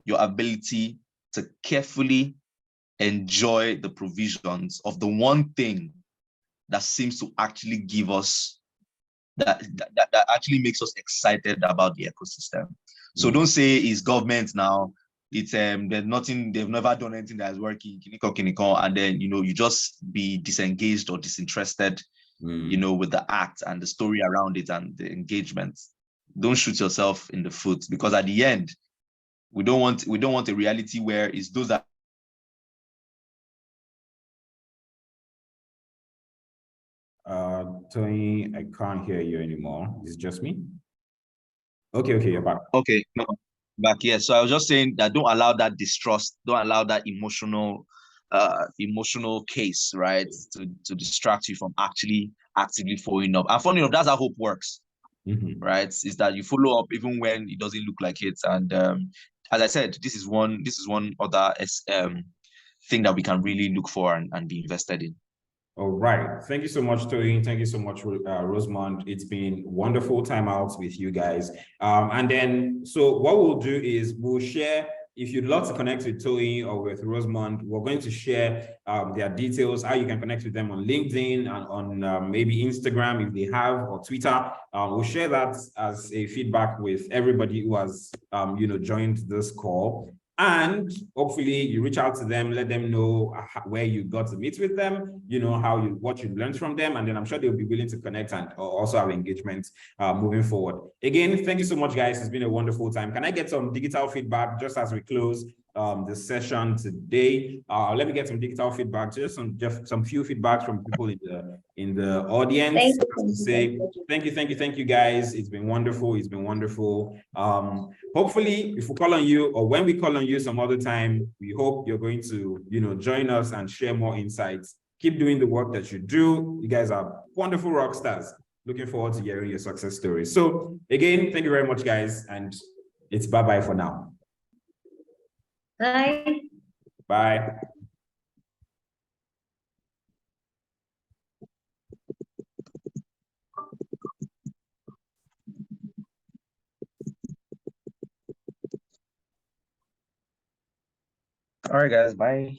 your ability to carefully enjoy the provisions of the one thing that seems to actually give us that actually makes us excited about the ecosystem. So don't say it's government now. It's there's nothing, they've never done anything that is working, and then you just be disengaged or disinterested, with the act and the story around it and the engagement. Don't shoot yourself in the foot, because at the end, we don't want a reality where it's those that Toyin, I can't hear you anymore. Is it just me? Okay, you're back. Okay, no, back. Yeah. So I was just saying that don't allow that distrust, don't allow that emotional case, right, to distract you from actually actively following up. And funny enough, that's how hope works, right? Is that you follow up even when it doesn't look like it. And as I said, this is one other thing that we can really look for and be invested in. All right. Thank you so much, Toyin. Thank you so much, Rosemond. It's been wonderful time out with you guys. And then, so what we'll do is we'll share, if you'd love to connect with Toyin or with Rosemond, we're going to share their details, how you can connect with them on LinkedIn and on maybe Instagram if they have, or Twitter. We'll share that as a feedback with everybody who has, joined this call. And hopefully you reach out to them, let them know where you got to meet with them, what you learned from them, and then I'm sure they'll be willing to connect and also have engagement moving forward. Again, thank you so much, guys. It's been a wonderful time. Can I get some digital feedback just as we close? the session today. Let me get some digital feedback, just some few feedbacks from people in the audience. Thank you guys. It's been wonderful. It's been wonderful. Hopefully, if we call on you, or when we call on you some other time, we hope you're going to, join us and share more insights. Keep doing the work that you do. You guys are wonderful rock stars. Looking forward to hearing your success stories. So again, thank you very much, guys, and it's bye-bye for now. Bye. Bye. All right, guys. Bye.